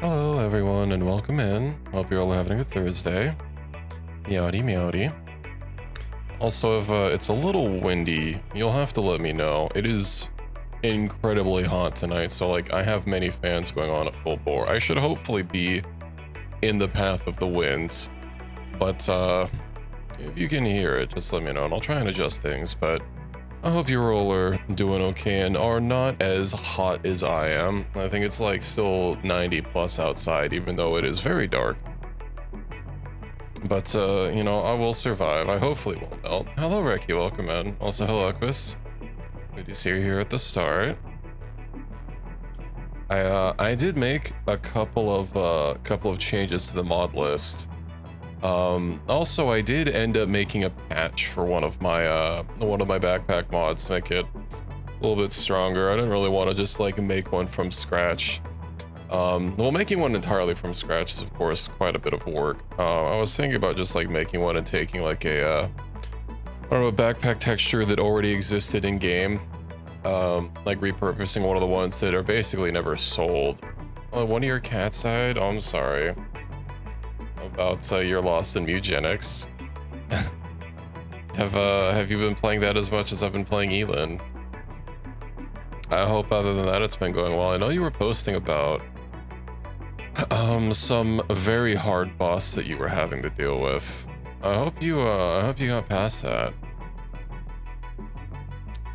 Hello everyone and welcome in. Hope you're all having a good Thursday. Meowdy meowdy. Also, if it's a little windy, you'll have to let me know. It is incredibly hot tonight, so like I have many fans going on at full bore. I should hopefully be in the path of the wind, but if you can hear it, just let me know and I'll try and adjust things. But I hope you all are doing okay and are not as hot as I am. I think it's like still 90 plus outside, even though it is very dark. But, you know, I will survive. I hopefully won't melt. Hello, Reki. Welcome in. Also, hello, Equus. Good to see you here at the start. I did make a couple of changes to the mod list. Also, I did end up making a patch for one of my backpack mods to make it a little bit stronger. I didn't really want to just like make one from scratch. Well, making one entirely from scratch is of course quite a bit of work. I was thinking about just like making one and taking like a backpack texture that already existed in game, like repurposing one of the ones that are basically never sold. Oh, one of your cats died? Oh, I'm sorry about your loss in Mugenics. Have you been playing that as much as I've been playing Elin? I hope other than that it's been going well. I know you were posting about some very hard boss that you were having to deal with. I hope you got past that.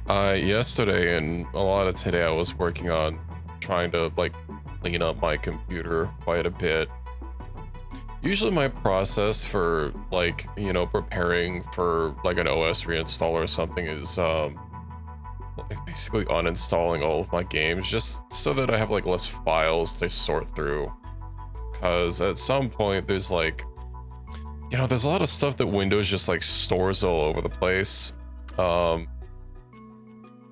Yesterday and a lot of today I was working on trying to like clean up my computer quite a bit. Usually my process for like, you know, preparing for like an OS reinstall or something is basically uninstalling all of my games just so that I have like less files to sort through. Cause at some point there's like, you know, there's a lot of stuff that Windows just like stores all over the place.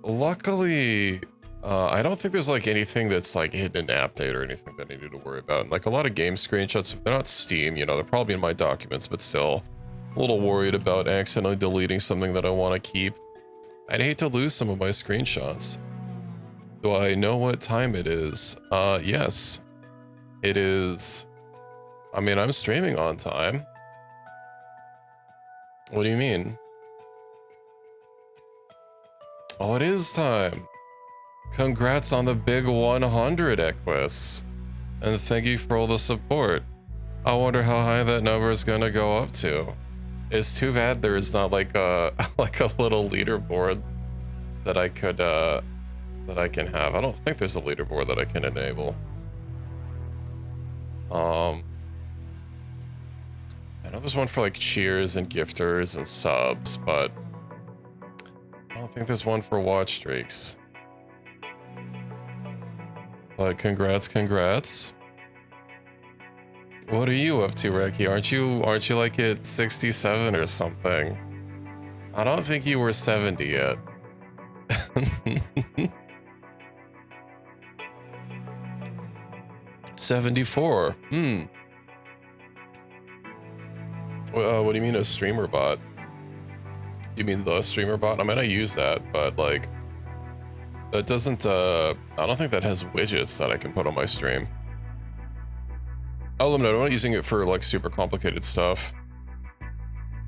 Luckily, I don't think there's like anything that's like hidden in app data or anything that I need to worry about. And, like a lot of game screenshots, if they're not Steam, you know, they're probably in my documents, but still a little worried about accidentally deleting something that I want to keep. I'd hate to lose some of my screenshots. Do I know what time it is? Yes, it is. I mean, I'm streaming on time. What do you mean? Oh, it is time. Congrats on the big 100, Equus. And thank you for all the support. I wonder how high that number is gonna go up to. It's too bad there is not like a like a little leaderboard that I could that I can have. I don't think there's a leaderboard that I can enable. I know there's one for like cheers and gifters and subs, but I don't think there's one for watch streaks. But congrats. What are you up to, Reki? Aren't you like at 67 or something? I don't think you were 70 yet. 74. What do you mean a streamer bot? You mean the streamer bot? I mean, I use that, but like that doesn't I don't think that has widgets that I can put on my stream. Oh, no, I'm not using it for like super complicated stuff.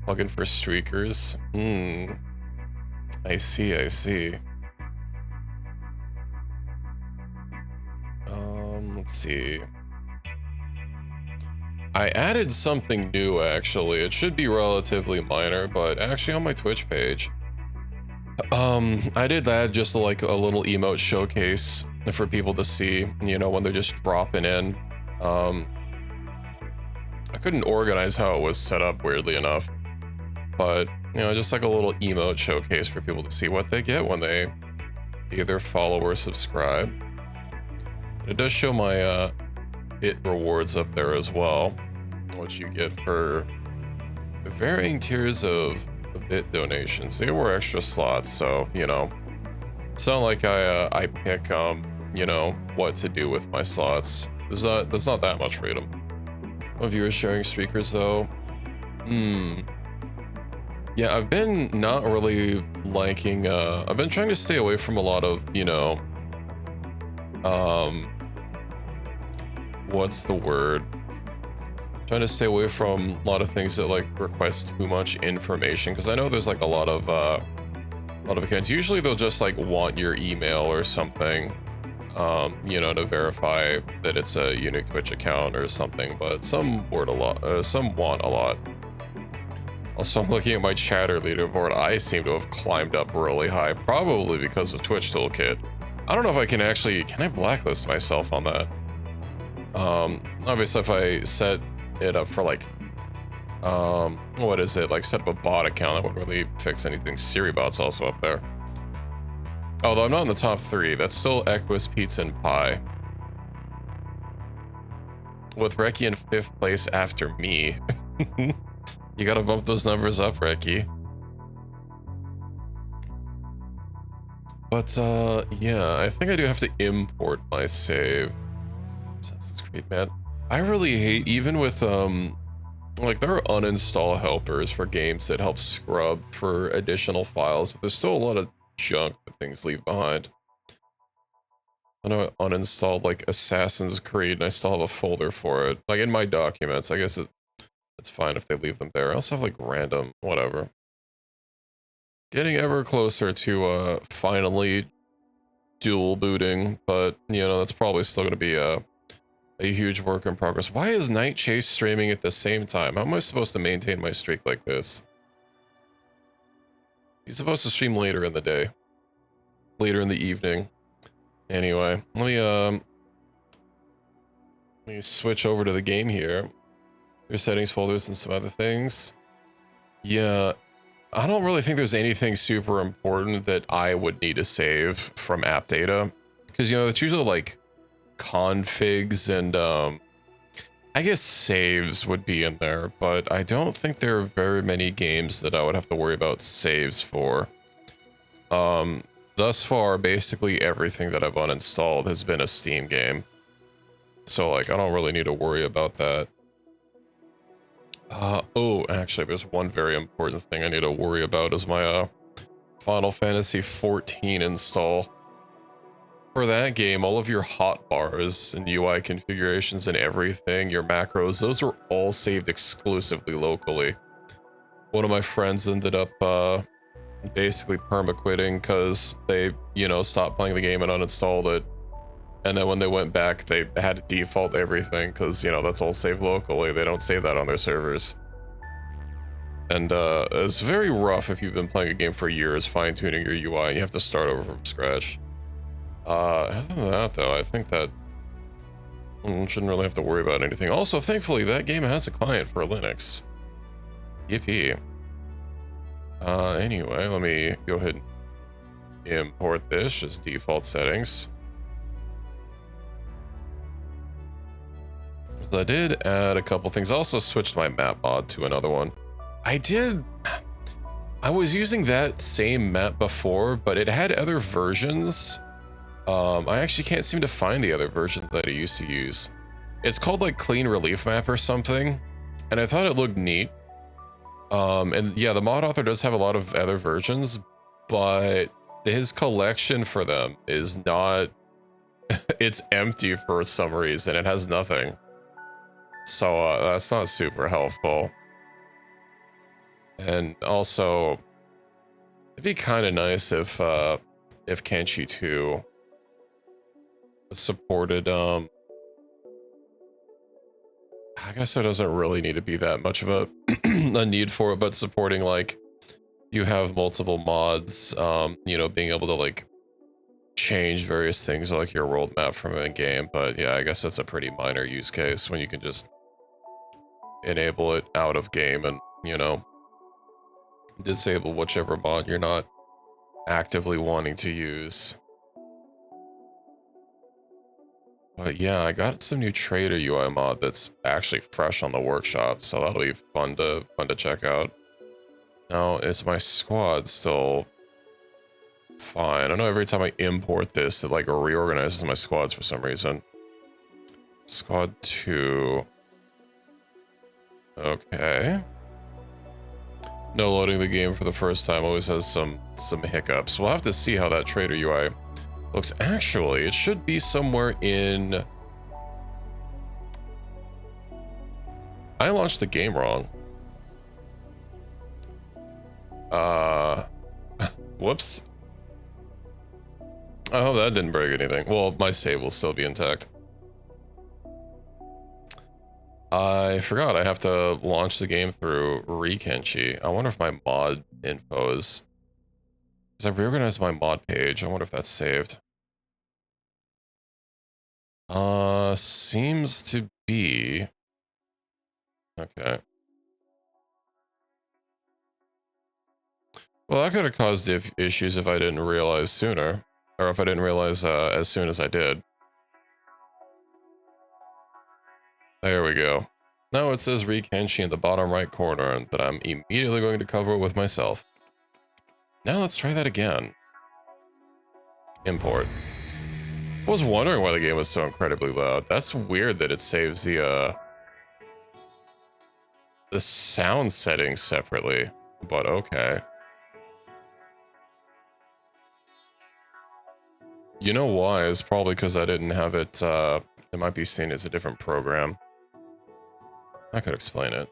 Plugin for streakers. I see. Let's see. I added something new actually. It should be relatively minor, but actually on my Twitch page, I did that just like a little emote showcase for people to see, you know, when they're just dropping in. I couldn't organize how it was set up, weirdly enough, but you know, just like a little emote showcase for people to see what they get when they either follow or subscribe. It does show my bit rewards up there as well, what you get for varying tiers of bit donations. They were extra slots, so you know, it's not like I pick you know, what to do with my slots. There's not that much freedom. Of viewers sharing streakers though. Yeah, I've been not really liking I've been trying to stay away from a lot of, you know, what's the word? Trying to stay away from a lot of things that like request too much information, because I know there's like a lot of accounts. Usually they'll just like want your email or something, you know, to verify that it's a unique Twitch account or something, but some want a lot. Also, I'm looking at my chatter leaderboard. I seem to have climbed up really high, probably because of Twitch Toolkit. I don't know if I can actually, can I blacklist myself on that? Obviously if I set it up for like, what is it? Like set up a bot account, that wouldn't really fix anything. Siri bot's also up there. Although I'm not in the top 3, that's still Equus, Pizza, and Pie. With Reki in 5th place after me. You gotta bump those numbers up, Reki. But, yeah, I think I do have to import my save. Assassin's Creed, man. I really hate, even with, like, there are uninstall helpers for games that help scrub for additional files, but there's still a lot of junk that things leave behind. I know I uninstalled, like, Assassin's Creed, and I still have a folder for it. Like, in my documents, I guess it's fine if they leave them there. I also have, like, random, whatever. Getting ever closer to, finally dual booting, but, you know, that's probably still going to be a huge work in progress. Why is Night Chase streaming at the same time? How am I supposed to maintain my streak like this? He's supposed to stream later in the day. Later in the evening. Anyway, let me switch over to the game here. Your settings, folders, and some other things. Yeah, I don't really think there's anything super important that I would need to save from app data. Because, you know, it's usually like configs and I guess saves would be in there, but I don't think there are very many games that I would have to worry about saves for. Thus far, basically everything that I've uninstalled has been a Steam game. So, like, I don't really need to worry about that. Oh, actually, there's one very important thing I need to worry about is my, Final Fantasy XIV install. For that game, all of your hotbars and UI configurations and everything, your macros, those are all saved exclusively locally. One of my friends ended up, basically perma-quitting because they, you know, stopped playing the game and uninstalled it. And then when they went back, they had to default everything because, you know, that's all saved locally. They don't save that on their servers. And it's very rough if you've been playing a game for years, fine-tuning your UI, and you have to start over from scratch. Other than that, though, I think that shouldn't really have to worry about anything. Also, thankfully, that game has a client for Linux. Yippee. Anyway, let me go ahead and import this, just default settings. So I did add a couple things. I also switched my map mod to another one. I was using that same map before, but it had other versions. I actually can't seem to find the other version that I used to use. It's called like Clean Relief Map or something, and I thought it looked neat. And yeah, the mod author does have a lot of other versions, but his collection for them is not, it's empty for some reason. It has nothing. So that's not super helpful. And also, it'd be kind of nice if Kenshi 2 supported, I guess there doesn't really need to be that much of a, a need for it, but supporting, like, you have multiple mods, you know, being able to, like, change various things like your world map from a game. But yeah, I guess that's a pretty minor use case when you can just enable it out of game and, you know, disable whichever mod you're not actively wanting to use. But yeah, I got some new trader UI mod that's actually fresh on the workshop, so that'll be fun to check out. Now, is my squad still fine? I know every time I import this, it like reorganizes my squads for some reason. Squad 2. Okay. No loading the game for the first time always has some hiccups. We'll have to see how that trader UI looks. Actually, it should be somewhere in I launched the game wrong. Whoops. I hope that didn't break anything. Well, my save will still be intact. I forgot I have to launch the game through Kenshi. I wonder if my mod info is... Because I reorganized my mod page. I wonder if that's saved. Seems to be... Okay. Well, that could have caused issues if I didn't realize sooner. Or if I didn't realize as soon as I did. There we go. Now it says Kenshi in the bottom right corner, and that I'm immediately going to cover it with myself. Now let's try that again. Import. I was wondering why the game was so incredibly loud. That's weird that it saves the sound settings separately, but okay. You know why? It's probably because I didn't have it, it might be seen as a different program. I could explain it.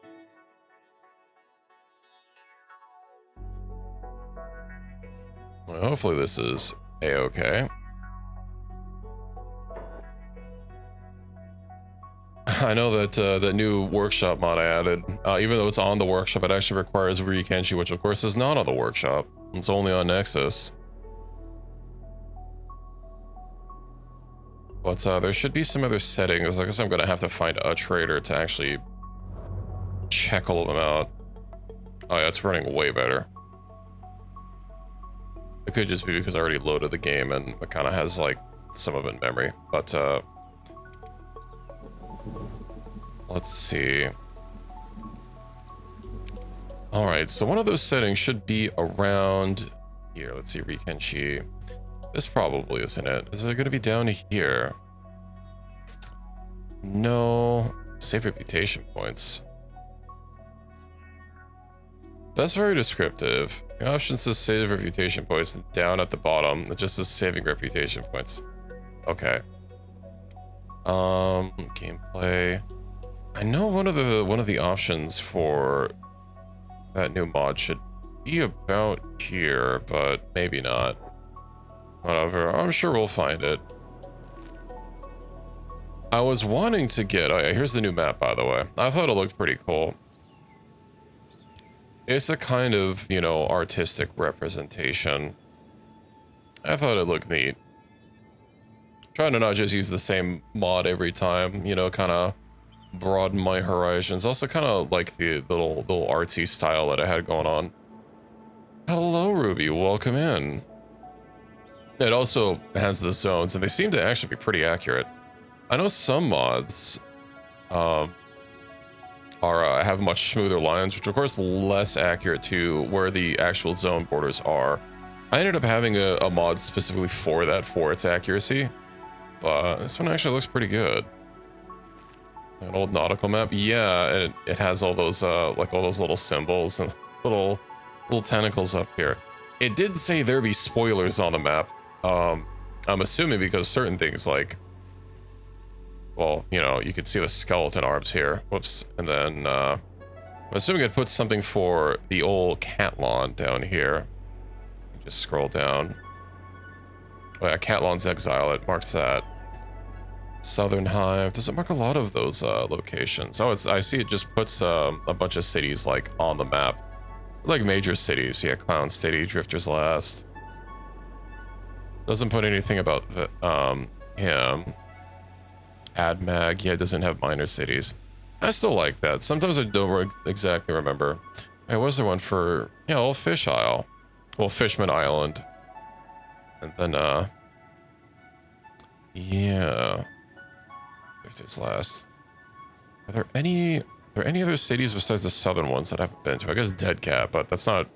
Well, hopefully this is a-okay. I know that that new workshop mod I added, even though it's on the workshop, it actually requires Kenshi, which of course is not on the workshop. It's only on Nexus. But there should be some other settings. I guess I'm gonna have to find a trader to actually check all of them out. Oh yeah, it's running way better. It could just be because I already loaded the game and it kind of has like some of it in memory. But let's see. All right, so one of those settings should be around here. Let's see, Kenshi. This probably isn't it. Is it going to be down here? No. Save reputation points. That's very descriptive. The option says save reputation points down at the bottom. It just says saving reputation points. Okay. Gameplay. I know one of the options for that new mod should be about here, but maybe not. Whatever, I'm sure we'll find it. I was wanting to get... Oh yeah, here's the new map, by the way. I thought it looked pretty cool. It's a kind of, you know, artistic representation. I thought it looked neat. Trying to not just use the same mod every time, you know, kind of broaden my horizons. Also kind of like the little artsy style that I had going on. Hello, Ruby, welcome in. It also has the zones, and they seem to actually be pretty accurate. I know some mods have much smoother lines, which of course less accurate to where the actual zone borders are. I ended up having a mod specifically for that, for its accuracy, but this one actually looks pretty good. An old nautical map, yeah, it has all those like all those little symbols and little tentacles up here. It did say there'd be spoilers on the map. I'm assuming because certain things like, well, you know, you could see the skeleton arms here. Whoops. And then, I'm assuming it puts something for the old Catlon down here. Just scroll down. Oh yeah, Catlon's Exile, it marks that. Southern Hive, does it mark a lot of those locations? Oh, I see it just puts a bunch of cities like on the map. Like major cities, yeah, Clown City, Drifter's Last. Doesn't put anything about the, him. AdMag, yeah, it doesn't have minor cities. I still like that. Sometimes I don't exactly remember. Hey, was there one for, yeah, Old Fish Isle? Well, Fishman Island. And then, yeah. Drifter's Last. Are there any other cities besides the southern ones that I haven't been to? I guess Dead Cat, but that's not,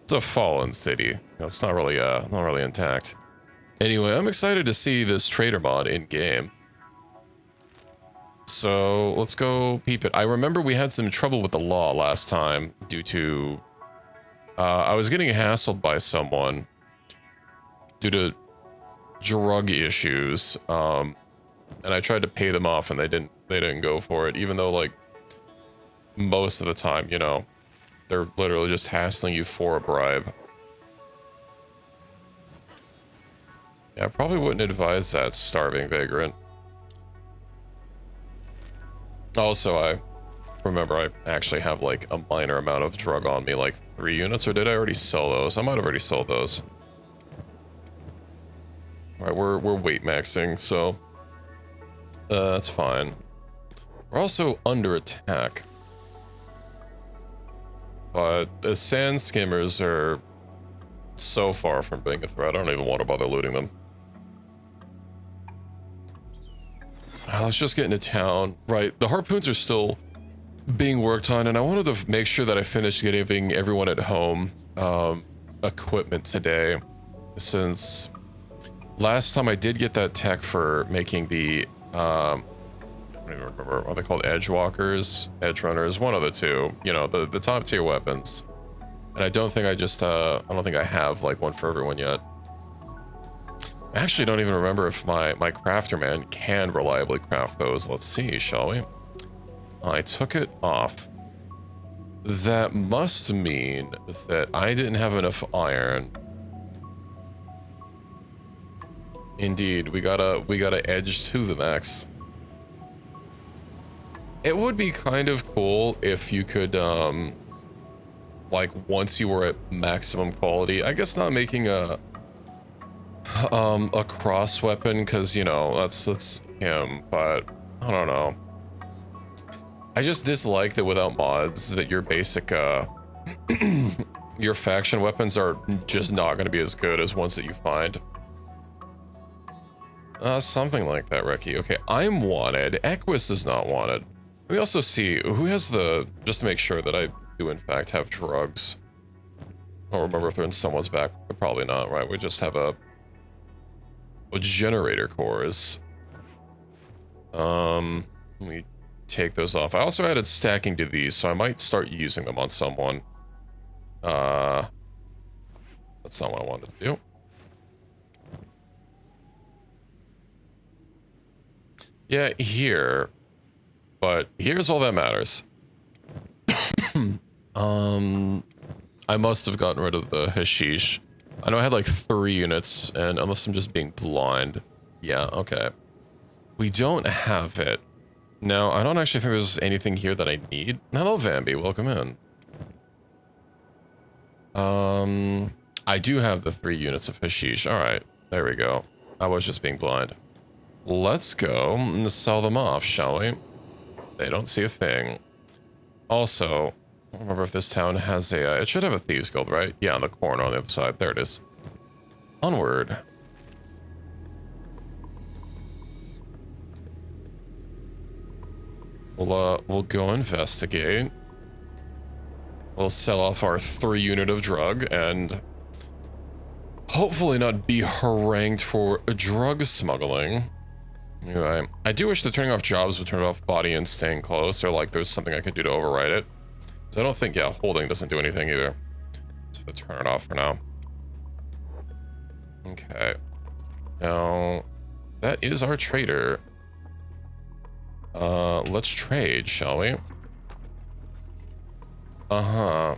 it's a fallen city. You know, it's not really intact. Anyway, I'm excited to see this trader mod in game. So let's go peep it. I remember we had some trouble with the law last time due to I was getting hassled by someone due to drug issues, and I tried to pay them off and they didn't go for it, even though like most of the time, you know, they're literally just hassling you for a bribe. Yeah, I probably wouldn't advise that, starving vagrant. Also, I remember I actually have like a minor amount of drug on me, like 3 units, or did I already sell those? I might have already sold those. All right, we're weight maxing, so that's fine. We're also under attack, but the sand skimmers are so far from being a threat. I don't even want to bother looting them. Let's just get into town. Right, the harpoons are still being worked on, and I wanted to make sure that I finished giving everyone at home equipment today, since last time I did get that tech for making the I don't even remember what they're called, edge walkers, edge runners, one of the two, you know, the top tier weapons. And I don't think I just I don't think I have like one for everyone yet. I actually don't even remember if my crafter man can reliably craft those. Let's see, shall we? I took it off. That must mean that I didn't have enough iron. Indeed, we gotta edge to the max. It would be kind of cool if you could like once you were at maximum quality, I guess not making a cross weapon, because you know that's him, but I don't know. I just dislike that without mods that your basic your faction weapons are just not going to be as good as ones that you find. Something like that, Reki. Okay, I'm wanted. Equus is not wanted. We also see who has the, just to make sure that I do in fact have drugs. I don't remember if they're in someone's back. Probably not, right? We just have a generator cores. Let me take those off. I also added stacking to these, so I might start using them on someone. That's not what I wanted to do. Yeah, here. But here's all that matters. I must have gotten rid of the hashish. I know I had like 3 units, and unless I'm just being blind. Yeah, okay. We don't have it. Now, I don't actually think there's anything here that I need. Hello, Vambi, welcome in. I do have the 3 units of hashish. Alright, there we go. I was just being blind. Let's go and sell them off, shall we? They don't see a thing. Also, I don't remember if this town has a... it should have a Thieves Guild, right? Yeah, on the corner on the other side. There it is. Onward. We'll go investigate. We'll sell off our 3 unit of drug and hopefully not be harangued for drug smuggling. Anyway, I do wish that turning off jobs would turn off body and staying close, or like there's something I could do to override it. So I don't think, yeah, holding doesn't do anything either. So let's turn it off for now. Okay. Now, that is our trader. Let's trade, shall we? Uh-huh.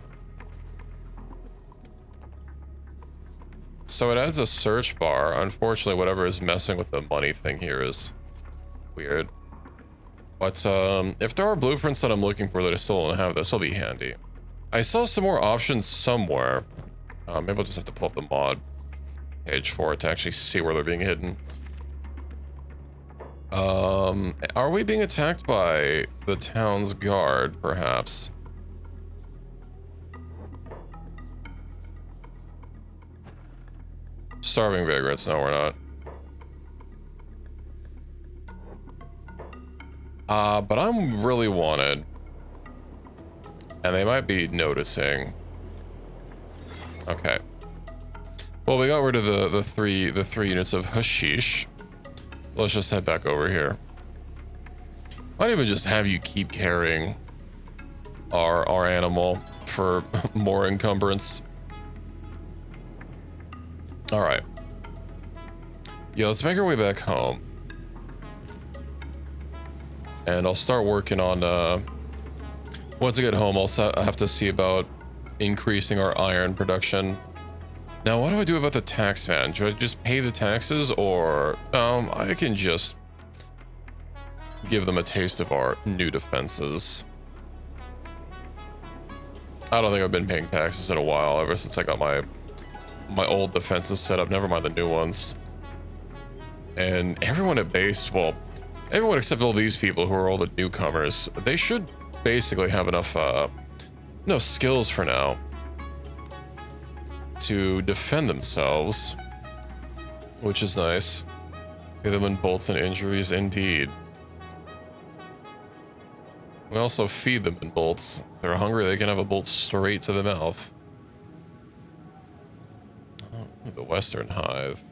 So it adds a search bar. Unfortunately, whatever is messing with the money thing here is weird. But, if there are blueprints that I'm looking for that I still don't have, this will be handy. I saw some more options somewhere. Maybe I'll just have to pull up the mod page for it to actually see where they're being hidden. Are we being attacked by the town's guard, perhaps? Starving vagrants, no we're not. But I'm really wanted. And they might be noticing. Okay. Well, we got rid of the three units of hashish. Let's just head back over here. Might even just have you keep carrying our animal for more encumbrance. All right. Yeah, let's make our way back home. And I'll start working on Once I get home, I have to see about increasing our iron production. Now, what do I do about the tax man? Do I just pay the taxes, or I can just give them a taste of our new defenses? I don't think I've been paying taxes in a while, ever since I got my old defenses set up, never mind the new ones. And everyone at base, well, everyone except all these people who are all the newcomers, they should basically have enough skills for now to defend themselves, which is nice. Give them in bolts and injuries, indeed. We also feed them in bolts. If they're hungry, they can have a bolt straight to the mouth. Oh, the Western Hive.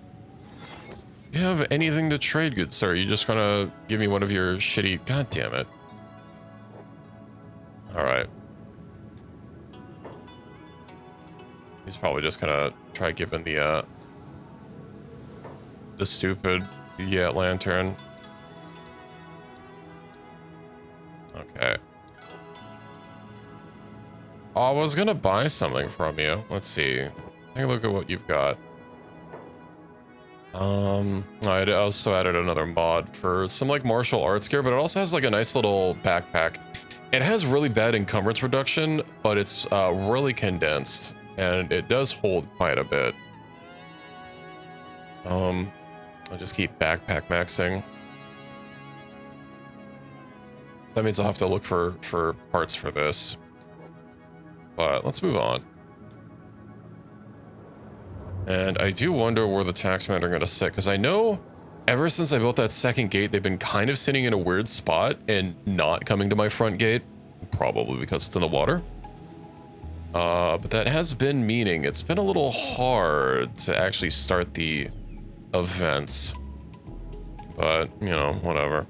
Do you have anything to trade, good sir? You just gonna give me one of your shitty... God damn it. Alright. He's probably just gonna try giving the stupid lantern. Okay. Oh, I was gonna buy something from you. Let's see. Take a look at what you've got. I also added another mod for some like martial arts gear, but it also has like a nice little backpack. It has really bad encumbrance reduction, but it's really condensed, and it does hold quite a bit. I'll just keep backpack maxing. That means I'll have to look for parts for this. But let's move on. And I do wonder where the taxmen are going to sit, because I know ever since I built that second gate, they've been kind of sitting in a weird spot and not coming to my front gate. Probably because it's in the water. But that has been meaning it's been a little hard to actually start the events. But, you know, whatever.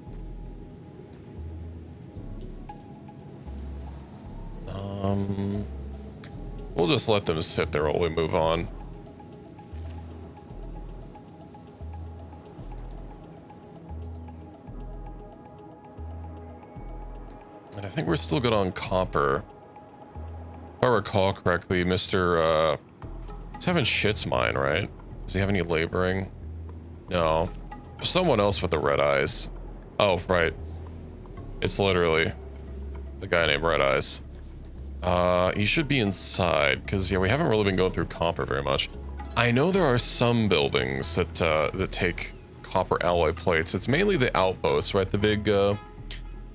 We'll just let them sit there while we move on. And I think we're still good on copper. If I recall correctly, Mr. Seven Shit's mine, right? Does he have any laboring? No. Someone else with the red eyes. Oh, right. It's literally the guy named Red Eyes. He should be inside, because, yeah, we haven't really been going through copper very much. I know there are some buildings that, that take copper alloy plates. It's mainly the outposts, right? The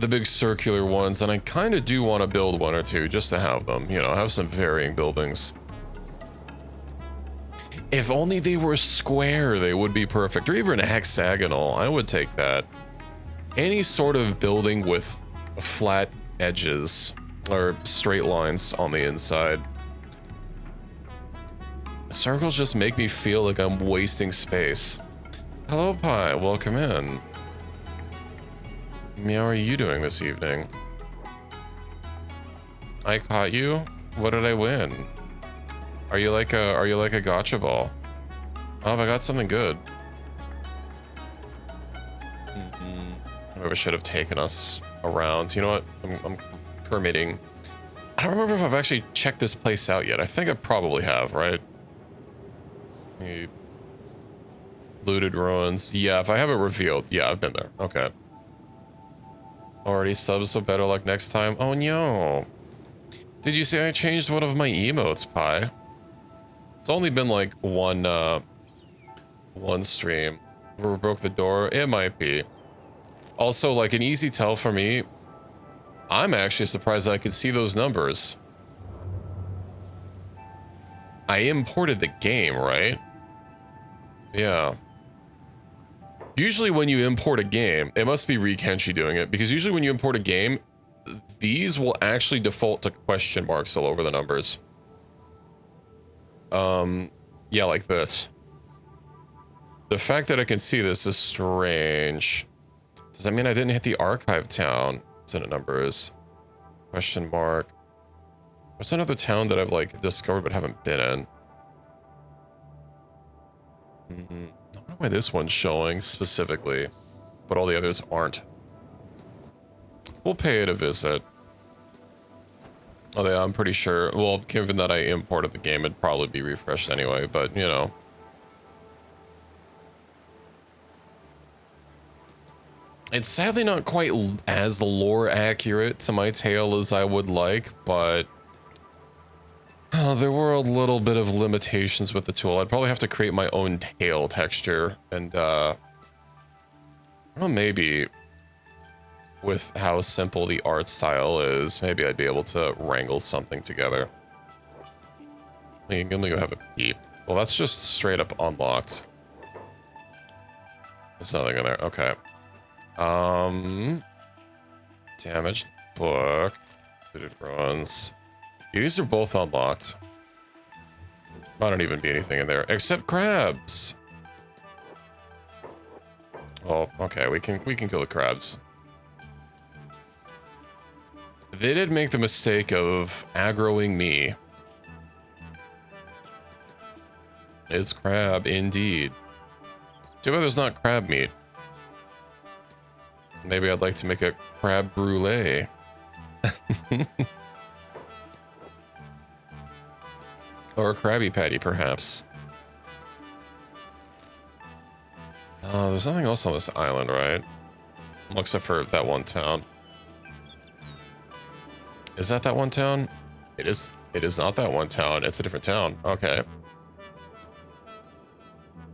big circular ones, and I kind of do want to build one or two just to have them, you know, have some varying buildings. If only they were square, they would be perfect, or even hexagonal. I would take that. Any sort of building with flat edges or straight lines on the inside. Circles just make me feel like I'm wasting space. Hello, Pi. Welcome in. How are you doing this evening? I caught you? What did I win? Are you like a gotcha ball? Oh, I got something good. Maybe I should have taken us around. You know what? I'm permitting. I don't remember if I've actually checked this place out yet. I think I probably have, right? Looted ruins. Yeah, if I have it revealed. Yeah, I've been there. Okay. Already subs, so better luck next time. Oh no. Did you say I changed one of my emotes, Pi? It's only been like one stream. Where we broke the door. It might be. Also, like, an easy tell for me, I'm actually surprised that I could see those numbers. I imported the game, right? Yeah. Usually when you import a game, it must be Kenshi doing it, because usually when you import a game, these will actually default to question marks all over the numbers. Yeah, like this. The fact that I can see this is strange. Does that mean I didn't hit the archive town? What number is? Question mark. What's another town that I've like discovered but haven't been in? I don't know why this one's showing specifically, but all the others aren't. We'll pay it a visit. Oh yeah, I'm pretty sure. Well, given that I imported the game, it'd probably be refreshed anyway, but you know. It's sadly not quite as lore accurate to my tale as I would like, but there were a little bit of limitations with the tool. I'd probably have to create my own tail texture, and I don't know, maybe with how simple the art style is, maybe I'd be able to wrangle something together. Let me go have a peep. Well, that's just straight up unlocked. There's nothing in there. Okay. Damaged book. Looted ruins. Yeah, these are both unlocked. Might not even be anything in there except crabs. Oh, okay. We can kill the crabs. They did make the mistake of aggroing me. It's crab indeed. Too bad there's not crab meat. Maybe I'd like to make a crab brulee. Or a Krabby Patty, perhaps. There's nothing else on this island, right? Except for that one town. Is that one town? It is not that one town. It's a different town. Okay.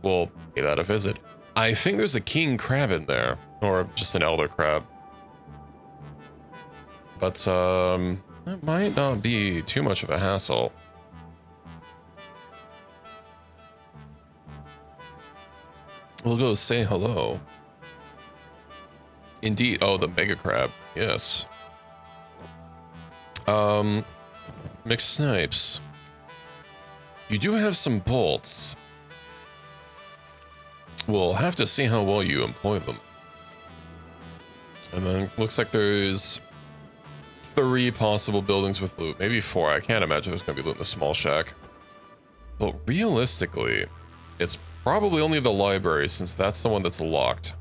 We'll pay that a visit. I think there's a king crab in there. Or just an elder crab. But, that might not be too much of a hassle. We'll go say hello. Indeed. Oh, the mega crab. Yes. Mixed snipes. You do have some bolts. We'll have to see how well you employ them. And then looks like there's 3 possible buildings with loot. Maybe 4. I can't imagine there's gonna be loot in the small shack. But realistically, it's probably only the library, since that's the one that's locked.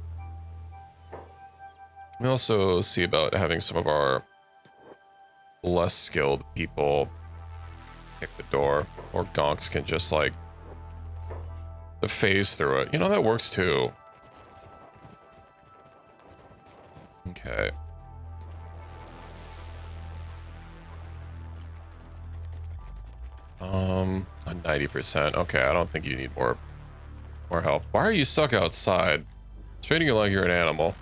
We also see about having some of our less skilled people pick the door, or gonks can just like phase through it. You know, that works too. Okay. On 90%. Okay, I don't think you need more help. Why are you stuck outside? Treating you like you're an animal.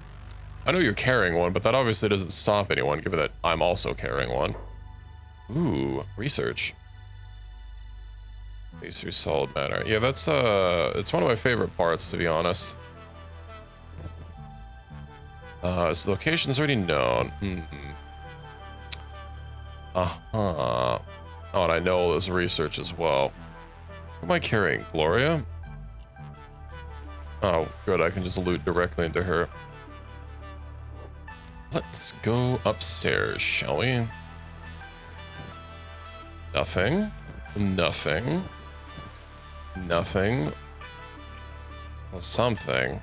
I know you're carrying one, but that obviously doesn't stop anyone, given that I'm also carrying one. Ooh, research. Phase through solid matter. Yeah, that's it's one of my favorite parts, to be honest. His location's already known. Uh-huh. Oh, and I know there's research as well. Who am I carrying? Gloria? Oh, good. I can just loot directly into her. Let's go upstairs, shall we? Nothing. Nothing. Nothing. Well, something.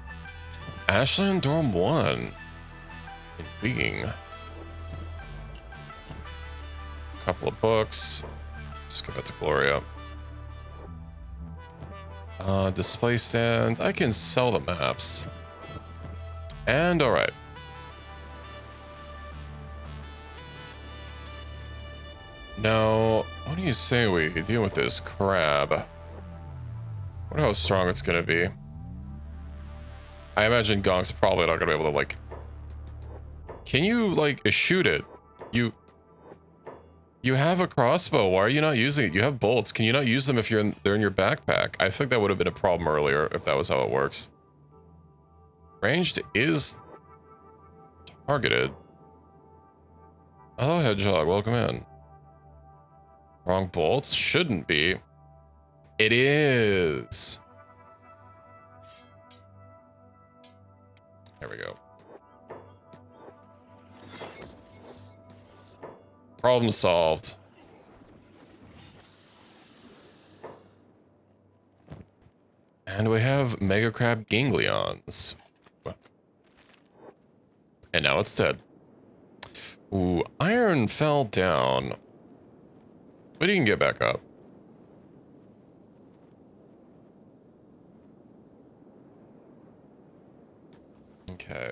Ashland Dorm 1. Intriguing. Couple of books. Just give it to Gloria. Display stand. I can sell the maps. And alright. Now, what do you say we deal with this crab? I wonder how strong it's gonna be. I imagine Gonk's probably not gonna be able to, like... Can you, like, shoot it? You have a crossbow. Why are you not using it? You have bolts. Can you not use them if they're in your backpack? I think that would have been a problem earlier if that was how it works. Ranged is targeted. Hello, Hedgehog. Welcome in. Wrong bolts? Shouldn't be. It is. There we go. Problem solved. And we have Mega Crab Ganglions. And now it's dead. Ooh, iron fell down. But you can get back up. Okay.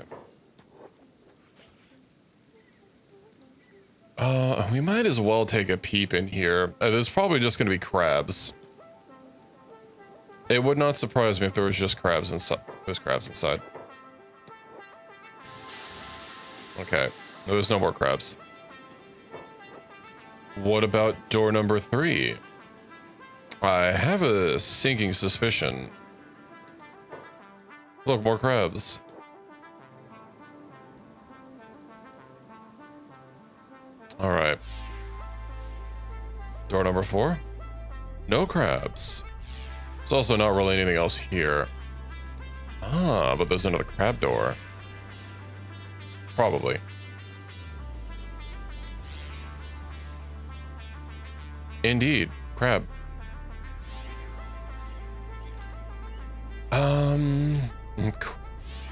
We might as well take a peep in here. There's probably just gonna be crabs. It would not surprise me if there was just crabs inside. There's crabs inside. Okay. There's no more crabs. What about door number 3? I have a sinking suspicion. Look, more crabs. All right. Door number 4? No crabs. There's also not really anything else here. Ah, but there's another crab door. Probably. Indeed, crab.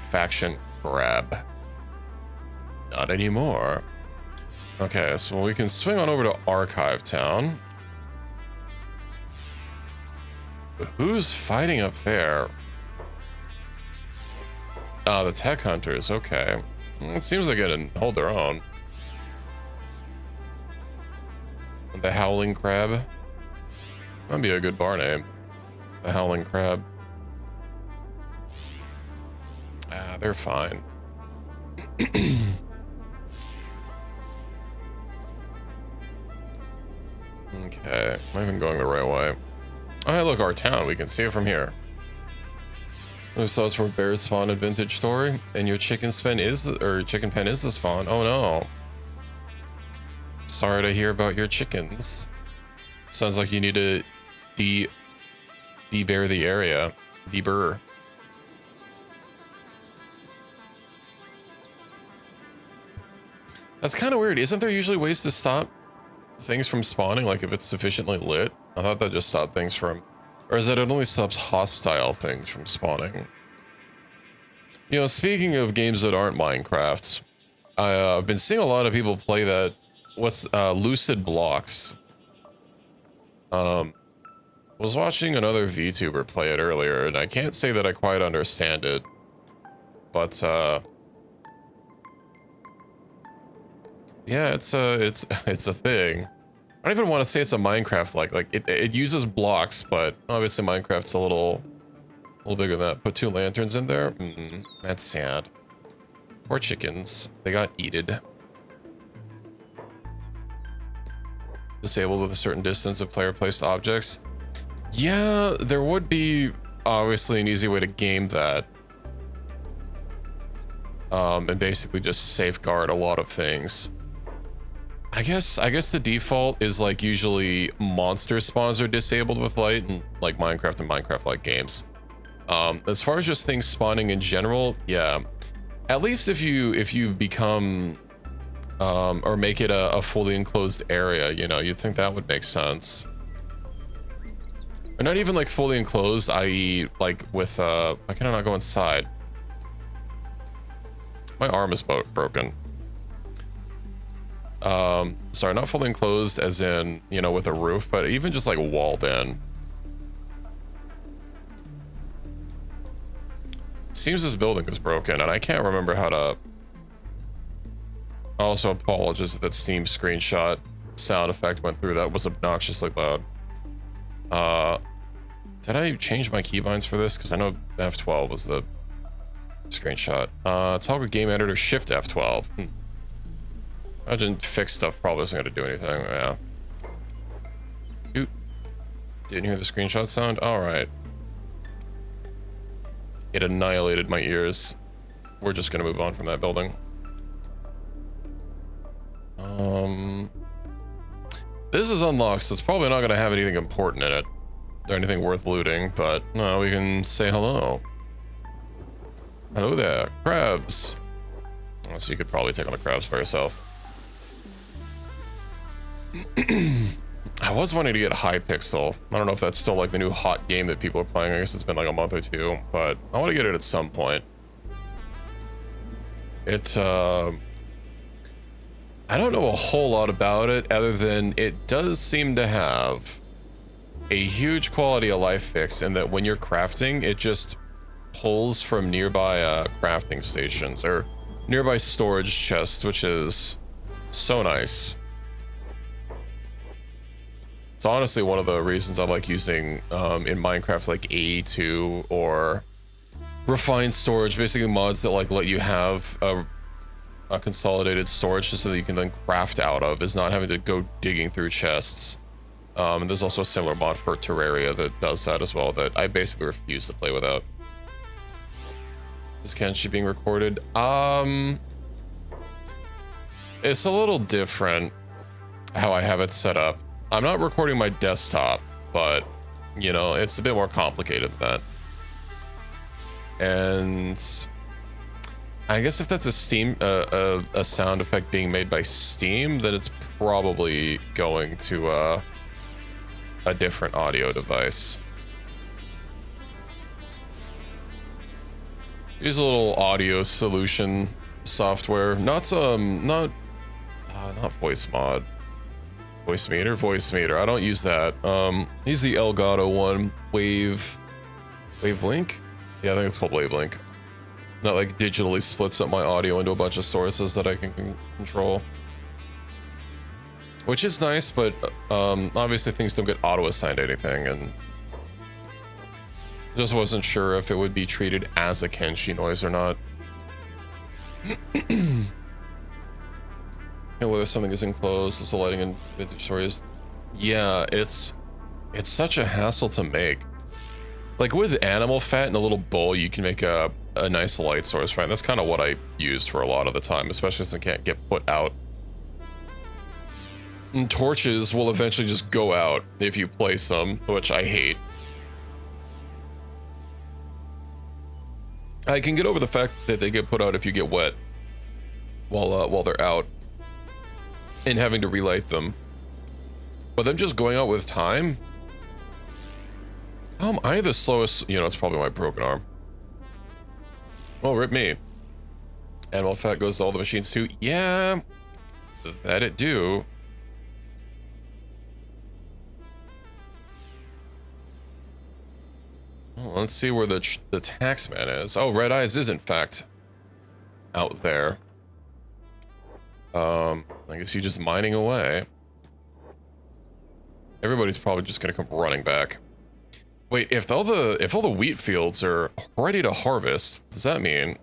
Faction crab. Not anymore. Okay, so we can swing on over to Archive Town. Who's fighting up there? Ah, the tech hunters, okay. It seems like they can hold their own. The Howling Crab. That'd be a good bar name. The Howling Crab. Ah, they're fine. Okay, am I even going the right way? Oh, hey, look, our town. We can see it from here. Those thoughts where bears spawn in Vintage Story, and your chicken pen is the spawn. Oh no. Sorry to hear about your chickens. Sounds like you need to debear the area. Deburr. That's kind of weird. Isn't there usually ways to stop things from spawning? Like if it's sufficiently lit? I thought that just stopped things from... Or is that it only stops hostile things from spawning? You know, speaking of games that aren't Minecraft, I've been seeing a lot of people play that... What's Lucid Blocks? Was watching another VTuber play it earlier, and I can't say that I quite understand it, but yeah, it's a thing. I don't even want to say it's a Minecraft like it uses blocks, but obviously Minecraft's a little bigger than that. Put 2 lanterns in there. That's sad. Poor chickens. They got eated. Disabled with a certain distance of player placed objects. Yeah, there would be obviously an easy way to game that. And basically just safeguard a lot of things. I guess the default is like usually monster spawns are disabled with light in like Minecraft and Minecraft-like games. As far as just things spawning in general, yeah. At least if you become or make it a fully enclosed area, you know, you'd think that would make sense. Or not even like fully enclosed, i.e. like with why can I not go inside? My arm is broken. Sorry, not fully enclosed as in, you know, with a roof, but even just like walled in. Seems this building is broken, and I can't remember how to... I also apologize if that Steam screenshot sound effect went through. That was obnoxiously loud. Did I change my keybinds for this? Because I know F12 was the screenshot. Toggle game editor, shift F12. Imagine fix stuff probably isn't going to do anything. Yeah. Shoot. Didn't hear the screenshot sound? Alright. It annihilated my ears. We're just going to move on from that building. This is unlocked, so it's probably not going to have anything important in it. Or anything worth looting, but no, we can say hello. Hello there, crabs. So you could probably take on the crabs by yourself. I was wanting to get Hypixel. I don't know if that's still like the new hot game that people are playing. I guess it's been like a month or 2, but I want to get it at some point. It I don't know a whole lot about it other than it does seem to have a huge quality of life fix in that when you're crafting, it just pulls from nearby crafting stations or nearby storage chests, which is so nice. It's honestly one of the reasons I like using in Minecraft like A2 or refined storage, basically mods that like let you have a consolidated storage just so that you can then craft out of, is not having to go digging through chests. And there's also a similar mod for Terraria that does that as well that I basically refuse to play without. Is Kenshi being recorded? It's a little different how I have it set up. I'm not recording my desktop, but you know, it's a bit more complicated than that. And I guess if that's a Steam, a sound effect being made by Steam, then it's probably going to a different audio device. Use a little audio solution software, not voice mod, voice meter. I don't use that. Use the Elgato one, Wavelink. Yeah, I think it's called Wavelink. That like digitally splits up my audio into a bunch of sources that I can control, which is nice, but obviously things don't get auto-assigned anything, and just wasn't sure if it would be treated as a Kenshi noise or not. And whether something is enclosed, it's a lighting in vintage stories. Yeah, it's such a hassle to make. Like with animal fat in a little bowl, you can make a nice light source, right? That's kind of what I used for a lot of the time, especially since it can't get put out. And torches will eventually just go out if you place them, which I hate. I can get over the fact that they get put out if you get wet while they're out and having to relight them, but them just going out with time. How am I the slowest? You know, it's probably my broken arm. Oh, rip me. Animal fat goes to all the machines too. Yeah, that it do. Well, let's see where the taxman is. Oh, Red Eyes is in fact out there. I guess he's just mining away. Everybody's probably just gonna come running back. Wait, if all the wheat fields are ready to harvest, does that mean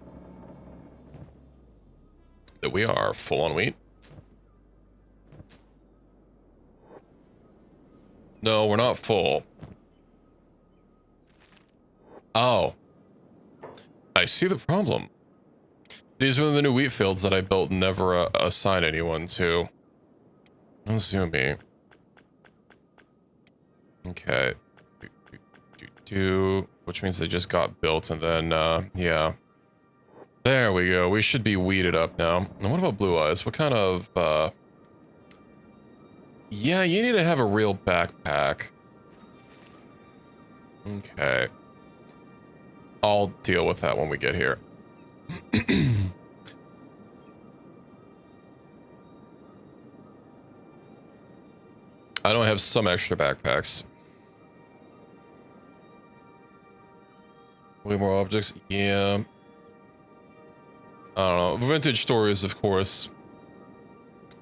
that we are full on wheat? No, we're not full. Oh, I see the problem. These are the new wheat fields that I built and never assigned anyone to. Assuming. Okay. Which means they just got built and then, yeah. There we go. We should be weeded up now. And what about Blue Eyes? What kind of, yeah, you need to have a real backpack. Okay. I'll deal with that when we get here. I don't have some extra backpacks. Way more objects? Yeah. I don't know. Vintage stories, of course,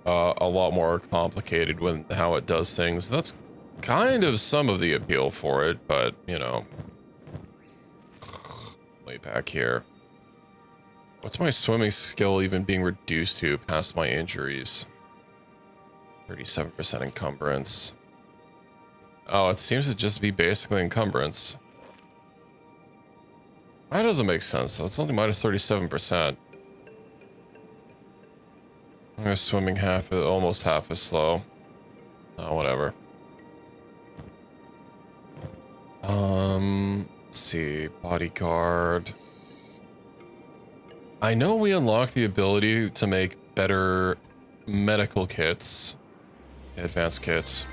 a lot more complicated when how it does things. That's kind of some of the appeal for it, but, you know. Way back here. What's my swimming skill even being reduced to past my injuries? 37% encumbrance. Oh, it seems to just be basically encumbrance. That doesn't make sense, though. It's only minus 37%. I'm gonna swimming almost half as slow. Oh, whatever. Let's see. Bodyguard. I know we unlocked the ability to make better medical kits. Advanced kits.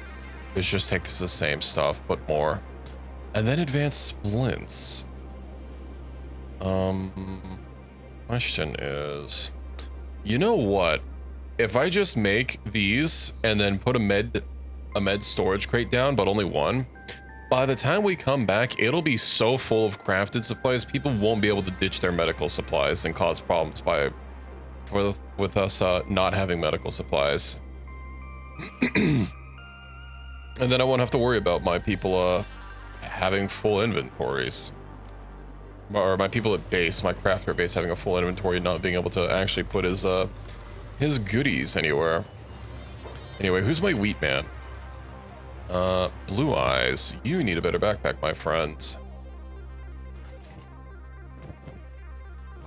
Which just takes the same stuff, but more. And then advanced splints. Question is, you know what? if I just make these and then put a med storage crate down, but only one, by the time we come back, it'll be so full of crafted supplies, people won't be able to ditch their medical supplies and cause problems with us not having medical supplies. And then I won't have to worry about my people having full inventories. Or my people at base, my crafter base, having a full inventory and not being able to actually put his goodies anywhere. Anyway, who's my wheat man? Blue Eyes, you need a better backpack, my friends.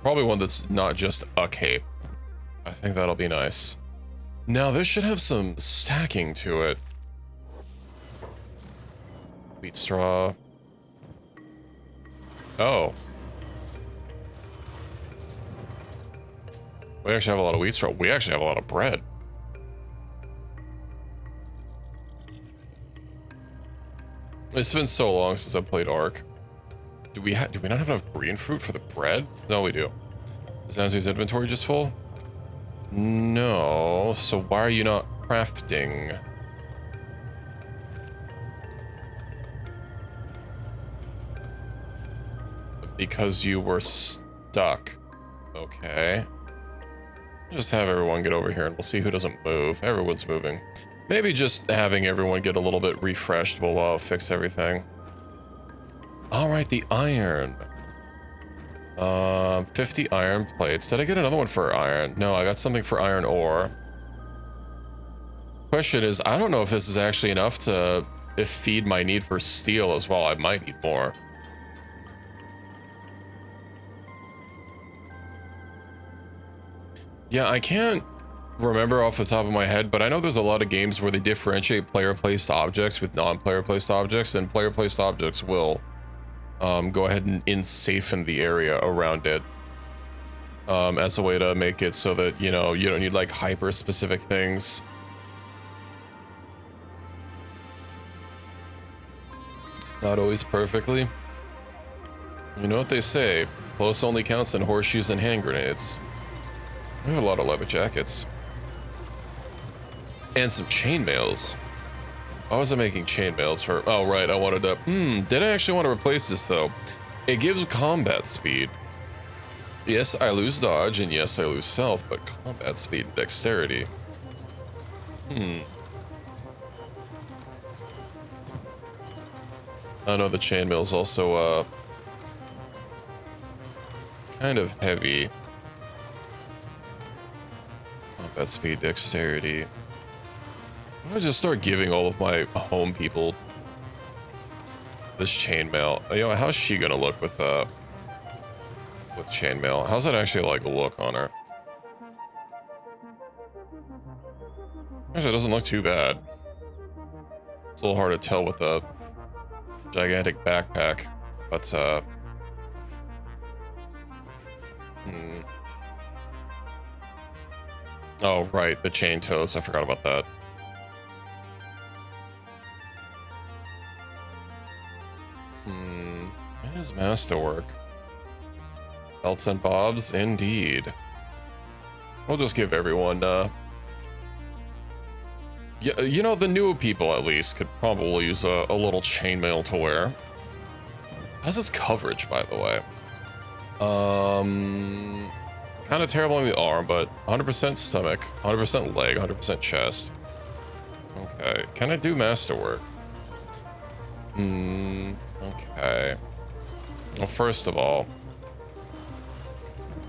Probably one that's not just a cape. I think that'll be nice. Now, this should have some stacking to it. Wheat straw. Oh. We actually have a lot of wheat straw. We actually have a lot of bread. It's been so long since I played Ark. Do we not have enough green fruit for the bread? No, we do. Is Anzu's inventory just full? No. So why are you not crafting? Because you were stuck. Okay. Just have everyone get over here and we'll see who doesn't move. Everyone's moving. Maybe just having everyone get a little bit refreshed will fix everything. All right, the iron. 50 iron plates. Did I get another one for iron? No, I got something for iron ore. Question is, I don't know if this is actually enough to feed my need for steel as well. I might need more. Yeah, I can't remember off the top of my head, but I know there's a lot of games where they differentiate player-placed objects with non-player-placed objects, and player-placed objects will go ahead and in-safen the area around it as a way to make it so that, you know, you don't need like hyper-specific things. Not always perfectly. You know what they say, close only counts in horseshoes and hand grenades. We have a lot of leather jackets. And some chainmails. Why was I making chainmails for? Oh, right, I wanted to... did I actually want to replace this, though? It gives combat speed. Yes, I lose dodge, and yes, I lose stealth, but combat speed and dexterity. I know the chainmail's also, kind of heavy. Combat speed, dexterity. I'm gonna just start giving all of my home people this chainmail. You know, how's she gonna look with chainmail? How's that actually like look on her? Actually, it doesn't look too bad. It's a little hard to tell with a gigantic backpack, but oh, right, the chain toes. I forgot about that. When does masterwork? Belts and bobs, indeed. We'll just give everyone, yeah, you know, the newer people at least could probably use a little chainmail to wear. How's its coverage, by the way? Kind of terrible on the arm, but 100% stomach, 100% leg, 100% chest. Okay, can I do masterwork? Okay. Well, first of all,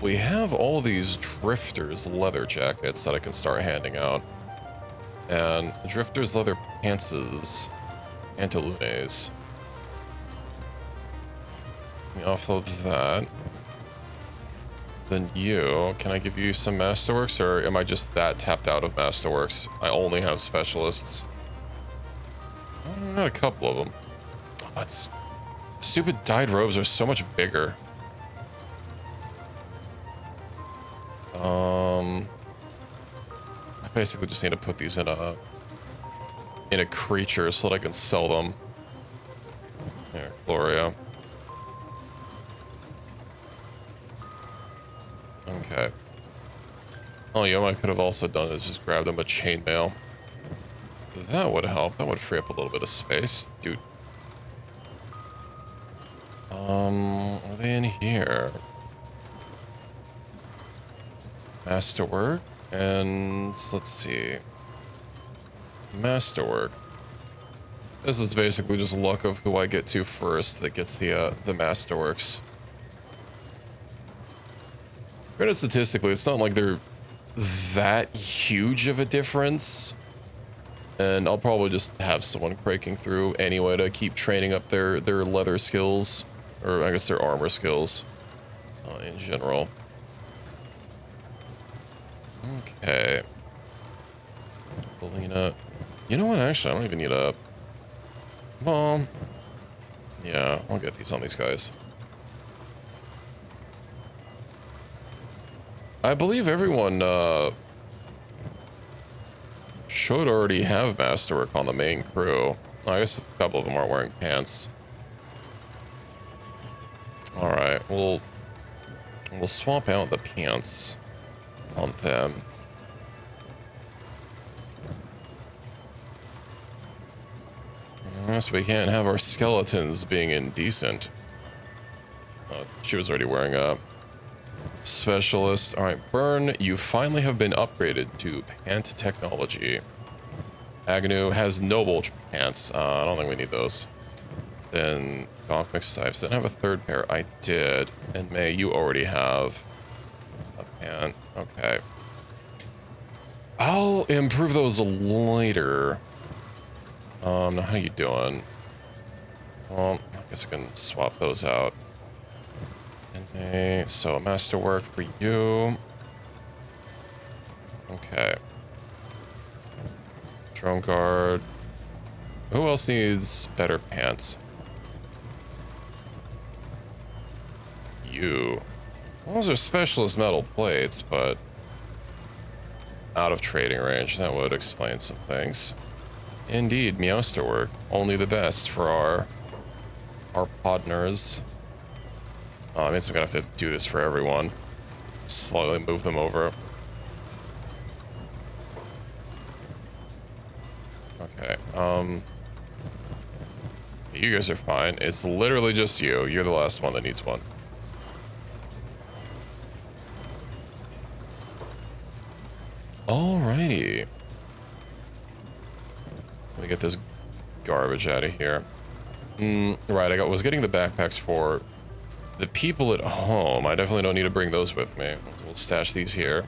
we have all these drifters leather jackets that I can start handing out. And drifters leather pantses, pantaloons. Let me offload that. Then you, can I give you some masterworks, or am I just that tapped out of masterworks? I only have specialists. I got a couple of them. Oh, that's... Stupid dyed robes are so much bigger. I basically just need to put these in a creature so that I can sell them. Here, Gloria. Okay. Oh, yeah, what I could have also done is just grabbed them a chainmail. That would help. That would free up a little bit of space. Dude. Are they in here? Masterwork. And let's see. Masterwork. This is basically just luck of who I get to first that gets the Masterworks. Granted, statistically, it's not like they're that huge of a difference. And I'll probably just have someone breaking through anyway to keep training up their leather skills. Or I guess their armor skills in general. Okay. Belina. You know what? Actually, I don't even need a... Well... Yeah, I'll get these on these guys. I believe everyone should already have Masterwork on the main crew. I guess a couple of them aren't wearing pants. Alright, we'll swap out the pants on them. Yes, we can't have our skeletons being indecent. She was already wearing a specialist. Alright, Burn, you finally have been upgraded to pant technology. Agnew has noble pants. I don't think we need those. Then Gonk McSipes didn't have a third pair. I did. And May, you already have a pant. Okay. I'll improve those later. Now how you doing? Well, I guess I can swap those out. Okay, so Masterwork for you. Okay. Drone guard. Who else needs better pants? You. Well, those are specialist metal plates, but out of trading range. That would explain some things. Indeed, Meowsterwork. Only the best for our podners. I mean, I'm gonna have to do this for everyone. Slowly move them over. Okay, you guys are fine. It's literally just you. You're the last one that needs one. Alrighty. Let me get this garbage out of here. Right, I was getting the backpacks for the people at home. I definitely don't need to bring those with me. We'll stash these here.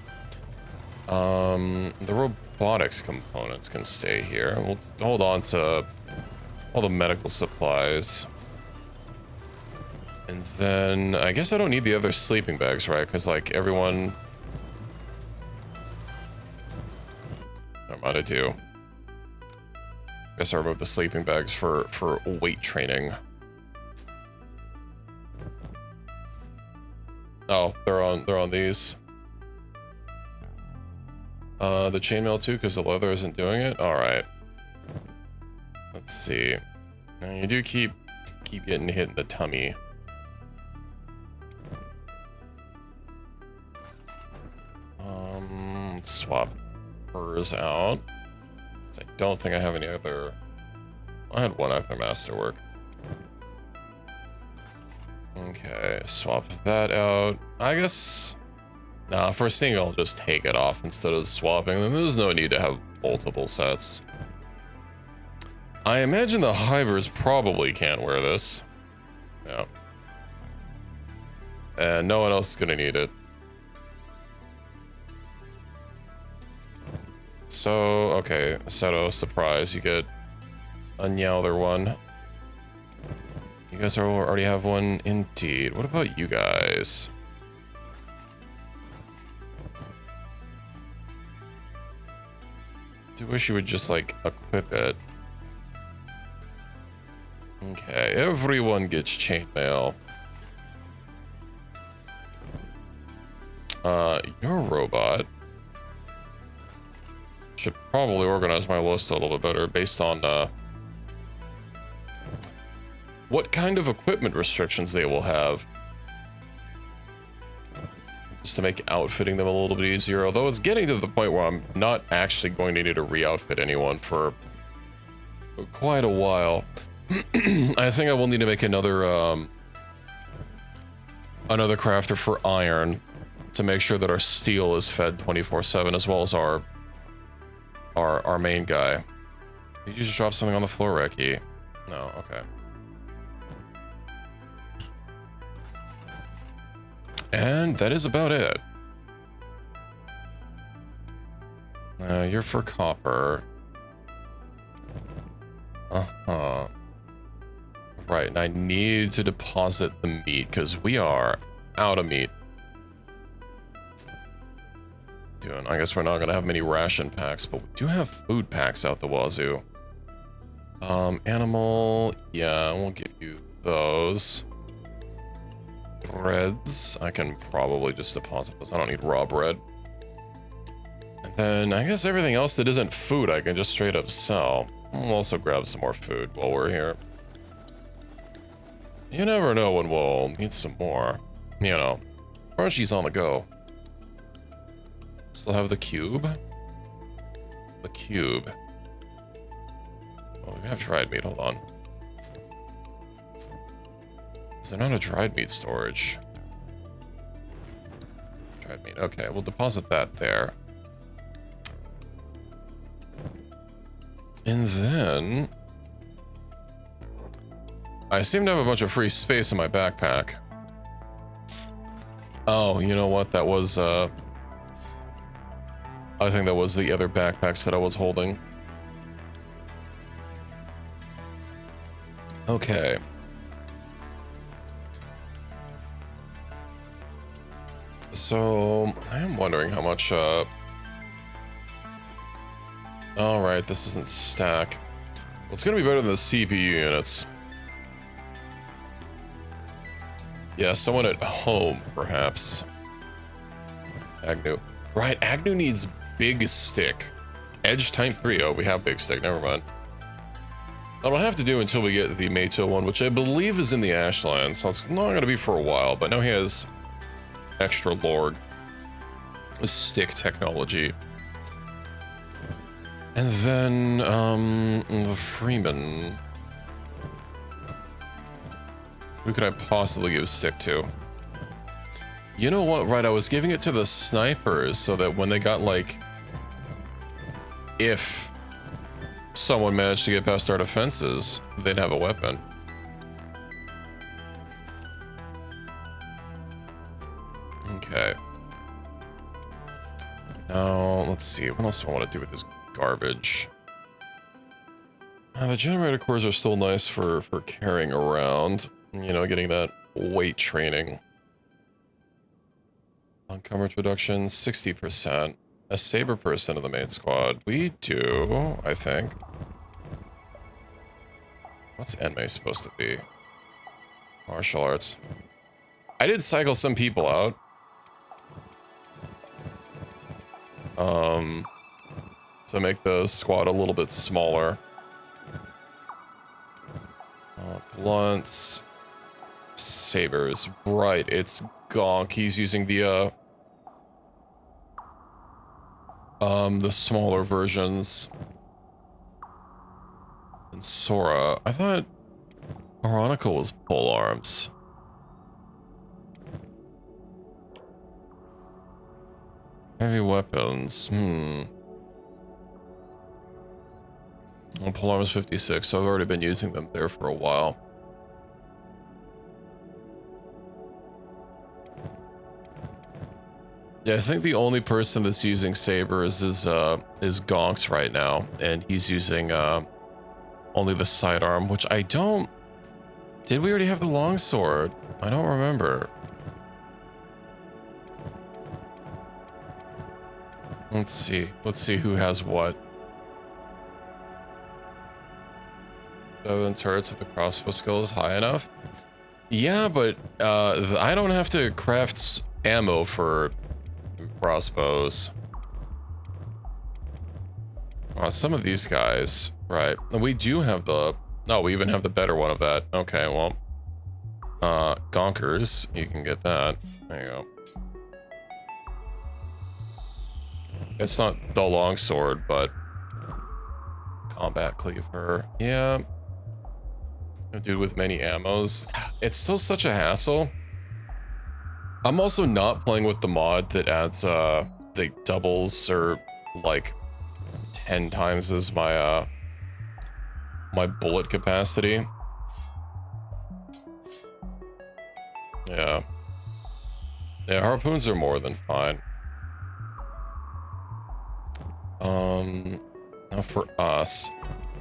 The robotics components can stay here. We'll hold on to all the medical supplies. And then I guess I don't need the other sleeping bags, right? Because like everyone... Never mind, I do. Guess I remove the sleeping bags for weight training. Oh, they're on these. The chainmail too, because the leather isn't doing it. All right. Let's see. Now you do keep getting hit in the tummy. Let's swap hers out. I don't think I have any other... I had one other Masterwork. Okay, swap that out. I guess... Nah, first thing I'll just take it off instead of swapping. Then there's no need to have multiple sets. I imagine the Hivers probably can't wear this. Yeah. And no one else is gonna need it. So, okay, Seto, surprise, you get a Nyowther one. You guys already have one? Indeed. What about you guys? I do wish you would just, like, equip it. Okay, everyone gets chainmail. You're a robot. Should probably organize my list a little bit better based on what kind of equipment restrictions they will have. just to make outfitting them a little bit easier. Although it's getting to the point where I'm not actually going to need to re-outfit anyone for quite a while. I think I will need to make another another crafter for iron to make sure that our steel is fed 24/7, as well as our main guy. Did you just drop something on the floor, Reki? No, okay. And that is about it. You're for copper. Uh-huh. Right, and I need to deposit the meat, because we are out of meat. I guess we're not going to have many ration packs, but we do have food packs out the wazoo. Animal, yeah, we'll give you those. Breads, I can probably just deposit those. I don't need raw bread. And then I guess everything else that isn't food I can just straight up sell. We'll also grab some more food while we're here. You never know when we'll need some more. You know, Crunchy's on the go. Still have the cube. The cube. Oh, we have dried meat. Hold on. Is there not a dried meat storage? Dried meat. Okay, we'll deposit that there. And then I seem to have a bunch of free space in my backpack. Oh, you know what? That was I think that was the other backpacks that I was holding. Okay. So, I am wondering how much, Alright, this isn't stack. Well, it's gonna be better than the CPU units. Yeah, someone at home, perhaps. Agnew. Right, Agnew needs big stick. Edge type 3. Oh, we have big stick, never mind. That'll have to do until we get the Meito one, which I believe is in the Ashlands, so it's not gonna be for a while, but now he has extra lorg. Stick technology. And then, the Freeman. Who could I possibly give stick to? You know what, right, I was giving it to the snipers so that when they got, like, if someone managed to get past our defenses, they'd have a weapon. Okay. Now, let's see, what else do I want to do with this garbage? The generator cores are still nice for carrying around. You know, getting that weight training. On coverage reduction, 60%. A saber person in the main squad. We do, I think. What's Enmei supposed to be? Martial arts. I did cycle some people out. To make the squad a little bit smaller. Blunts. Sabers. Right, it's Gonk. He's using the smaller versions. And Sora. I thought Veronica was pole arms. Heavy weapons. Well, pole arms 56, so I've already been using them there for a while. Yeah, I think the only person that's using sabers is Gonks right now, and he's using only the sidearm, which I don't. Did we already have the longsword? I don't remember. Let's see. Let's see who has what. 7 turrets if the crossbow skill is high enough. Yeah, but I don't have to craft ammo for crossbows. Some of these guys, right? We do have the. Oh, we even have the better one of that. Okay, well, Gonkers, you can get that. There you go. It's not the longsword, but combat cleaver. Yeah. A dude with many ammos. It's still such a hassle. I'm also not playing with the mod that adds the doubles or like 10 times as my my bullet capacity. Yeah. Yeah, harpoons are more than fine. Now for us,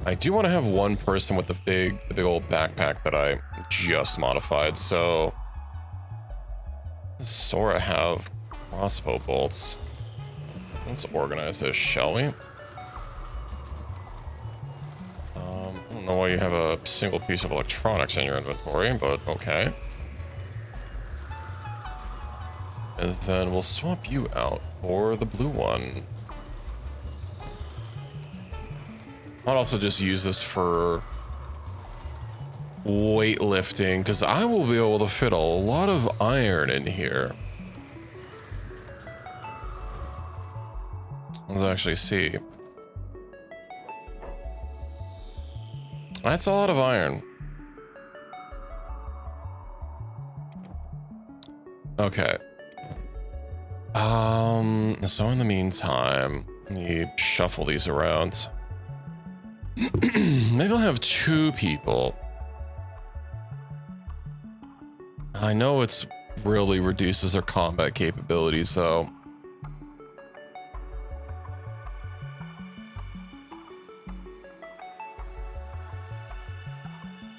I do want to have one person with the big old backpack that I just modified. So, does Sora have crossbow bolts? Let's organize this, shall we? I don't know why you have a single piece of electronics in your inventory, but okay. And then we'll swap you out for the blue one. I'll also just use this for weightlifting, because I will be able to fit a lot of iron in here. Let's actually see. That's a lot of iron. Okay. So in the meantime, let me shuffle these around. Maybe I'll have 2 people. I know it's really reduces their combat capabilities, though.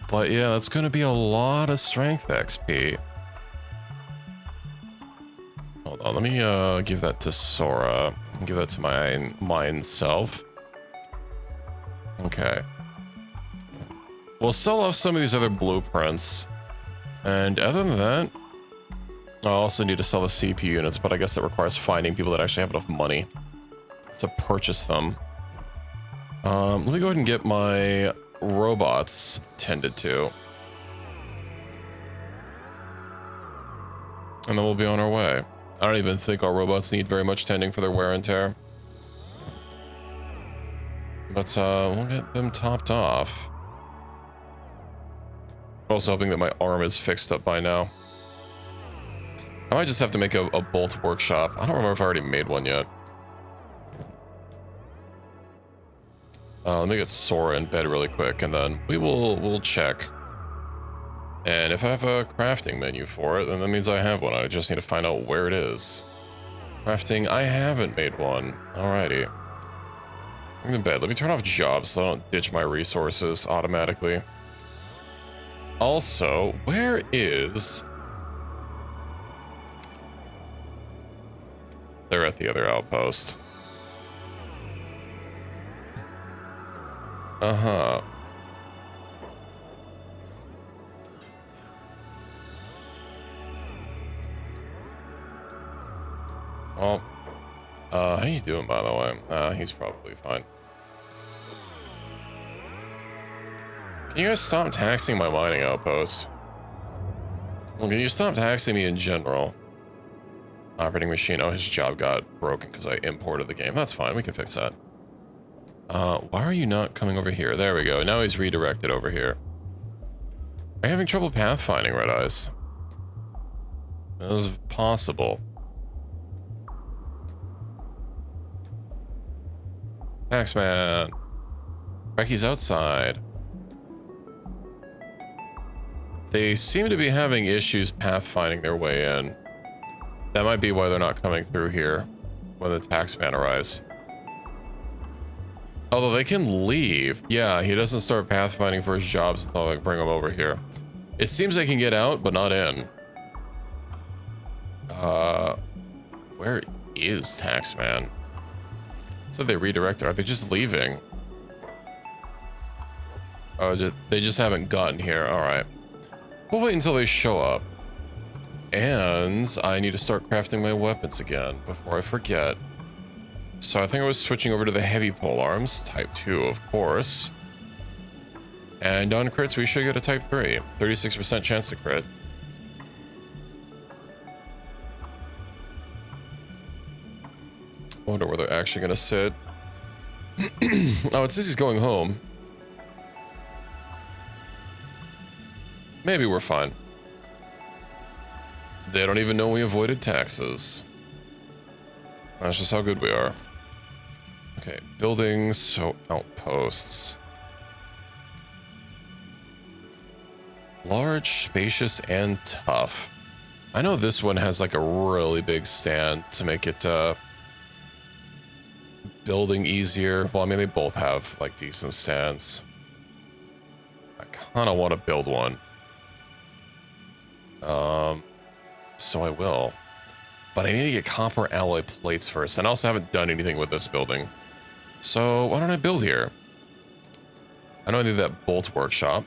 But yeah, that's going to be a lot of strength XP. Hold on, let me give that to Sora. Give that to mine self. Okay. We'll sell off some of these other blueprints. And other than that, I also need to sell the CPU units, but I guess it requires finding people that actually have enough money to purchase them. Let me go ahead and get my robots tended to. And then we'll be on our way. I don't even think our robots need very much tending for their wear and tear. But we'll get them topped off. Also hoping that my arm is fixed up by now. I might just have to make a bolt workshop. I don't remember if I already made one yet. Let me get Sora in bed really quick, and then we'll check. And if I have a crafting menu for it, then that means I have one. I just need to find out where it is. Crafting, I haven't made one. Alrighty. I'm in bed. Let me turn off jobs so I don't ditch my resources automatically. Also, where is... They're at the other outpost. Uh-huh. Well, how you doing, by the way? He's probably fine. Can you guys stop taxing my mining outpost? Well, can you stop taxing me in general? Operating machine. Oh, his job got broken because I imported the game. That's fine. We can fix that. Why are you not coming over here? There we go. Now he's redirected over here. Are you having trouble pathfinding, Red Eyes? That is possible. Taxman. Becky's outside. They seem to be having issues pathfinding their way in. That might be why they're not coming through here when the taxman arrives. Although they can leave. Yeah, he doesn't start pathfinding for his jobs until I bring him over here. It seems they can get out, but not in. Where is Taxman? So they redirected. Are they just leaving? Oh, they just haven't gotten here. All right. We'll wait until they show up. And I need to start crafting my weapons again before I forget. So I think I was switching over to the heavy pole arms, type 2, of course. And on crits, we should get a type 3. 36% chance to crit. wonder where they're actually gonna sit. Oh, it says he's going home. Maybe we're fine. They don't even know we avoided taxes. That's just how good we are. Okay, buildings, so outposts. Large, spacious, and tough. I know this one has like a really big stand to make it building easier. Well, I mean, they both have like decent stands. I kind of want to build one. So I will. But I need to get copper alloy plates first. And I also haven't done anything with this building. So why don't I build here? I know I need that bolt workshop.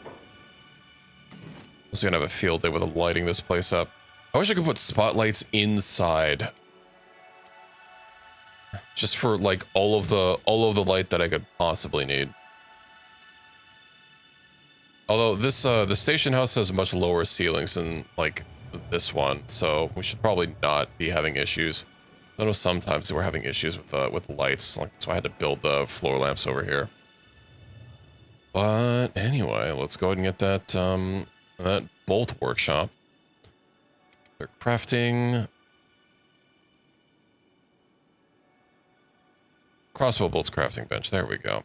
So we're gonna have a field day with lighting this place up. I wish I could put spotlights inside. Just for like all of the light that I could possibly need. Although this the station house has much lower ceilings than like this one, so we should probably not be having issues. I know sometimes we're having issues with lights, like that's why I had to build the floor lamps over here. But anyway, let's go ahead and get that that bolt workshop. They're crafting crossbow bolts crafting bench. There we go.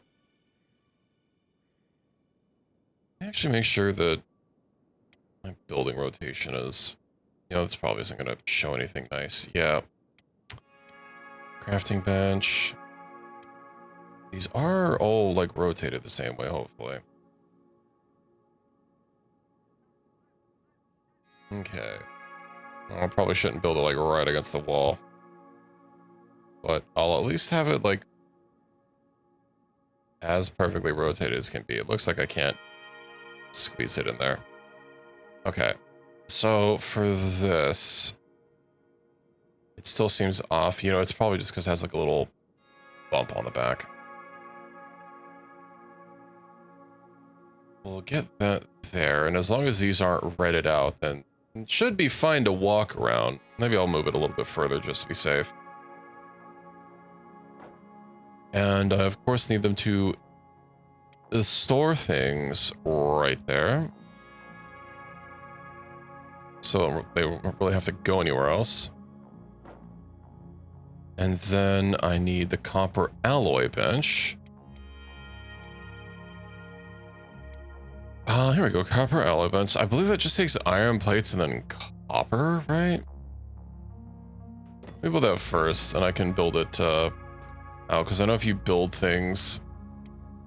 Actually, make sure that my building rotation is, you know, this probably isn't going to show anything nice. Yeah. Crafting bench. These are all like rotated the same way, hopefully. Okay. Well, I probably shouldn't build it like right against the wall. But I'll at least have it like as perfectly rotated as can be. It looks like I can't squeeze it in there. Okay. So for this, it still seems off. You know, it's probably just because it has like a little bump on the back. We'll get that there, and as long as these aren't redded out, then it should be fine to walk around. Maybe I'll move it a little bit further just to be safe. And I, of course, need them to store things right there. So they won't really have to go anywhere else. And then I need the copper alloy bench. Here we go, copper alloy bench. I believe that just takes iron plates and then copper, right? Let me build that first, and I can build it out, because I know if you build things,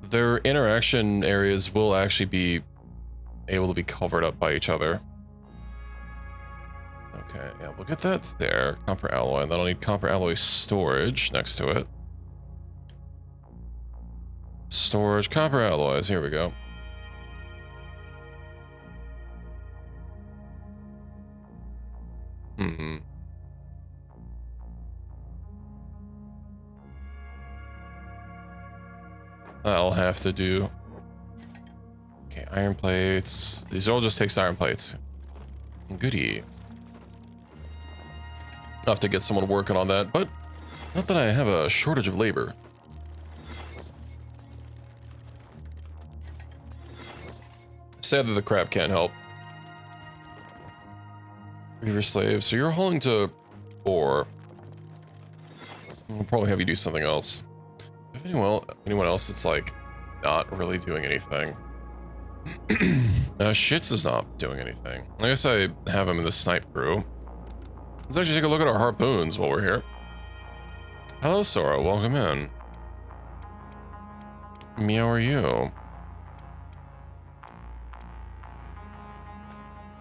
their interaction areas will actually be able to be covered up by each other. Okay, yeah, we'll get that there. Copper alloy, and then I'll need copper alloy storage next to it. Storage, copper alloys, here we go. I'll have to do... Okay, iron plates. These all just takes iron plates. Goodie. I'll have to get someone working on that, but not that I have a shortage of labor. Sad that the crab can't help. Reaver slave, so you're hauling to ore. We'll probably have you do something else. If anyone else that's like not really doing anything. Shits is not doing anything. I guess I have him in the snipe crew. Let's actually take a look at our harpoons while we're here. Hello, Sora. Welcome in. Me, how are you?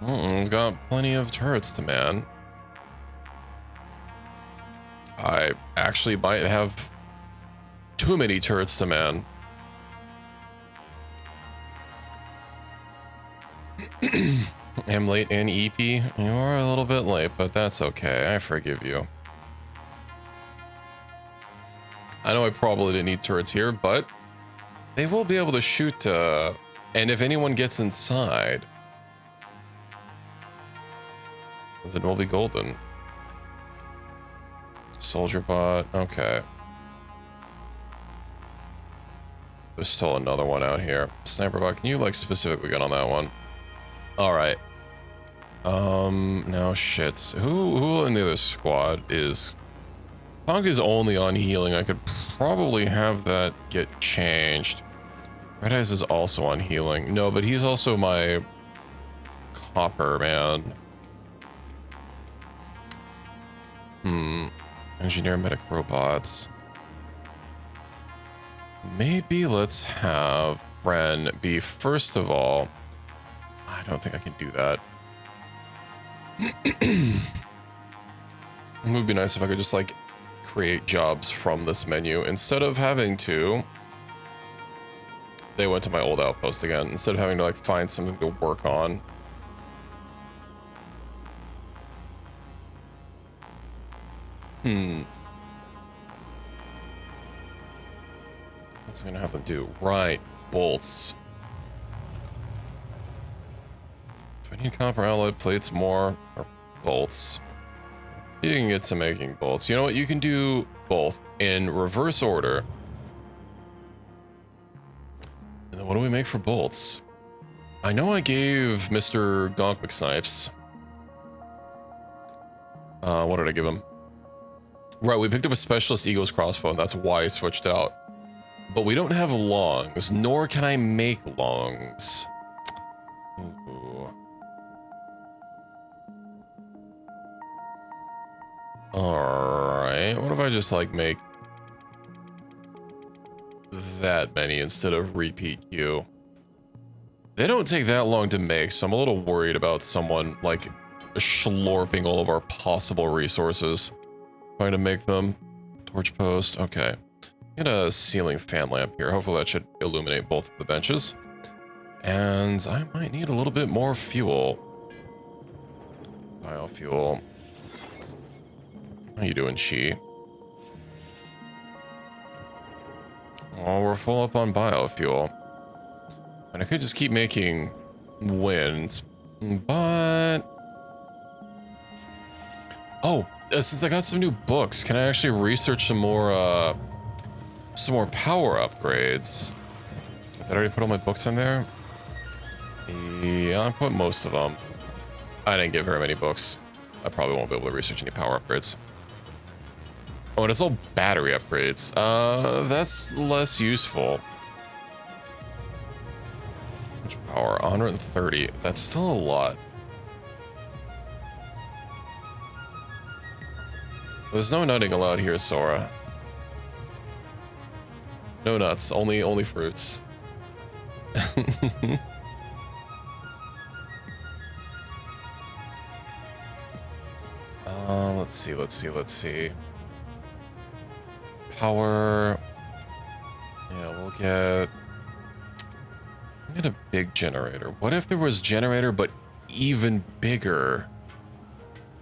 We've got plenty of turrets to man. I actually might have too many turrets to man. I'm late in EP. You are a little bit late, but that's okay. I forgive you. I know I probably didn't need turrets here, but they will be able to shoot, and if anyone gets inside, then we'll be golden. Soldier bot, okay. There's still another one out here. Sniper bot, can you like specifically get on that one? All right. Now shits. Who in the other squad is... Punk is only on healing. I could probably have that get changed. Red Eyes is also on healing. No, but he's also my copper, man. Engineer medic robots. Maybe let's have Ren be first of all. I don't think I can do that. It would be nice if I could just like create jobs from this menu instead of having to. They went to my old outpost again instead of having to like find something to work on. What's gonna have them do? Right, bolts. Do I need copper alloy plates more or bolts? You can get to making bolts. You know what? You can do both in reverse order. And then what do we make for bolts? I know I gave Mr. Gonk McSnipes. What did I give him? Right, we picked up a specialist Eagle's crossbow, and that's why I switched out. But we don't have longs, nor can I make longs. Ooh. Alright, what if I just like make that many instead of repeat queue? They don't take that long to make, so I'm a little worried about someone like schlorping all of our possible resources. Trying to make them. Torch post, okay. Get a ceiling fan lamp here. Hopefully that should illuminate both of the benches. And I might need a little bit more fuel. Biofuel. How you doing, Chi? Oh, we're full up on biofuel. And I could just keep making winds, but... Oh, since I got some new books, can I actually research some more power upgrades? Did I already put all my books in there? Yeah, I put most of them. I didn't get very many books. I probably won't be able to research any power upgrades. Oh, and it's all battery upgrades. That's less useful. Which power? 130. That's still a lot. There's no nutting allowed here, Sora. No nuts, only fruits. Let's see. Power. Yeah, we'll get a big generator. What if there was generator, but even bigger?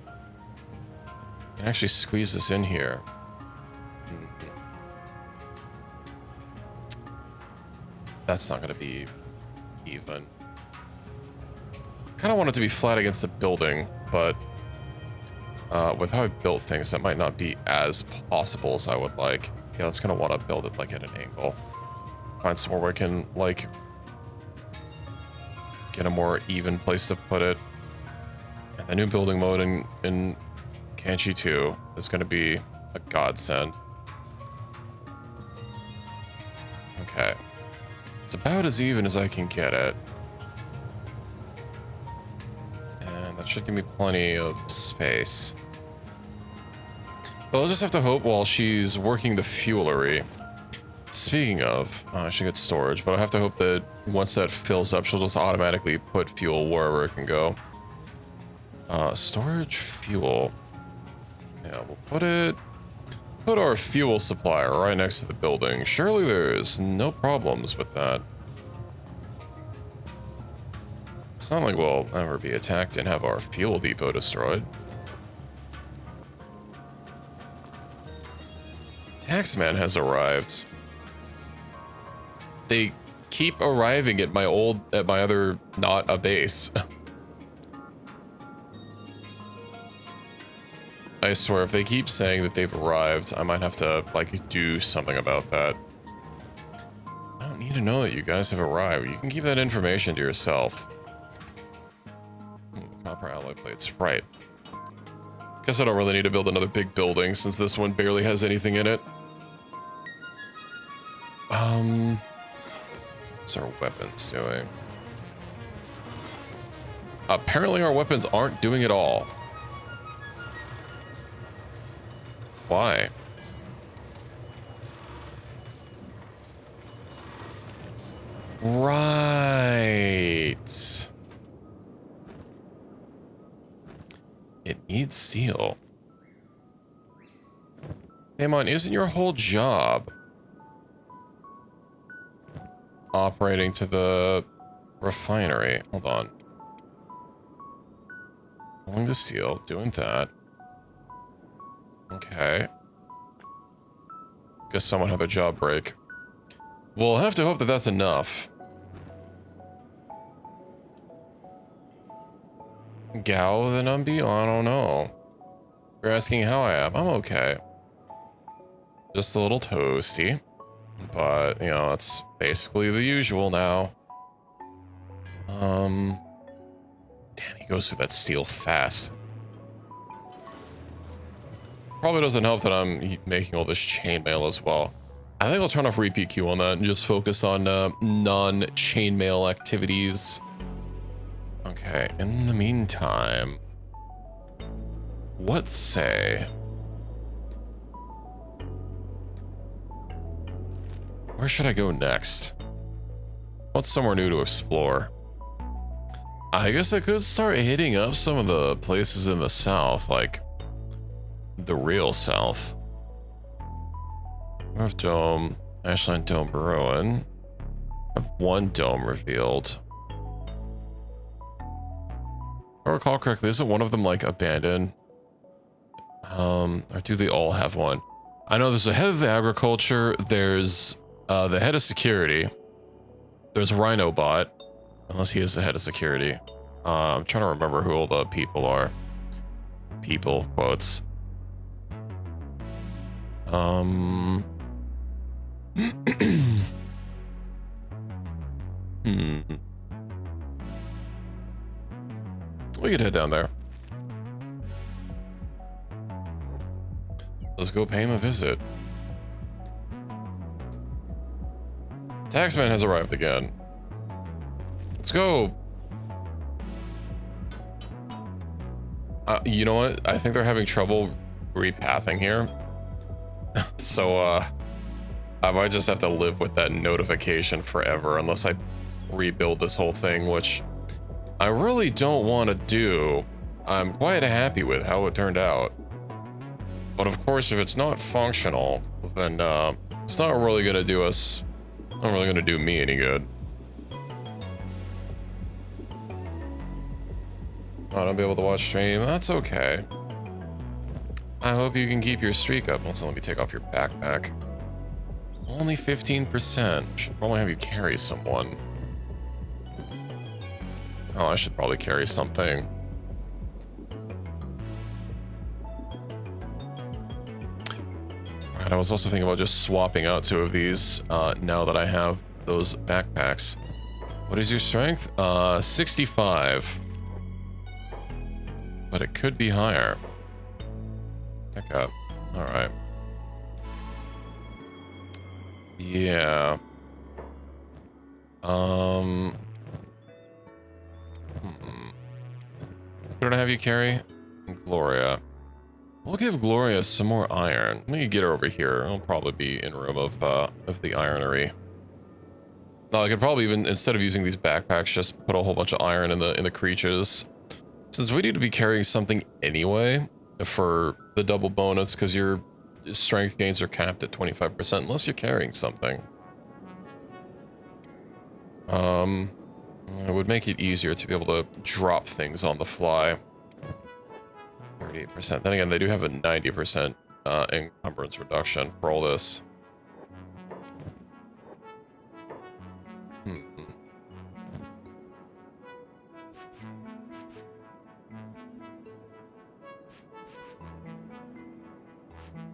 I can actually squeeze this in here. That's not going to be even. Kind of want it to be flat against the building, but with how I built things, that might not be as possible as I would like. Yeah, let's kind of want to build it like at an angle. Find somewhere where I can like get a more even place to put it. And the new building mode in Kenshi 2 is going to be a godsend. Okay. It's about as even as I can get it. And that should give me plenty of space. But I'll just have to hope while she's working the fuelery. Speaking of, I should get storage, but I have to hope that once that fills up, she'll just automatically put fuel wherever it can go. Storage fuel. Yeah, we'll put our fuel supplier right next to the building. Surely there's no problems with that. It's not like we'll ever be attacked and have our fuel depot destroyed. Taxman has arrived. They keep arriving at my other not a base. I swear, if they keep saying that they've arrived, I might have to, like, do something about that. I don't don't need to know that you guys have arrived. You can keep that information to yourself. Copper alloy plates, right. Guess I don't really need to build another big building since this one barely has anything in it. What's our weapons doing? Apparently our weapons aren't doing it all. Why? Right. It needs steel. Hey, man, isn't your whole job operating to the refinery? Hold on. Pulling the steel, doing that. Okay. Guess someone had a job break. We'll have to hope that that's enough. Gao the Numbi? I don't know. You're asking how I am. I'm okay. Just a little toasty. But, you know, that's basically the usual now. Damn, he goes through that steel fast. Probably doesn't help that I'm making all this chainmail as well. I think I'll turn off repeat queue on that and just focus on non-chainmail activities. Okay, in the meantime, let's say... Where should I go next? What's somewhere new to explore? I guess I could start hitting up some of the places in the south, like the real south. We have Dome, Ashland Dome Bruin. I have one dome revealed. If I recall correctly, isn't one of them like abandoned? Or do they all have one? I know there's a head of the agriculture, there's the head of security, there's Rhinobot, unless he is the head of security. I'm trying to remember who all the people are. People, quotes. We could head down there. Let's go pay him a visit. Taxman has arrived again. Let's go. You know what? I think they're having trouble repathing here. So, I might just have to live with that notification forever unless I rebuild this whole thing, which I really don't want to do. I'm quite happy with how it turned out. But of course, if it's not functional, then it's not really going to do us, not really going to do me any good. I don't be able to watch stream. That's okay. I hope you can keep your streak up. Also, let me take off your backpack. Only 15%. Should probably have you carry someone. Oh, I should probably carry something. Alright, I was also thinking about just swapping out 2 of these now that I have those backpacks. What is your strength? 65. But it could be higher. Pick up. Alright. Yeah. What did I have you carry? Gloria. We'll give Gloria some more iron. Let me get her over here. It'll probably be in room of the ironery. No, I could probably even, instead of using these backpacks, just put a whole bunch of iron in the creaches. Since we need to be carrying something anyway for the double bonus, because your strength gains are capped at 25% unless you're carrying something. It would make it easier to be able to drop things on the fly. 38%. Then again, they do have a 90% encumbrance reduction for all this.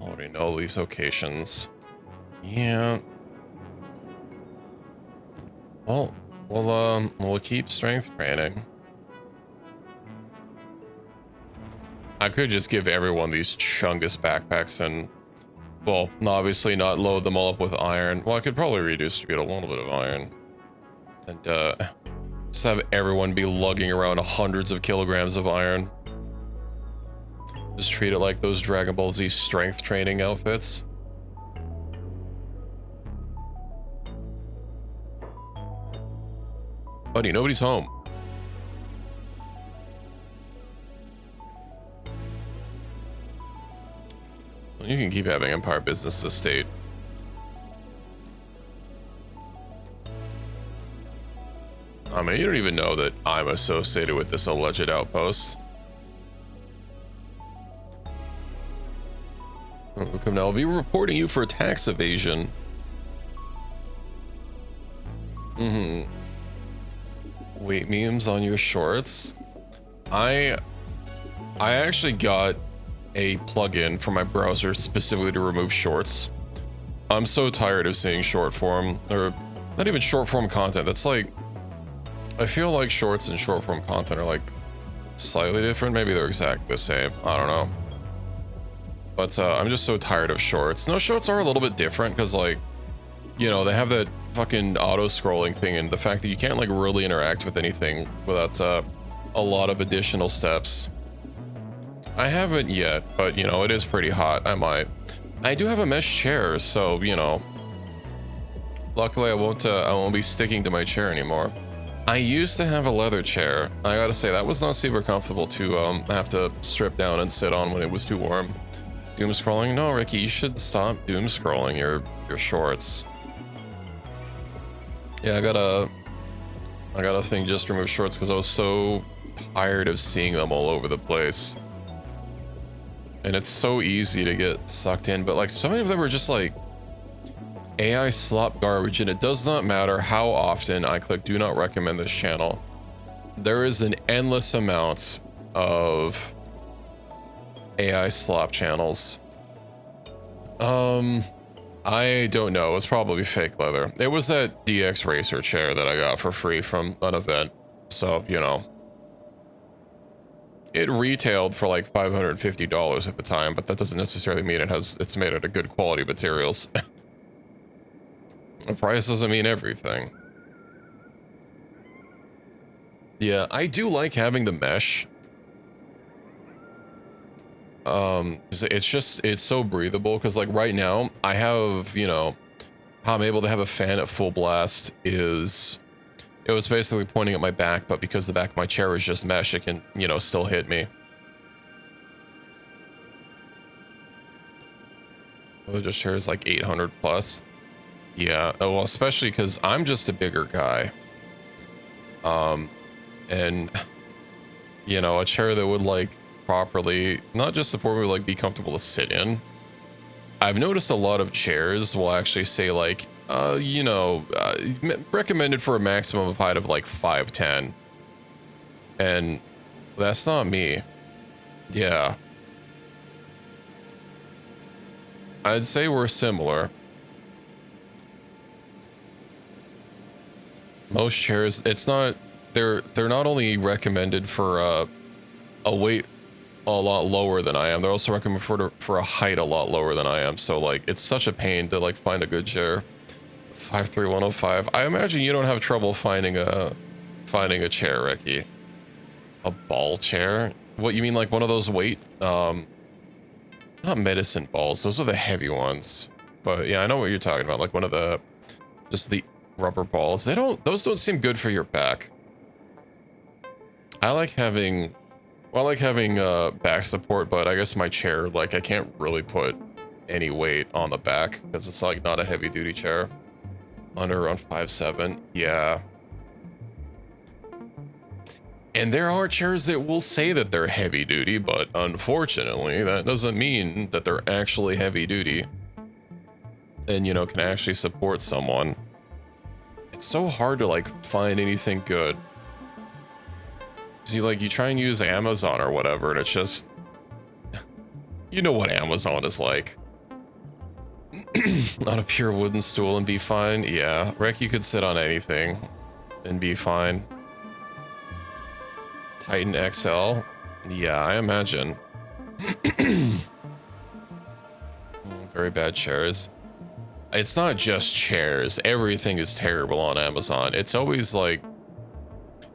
Already know these locations. Yeah. Well, we'll keep strength training. I could just give everyone these chungus backpacks and, well, obviously not load them all up with iron. Well, I could probably redistribute a little bit of iron. And, just have everyone be lugging around hundreds of kilograms of iron. Just treat it like those Dragon Ball Z strength training outfits. Buddy, nobody's home. Well, you can keep having Empire business to state. I mean, you don't even know that I'm associated with this alleged outpost. Welcome now. I'll be reporting you for tax evasion. Wait, memes on your shorts. I actually got a plugin for my browser specifically to remove shorts. I'm so tired of seeing short form, or not even short form content. That's like, I feel like shorts and short form content are like slightly different. Maybe they're exactly the same. I don't know. But I'm just so tired of shorts. No, shorts are a little bit different because, like, you know, they have that fucking auto scrolling thing, and the fact that you can't like really interact with anything without a lot of additional steps. I haven't yet, but you know, it is pretty hot. I might. I do have a mesh chair, so you know. Luckily, I won't be sticking to my chair anymore. I used to have a leather chair. I gotta say that was not super comfortable to have to strip down and sit on when it was too warm. Doom scrolling? No, Ricky, you should stop doom scrolling your shorts. Yeah, I got a thing just to remove shorts because I was so tired of seeing them all over the place. And it's so easy to get sucked in, but like so many of them are just like AI slop garbage, and it does not matter how often I click do not recommend this channel. There is an endless amount of AI slop channels. I don't know. It was probably fake leather. It was that DX Racer chair that I got for free from an event. So, you know. It retailed for like $550 at the time, but that doesn't necessarily mean it's made out of good quality materials. The price doesn't mean everything. Yeah, I do like having the mesh. It's so breathable because like right now I have, you know, how I'm able to have a fan at full blast is it was basically pointing at my back, but because the back of my chair is just mesh, it can, you know, still hit me. The just chair is like 800 plus. Yeah, well, especially because I'm just a bigger guy. And you know, a chair that would like properly not just support me, but like be comfortable to sit in. I've noticed a lot of chairs will actually say like you know, recommended for a maximum of height of like 5'10", and that's not me. Yeah, I'd say we're similar. Most chairs, it's not, they're not only recommended for a weight a lot lower than I am, they're also recommended for a height a lot lower than I am. So like it's such a pain to like find a good chair. 53105. I imagine you don't have trouble finding a chair, Ricky. A ball chair? What, you mean like one of those weight not medicine balls, those are the heavy ones. But yeah, I know what you're talking about, like one of the just the rubber balls. Those don't seem good for your back. I like having back support, but I guess my chair, like I can't really put any weight on the back because it's like not a heavy duty chair. Under around 5'7". Yeah. And there are chairs that will say that they're heavy duty, but unfortunately that doesn't mean that they're actually heavy duty and, you know, can actually support someone. It's so hard to like find anything good. See, like you try and use Amazon or whatever, and it's just, you know what Amazon is like. On a pure wooden stool and be fine? Yeah, Reki could sit on anything and be fine. Titan XL? Yeah, I imagine. Very bad chairs. It's not just chairs. Everything is terrible on Amazon. It's always like,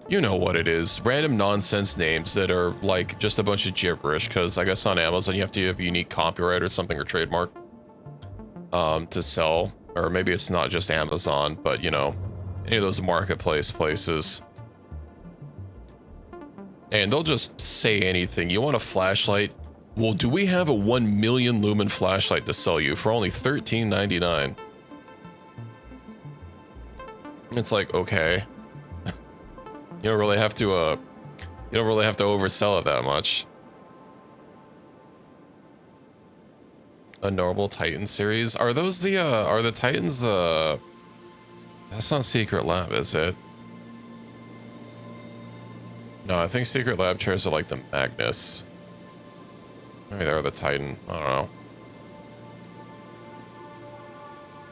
you know what it is. Random nonsense names that are like just a bunch of gibberish, because I guess on Amazon you have to have unique copyright or something or trademark to sell. Or maybe it's not just Amazon, but you know, any of those marketplace places. And they'll just say anything. You want a flashlight? Well, do we have a 1 million lumen flashlight to sell you for only $13.99? It's like, okay. You don't really have to oversell it that much. A normal Titan series? Are those the are the Titans that's not Secret Lab, is it? No, I think Secret Lab chairs are like the Magnus. Maybe they're the Titan. I don't know.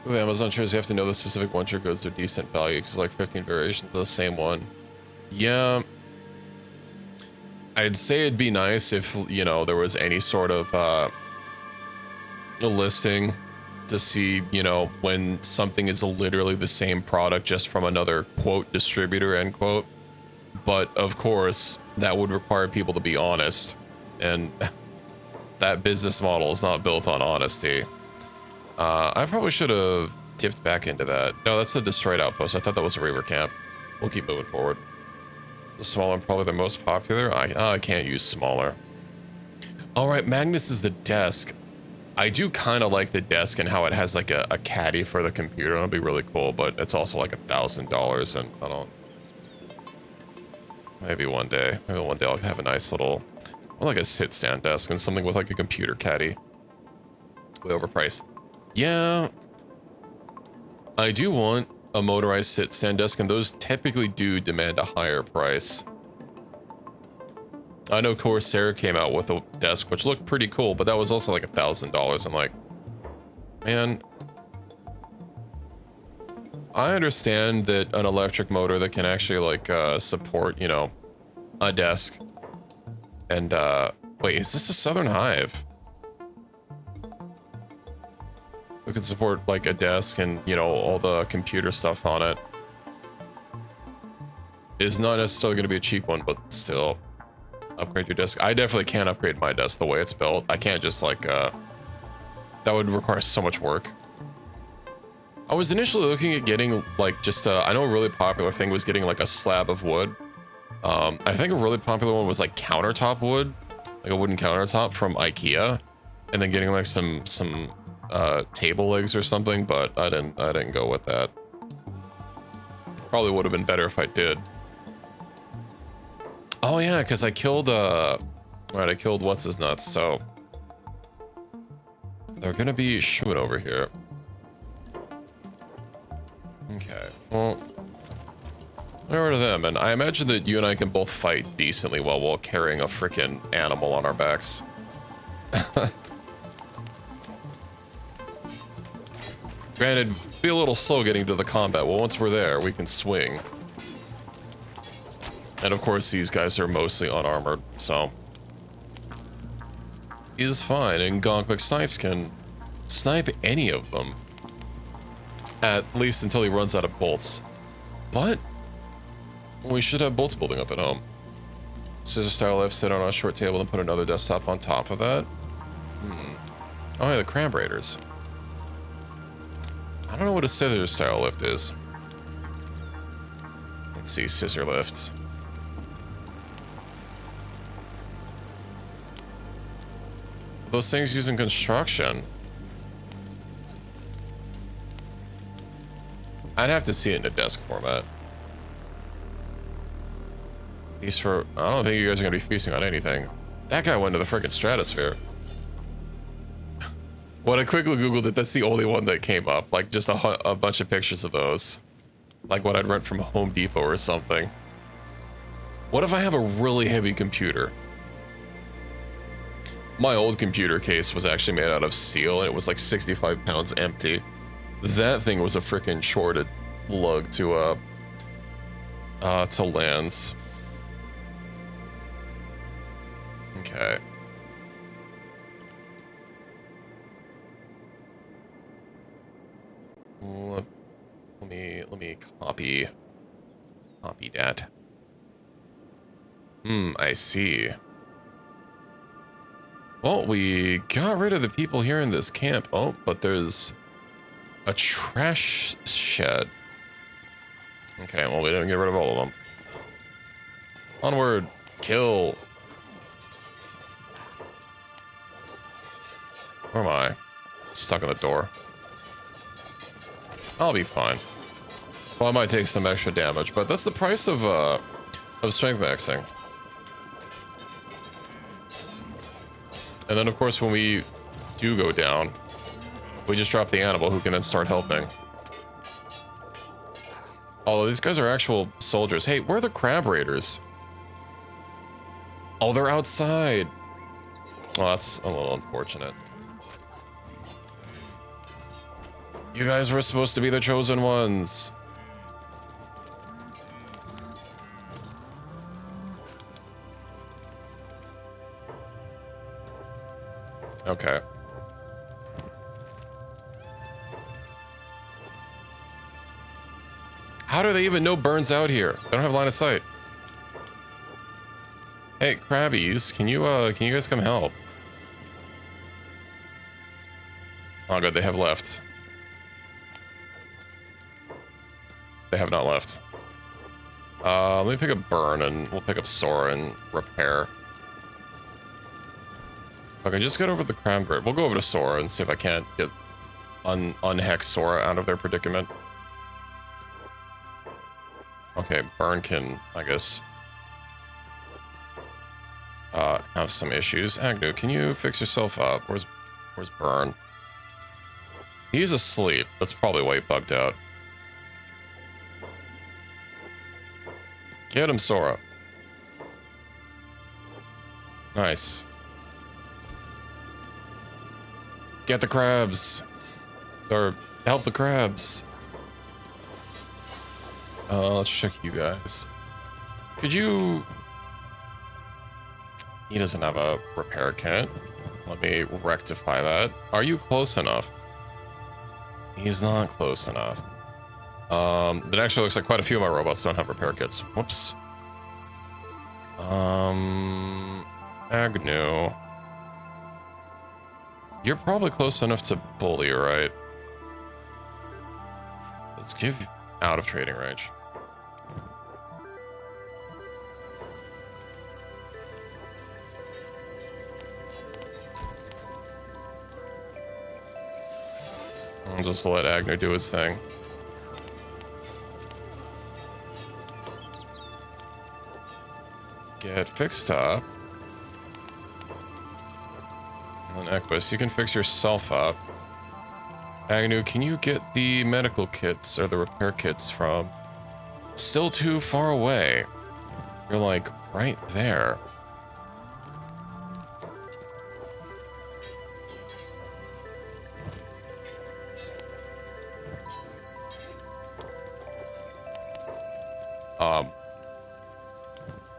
With Amazon chairs, you have to know the specific one chair goes to a decent value because like 15 variations of the same one. Yeah. I'd say it'd be nice if, you know, there was any sort of a listing to see, you know, when something is literally the same product just from another quote distributor, end quote. But of course, that would require people to be honest, and that business model is not built on honesty. I probably should have tipped back into that. No, that's a destroyed outpost. I thought that was a Reaver camp. We'll keep moving forward. The small one, probably the most popular. I can't use smaller. All right, Magnus is the desk. I do kind of like the desk and how it has like a caddy for the computer. That'd be really cool, but it's also like $1,000, and I don't. Maybe one day I'll have a nice little, well, like a sit-stand desk and something with like a computer caddy. Way overpriced. Yeah, I do want a motorized sit-stand desk, and those typically do demand a higher price. I know Corsair came out with a desk which looked pretty cool, but that was also like $1,000. I'm like, man, I understand that an electric motor that can actually like support, you know, a desk. And wait, is this a Southern Hive? We can support like a desk and, you know, all the computer stuff on it. Is not necessarily going to be a cheap one, but still, upgrade your desk. I definitely can't upgrade my desk the way it's built. I can't just like that would require so much work. I was initially looking at getting like just I know a really popular thing was getting like a slab of wood. I think a really popular one was like countertop wood, like a wooden countertop from IKEA, and then getting like some table legs or something, but I didn't go with that. Probably would have been better if I did. Oh yeah, because I killed right, I killed what's his nuts, so they're gonna be shooting over here. Okay, well, get rid of them, and I imagine that you and I can both fight decently well while carrying a freaking animal on our backs. Granted, be a little slow getting to the combat. Well, once we're there, we can swing. And of course, these guys are mostly unarmored, so is fine. And Gonk McSnipes can snipe any of them, at least until he runs out of bolts. But we should have bolts building up at home. Scissor style lift, sit on a short table and put another desktop on top of that. Oh yeah, the crab raiders. I don't know what a scissor style lift is. Let's see, scissor lifts. Those things used in construction. I'd have to see it in a desk format. Feast for... I don't think you guys are going to be feasting on anything. That guy went to the freaking stratosphere. When I quickly googled it, that's the only one that came up. Like, just a bunch of pictures of those. Like what I'd rent from Home Depot or something. What if I have a really heavy computer? My old computer case was actually made out of steel, and it was like 65 pounds empty. That thing was a freaking shorted lug to lands. Okay. Let me copy that. I see. Well, we got rid of the people here in this camp. Oh, but there's a trash shed. Okay, well, we didn't get rid of all of them. Onward, kill. Where am I? Stuck in the door. I'll be fine. Well, I might take some extra damage, but that's the price of strength maxing. And then, of course, when we do go down, we just drop the animal who can then start helping. Oh, these guys are actual soldiers. Hey, where are the crab raiders? Oh, they're outside. Well, that's a little unfortunate. You guys were supposed to be the chosen ones. Okay. How do they even know Burns out here? They don't have line of sight. Hey, crabbies, can you guys come help? Oh, good, they have left. They have not left. Let me pick up Burn, and we'll pick up Sora and Repair. Okay, just get over the crab raid. We'll go over to Sora and see if I can't get unhex Sora out of their predicament. Okay, Burn can, I guess, have some issues. Agnew, can you fix yourself up? Where's Burn? He's asleep. That's probably why he bugged out. Get him, Sora. Nice. Get the crabs. Or help the crabs. Let's check you guys. Could you... He doesn't have a repair kit. Let me rectify that. Are you close enough? He's not close enough. That actually looks like quite a few of my robots don't have repair kits. Whoops. Agnew. You're probably close enough to bully, right? Let's give out of trading range. I'll just let Agnew do his thing. Get fixed up. And Equus, you can fix yourself up. Agnew, can you get the medical kits or the repair kits from... Still too far away. You're like right there.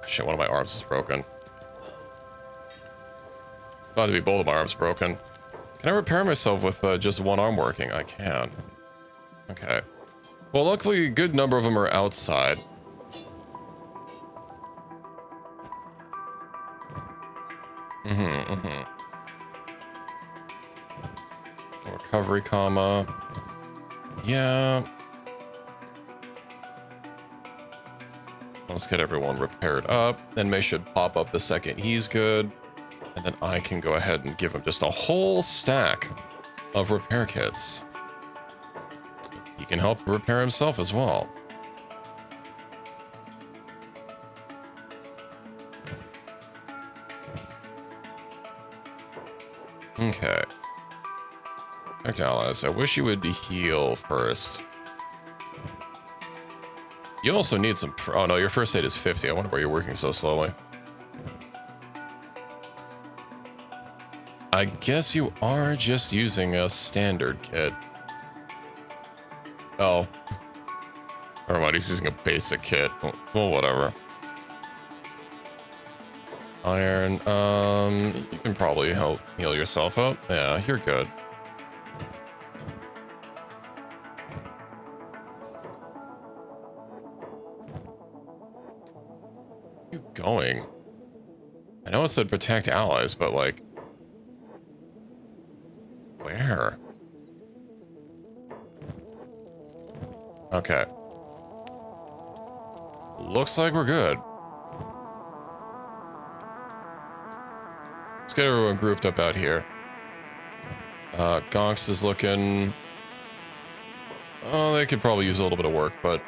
Shit, one of my arms is broken. About to be both of my arms broken. Can I repair myself with just one arm working? I can. Okay. Well, luckily, a good number of them are outside. Recovery comma. Yeah. Let's get everyone repaired up. Then May should pop up the second he's good. And then I can go ahead and give him just a whole stack of repair kits. He can help repair himself as well. Okay. Back to allies. I wish you would be heal first. You also need some... Oh no, your first aid is 50. I wonder why you're working so slowly. I guess you are just using a standard kit. Oh. Never mind, he's using a basic kit. Well, whatever. Iron, you can probably help heal yourself up. Yeah, you're good. Where are you going? I know it said protect allies, but like... where? Okay. Looks like we're good. Let's get everyone grouped up out here. Gonks is looking... oh, they could probably use a little bit of work, but...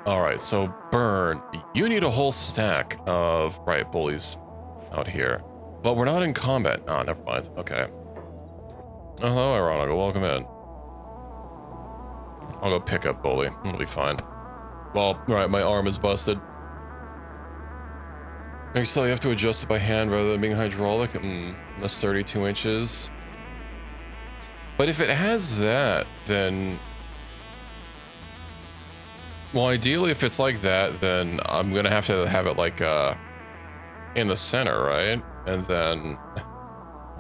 alright, so Burn, you need a whole stack of riot bullies out here. But we're not in combat. Oh, never mind. Okay. Oh, hello, Ironical. Welcome in. I'll go pick up bully. It'll be fine. Well, alright, my arm is busted. Next time you have to adjust it by hand rather than being hydraulic. That's 32 inches. But if it has that, then... well, ideally, if it's like that, then I'm gonna have to have it, like, in the center, right? And then...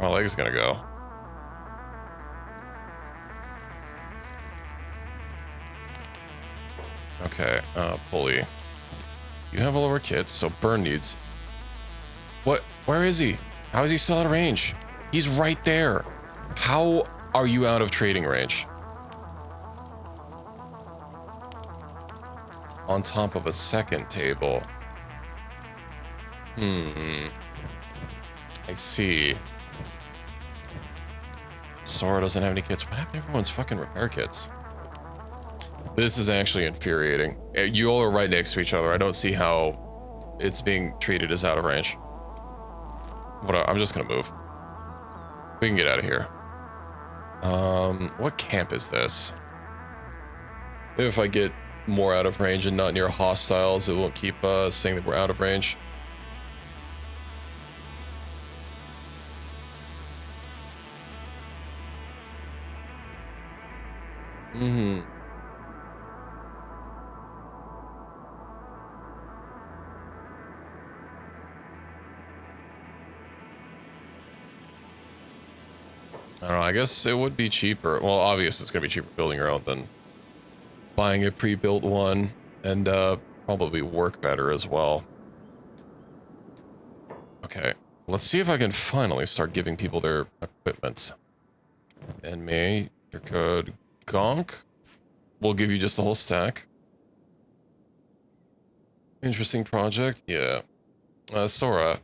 my leg's gonna go. Okay, pulley. You have all of our kits, so Burn needs... what? Where is he? How is he still out of range? He's right there. How are you out of trading range? On top of a second table. I see. Sora doesn't have any kits. What happened to everyone's fucking repair kits? This is actually infuriating. You all are right next to each other. I don't see how it's being treated as out of range. Whatever, I'm just gonna move. We can get out of here. What camp is this? If I get more out of range and not near hostiles, it won't keep saying that we're out of range. I don't know, I guess it would be cheaper. Well, obviously it's gonna be cheaper building your own than buying a pre-built one, and probably work better as well. Okay, let's see if I can finally start giving people their equipment. And me, you're good. Gonk, we'll give you just the whole stack. Interesting project, yeah. Sora.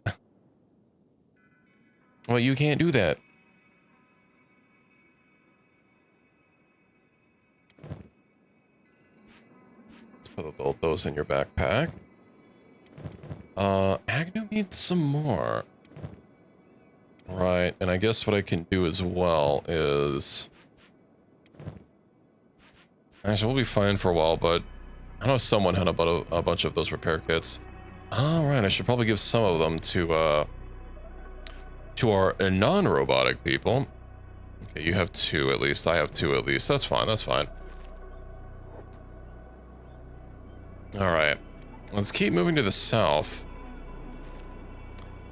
Well, you can't do that. Put those in your backpack. Agnew needs some more. Right, and I guess what I can do as well is... actually, we'll be fine for a while, but I know someone had a bunch of those repair kits. Alright, I should probably give some of them to our non-robotic people. Okay, you have 2 at least. I have 2 at least. That's fine, that's fine. Alright, let's keep moving to the south.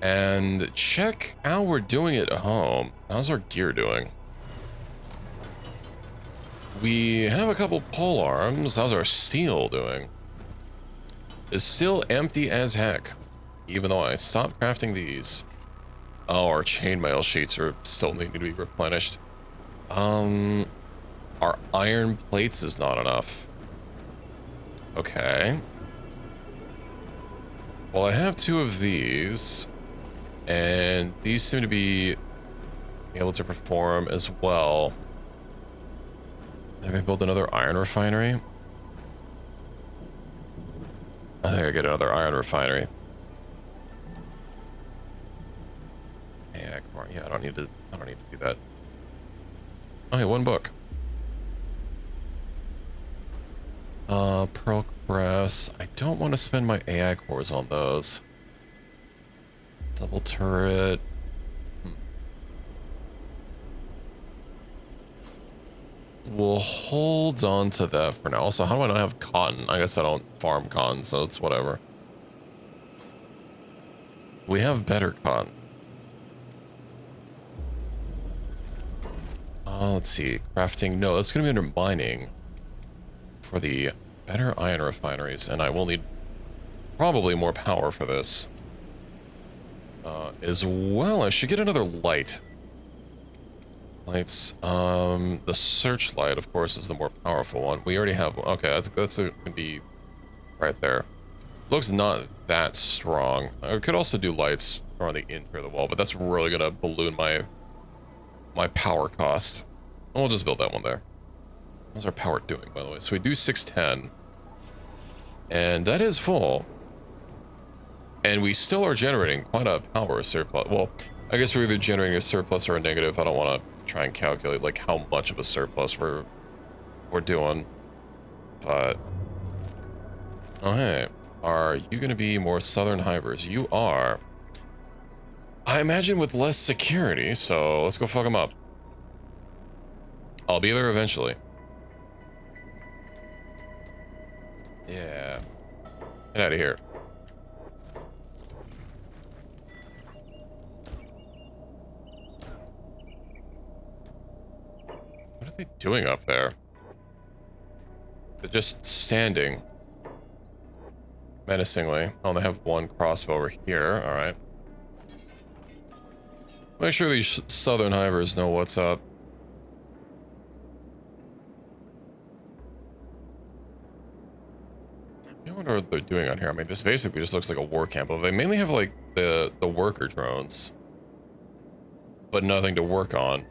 And check how we're doing at home. How's our gear doing? We have a couple pole arms. How's our steel doing? It's still empty as heck, even though I stopped crafting these. Oh, our chainmail sheets are still needing to be replenished. Our iron plates is not enough. Okay. Well, I have 2 of these, and these seem to be able to perform as well. Maybe I build another iron refinery? I think I get another iron refinery. Yeah, I don't need to do that. Okay, 1 book. Pearl Brass. I don't want to spend my AI cores on those. Double turret. we'll hold on to that for now. Also, how do I not have cotton? I guess I don't farm cotton, so it's whatever. We have better cotton. Let's see. Crafting. No, that's going to be under mining for the better iron refineries, and I will need probably more power for this. As well, I should get another light. Lights. The searchlight, of course, is the more powerful one. We already have one. Okay, that's gonna be right there. Looks not that strong. I could also do lights around the interior of the wall, but that's really gonna balloon my power cost. And we'll just build that one there. How's our power doing, by the way? So we do 610. And that is full. And we still are generating quite a power surplus. Well, I guess we're either generating a surplus or a negative. I don't want to try and calculate like how much of a surplus we're doing. But oh hey, are you going to be more southern hivers? You are. I imagine with less security, so let's go fuck them up. I'll be there eventually. Yeah. Get out of here. What are they doing up there? They're just standing. Menacingly. Oh, they have one crossbow over here. Alright. Make sure these southern hivers know what's up. I wonder what they're doing out here. I mean, this basically just looks like a war camp. They mainly have, like, the worker drones. But nothing to work on.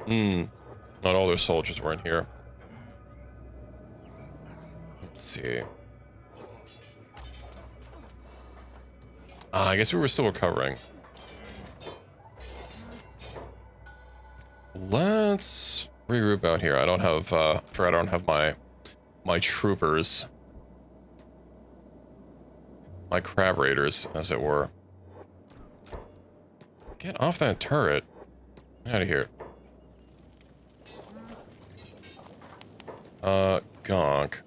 Not all their soldiers were in here. Let's see. I guess we were still recovering. Let's regroup out here. I don't have, I don't have my troopers. My crab raiders, as it were. Get off that turret. Get out of here. Gonk.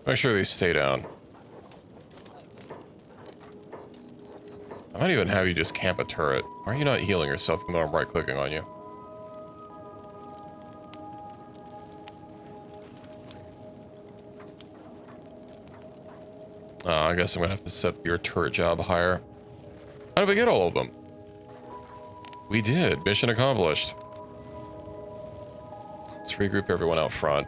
Make sure they stay down. I might even have you just camp a turret. Why are you not healing yourself even though I'm right-clicking on you? I guess I'm gonna have to set your turret job higher. How did we get all of them? We did. Mission accomplished. Let's regroup everyone out front.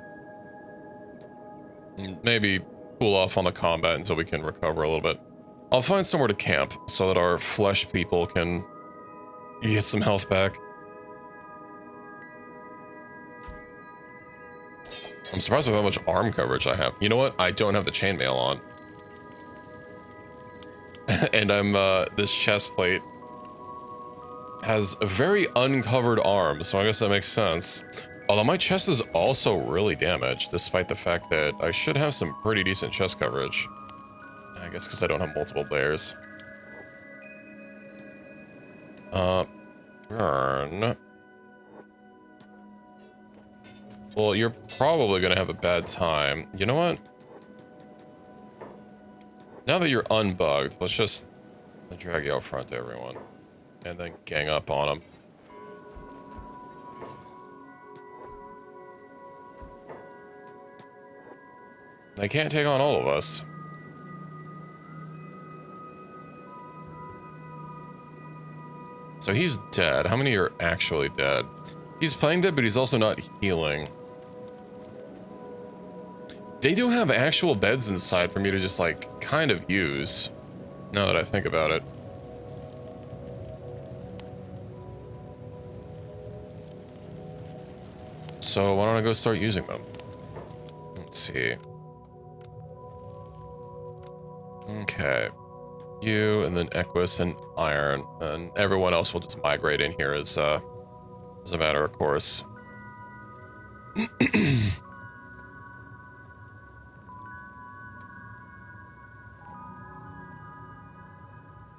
Maybe cool off on the combat until we can recover a little bit. I'll find somewhere to camp so that our flesh people can get some health back. I'm surprised with how much arm coverage I have. You know what? I don't have the chainmail on. And I'm, this chest plate has a very uncovered arm, so I guess that makes sense. Although my chest is also really damaged, despite the fact that I should have some pretty decent chest coverage. I guess because I don't have multiple layers. Burn. Well, you're probably gonna have a bad time. You know what? Now that you're unbugged, let's just drag you out front to everyone. And then gang up on them. They can't take on all of us. So he's dead. How many are actually dead? He's playing dead, but he's also not healing. They do have actual beds inside for me to just, like, kind of use. Now that I think about it. So why don't I go start using them? Let's see. Okay. You, and then Equus and Iron, and everyone else will just migrate in here as a matter of course.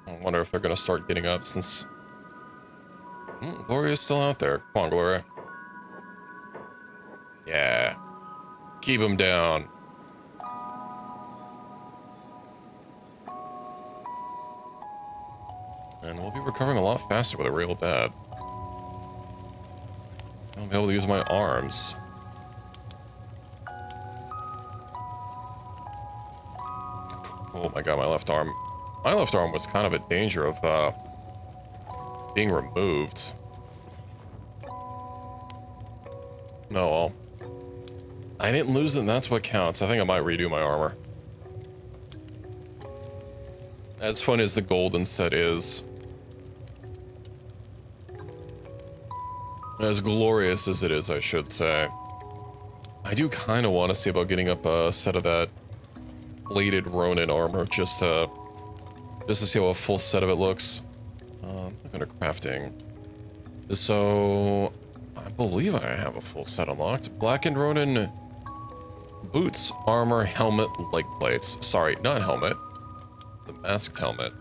I wonder if they're gonna start getting up since Gloria's still out there. Come on, Gloria. Yeah. Keep him down. And we'll be recovering a lot faster with a real bed. I'll be able to use my arms. Oh my god, my left arm. My left arm was kind of in danger of being removed. No, well. I didn't lose it, and that's what counts. I think I might redo my armor. As fun as the golden set is. As glorious as it is, I should say. I do kind of want to see about getting up a set of that bladed Ronin armor just to see how a full set of it looks. Looking at crafting. So, I believe I have a full set unlocked. Blackened Ronin boots, armor, helmet, leg plates. Sorry, not helmet. The masked helmet.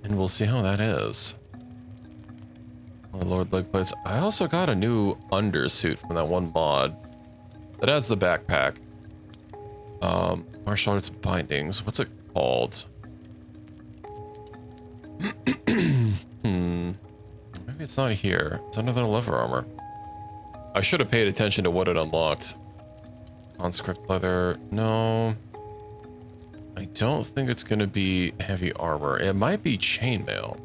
And we'll see how that is. Oh lord, leg plates. I also got a new undersuit from that one mod that has the backpack. Martial arts bindings. What's it called? Maybe it's not here. It's under the leather armor. I should have paid attention to what it unlocked. Conscript leather. No. I don't think it's going to be heavy armor. It might be chainmail.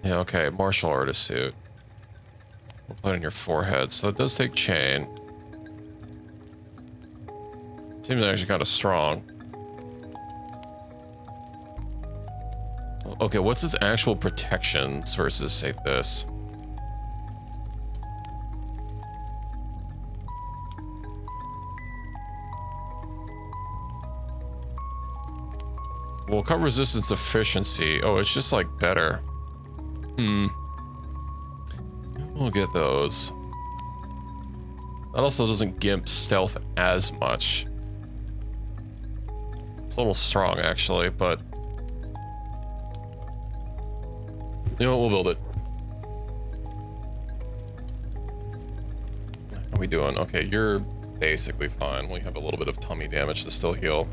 Yeah, okay. Martial artist suit. We'll put it on your forehead. So that does take chain. Seems actually kind of strong. Okay, what's its actual protections versus, say, this? Well, cut resistance efficiency. Oh, it's just like better. We'll get those. That also doesn't gimp stealth as much. It's a little strong, actually, but... You know what, we'll build it. How are we doing? Okay, you're basically fine. We have a little bit of tummy damage to still heal.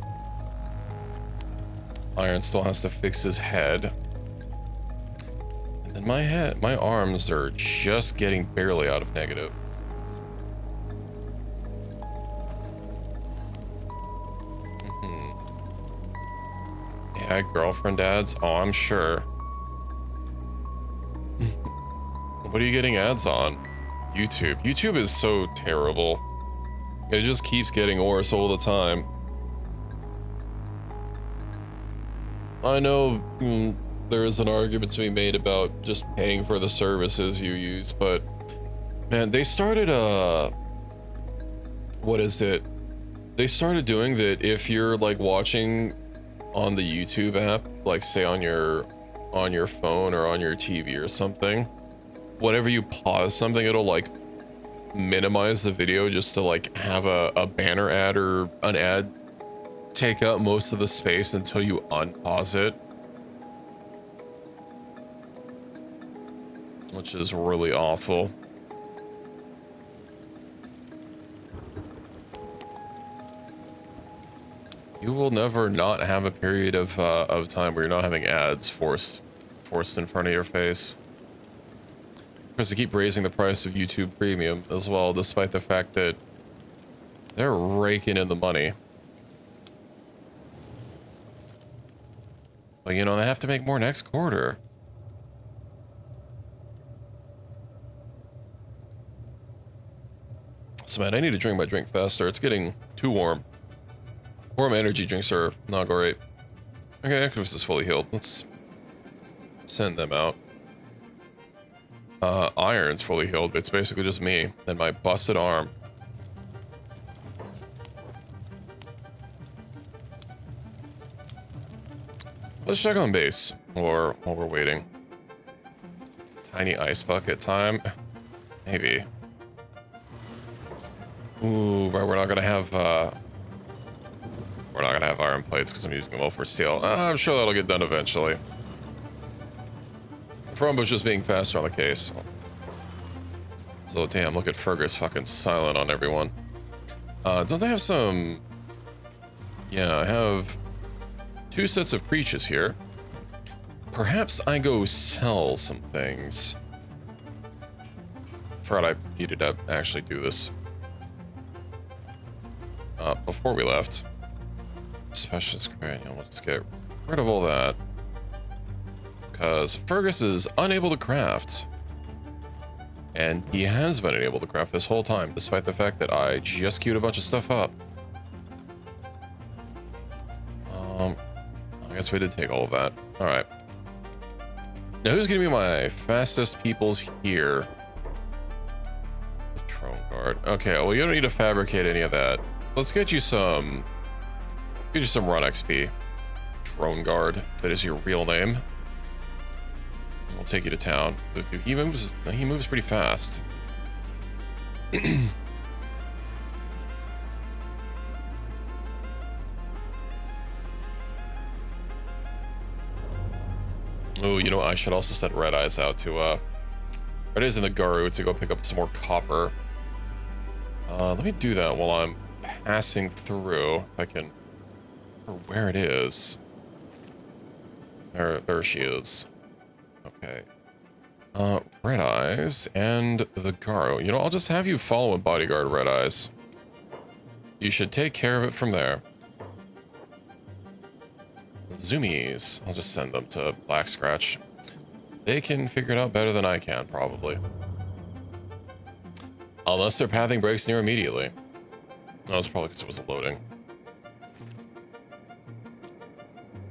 Iron still has to fix his head. And then my arms are just getting barely out of negative. Yeah, girlfriend ads? Oh, I'm sure. What are you getting ads on? YouTube. YouTube is so terrible. It just keeps getting worse all the time. I know there is an argument to be made about just paying for the services you use, but man, they started what is it? They started doing that if you're like watching on the YouTube app, like say on your phone or on your TV or something, whenever you pause something, it'll like minimize the video just to like have a banner ad or an ad take up most of the space until you unpause it. Which is really awful. You will never not have a period of time where you're not having ads forced in front of your face. Because they keep raising the price of YouTube Premium as well, despite the fact that they're raking in the money. But you know, they have to make more next quarter. So man, I need to drink my drink faster. It's getting too warm. Warm energy drinks are not great. Okay, Activist is fully healed. Let's send them out. Iron's fully healed. It's basically just me and my busted arm. Let's check on base, or while we're waiting. Tiny ice bucket time? Maybe. Ooh, right, we're not gonna have, We're not gonna have iron plates because I'm using them all for steel. I'm sure that'll get done eventually. Frombo's just being faster on the case. So damn, look at Fergus fucking silent on everyone. Don't they have some... Yeah, I have 2 sets of creatures here. Perhaps I go sell some things. I forgot I needed to actually do this before we left. Specialist cranium, let's get rid of all that. Because Fergus is unable to craft. And he has been unable to craft this whole time, despite the fact that I just queued a bunch of stuff up. I guess we did take all of that. Alright. Now who's gonna be my fastest peoples here? The Throne Guard. Okay, well you don't need to fabricate any of that. Let's get you some... Get you some run XP. Drone Guard, if that is your real name. We'll take you to town. He moves pretty fast. Oh, you know, I should also send Red Eyes out to, Red Eyes in the Garu to go pick up some more copper. Let me do that while I'm passing through, if I can... Where it is. There she is. Okay. Red Eyes and the Garu. You know, I'll just have you follow and bodyguard Red Eyes. You should take care of it from there. Zoomies. I'll just send them to Black Scratch. They can figure it out better than I can, probably. Unless their pathing breaks near immediately. No, it's probably because it was loading.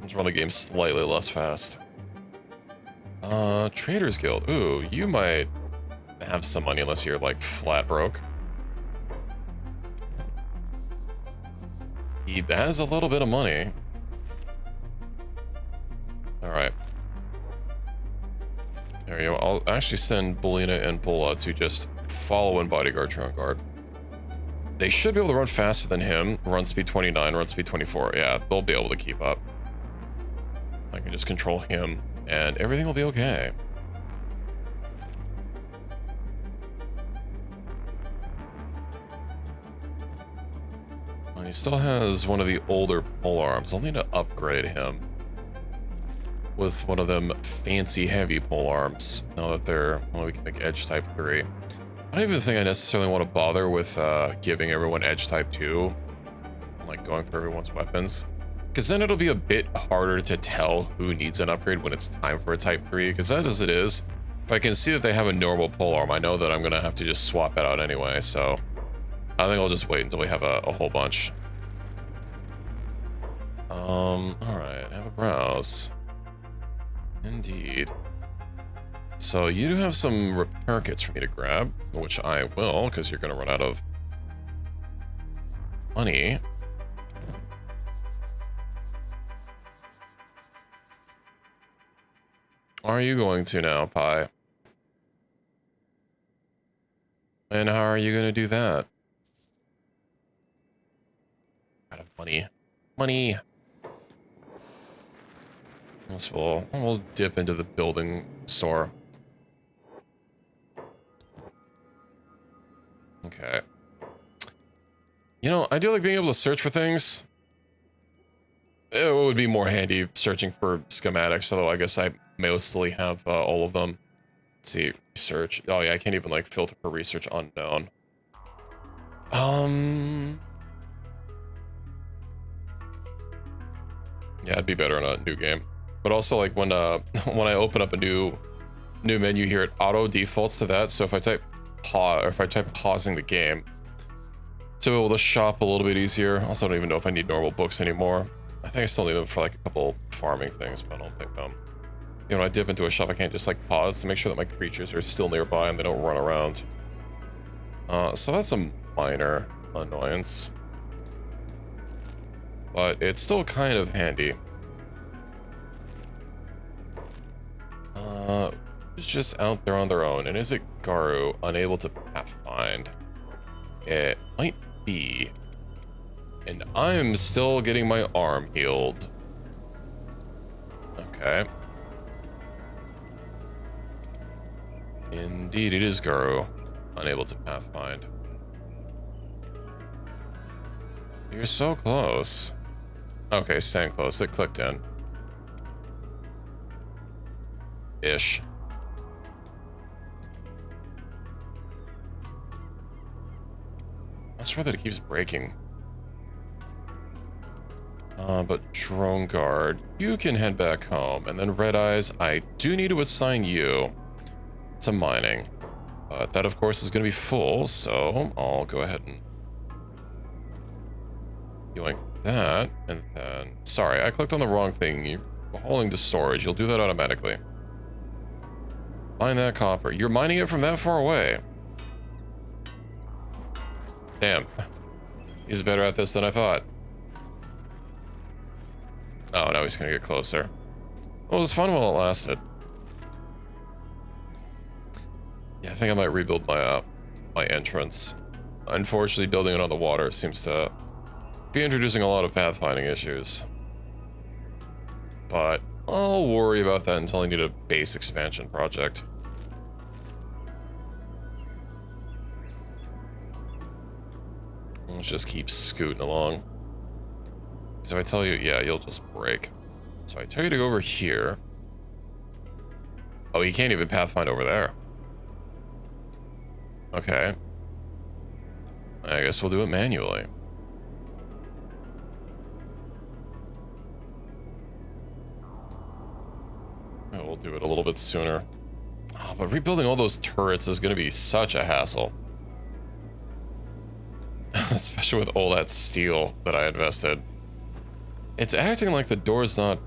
Let's run the game slightly less fast. Traders Guild. Ooh, you might have some money unless you're, like, flat broke. He has a little bit of money. Alright. There you go. I'll actually send Belina and Bola to just follow and bodyguard Throne Guard. They should be able to run faster than him. Run speed 29, run speed 24. Yeah, they'll be able to keep up. I can just control him, and everything will be okay. He still has one of the older polearms. I'll need to upgrade him with one of them fancy heavy polearms. Now that they're, well, we can make edge type 3. I don't even think I necessarily want to bother with giving everyone edge type 2, like going through everyone's weapons, because then it'll be a bit harder to tell who needs an upgrade when it's time for a type 3, because as it is, if I can see that they have a normal polearm, I know that I'm gonna have to just swap it out anyway, so I think I'll just wait until we have a whole bunch. Alright, have a browse. Indeed. So you do have some repair kits for me to grab, which I will, because you're going to run out of money. Are you going to now, Pi? And how are you going to do that? Out of money. Money! We'll dip into the building store. Okay. You know, I do like being able to search for things. It would be more handy searching for schematics, although I guess I mostly have all of them. Let's see, research. Oh yeah, I can't even like filter for research unknown. Yeah, it'd be better in a new game. But also, like, when when I open up a new menu here, it auto defaults to that. So if I type pause, or if I type pausing the game, to be able to shop a little bit easier. Also, I don't even know if I need normal books anymore. I think I still need them for like a couple farming things, but I don't think them. You know, when I dip into a shop, I can't just like pause to make sure that my creatures are still nearby and they don't run around. So that's a minor annoyance, but it's still kind of handy. It's just out there on their own. And is it Garu unable to pathfind? It might be. And I'm still getting my arm healed. Okay. Indeed, it is Guru. Unable to pathfind. You're so close. Okay, staying close. It clicked in. Ish. I swear that it keeps breaking. But Drone Guard, you can head back home. And then Red Eyes, I do need to assign you to mining. But that, of course, is going to be full, so I'll go ahead and doing that. And then, sorry, I clicked on the wrong thing. You're hauling to storage. You'll do that automatically. Mine that copper. You're mining it from that far away. Damn. He's better at this than I thought. Oh, now he's gonna get closer. Well, it was fun while it lasted. Yeah, I think I might rebuild my my entrance. Unfortunately, building it on the water seems to be introducing a lot of pathfinding issues. But I'll worry about that until I need a base expansion project. Let's just keep scooting along. So if I tell you, yeah, you'll just break. So I tell you to go over here. Oh, you can't even pathfind over there. Okay. I guess we'll do it manually. Oh, we'll do it a little bit sooner. Oh, but rebuilding all those turrets is going to be such a hassle. Especially with all that steel that I invested. It's acting like the door's not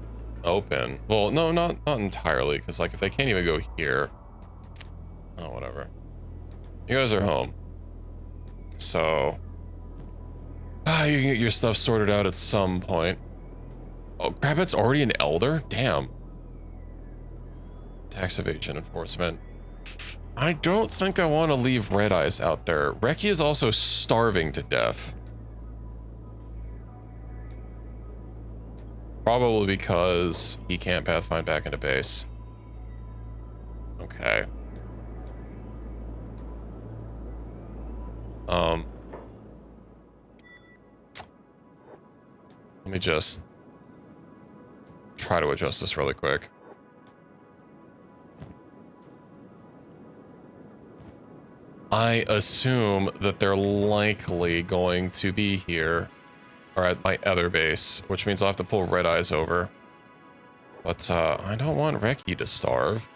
open. Well, no, not entirely, because like if they can't even go here. Oh, whatever. You guys are home. So you can get your stuff sorted out at some point. Oh, Crabbit's already an elder? Damn. Tax evasion enforcement. I don't think I want to leave Red Eyes out there. Reki is also starving to death. Probably because he can't pathfind back into base. Okay. Let me just try to adjust this really quick. I assume that they're likely going to be here or at my other base, which means I'll have to pull Red Eyes over. But I don't want Reki to starve.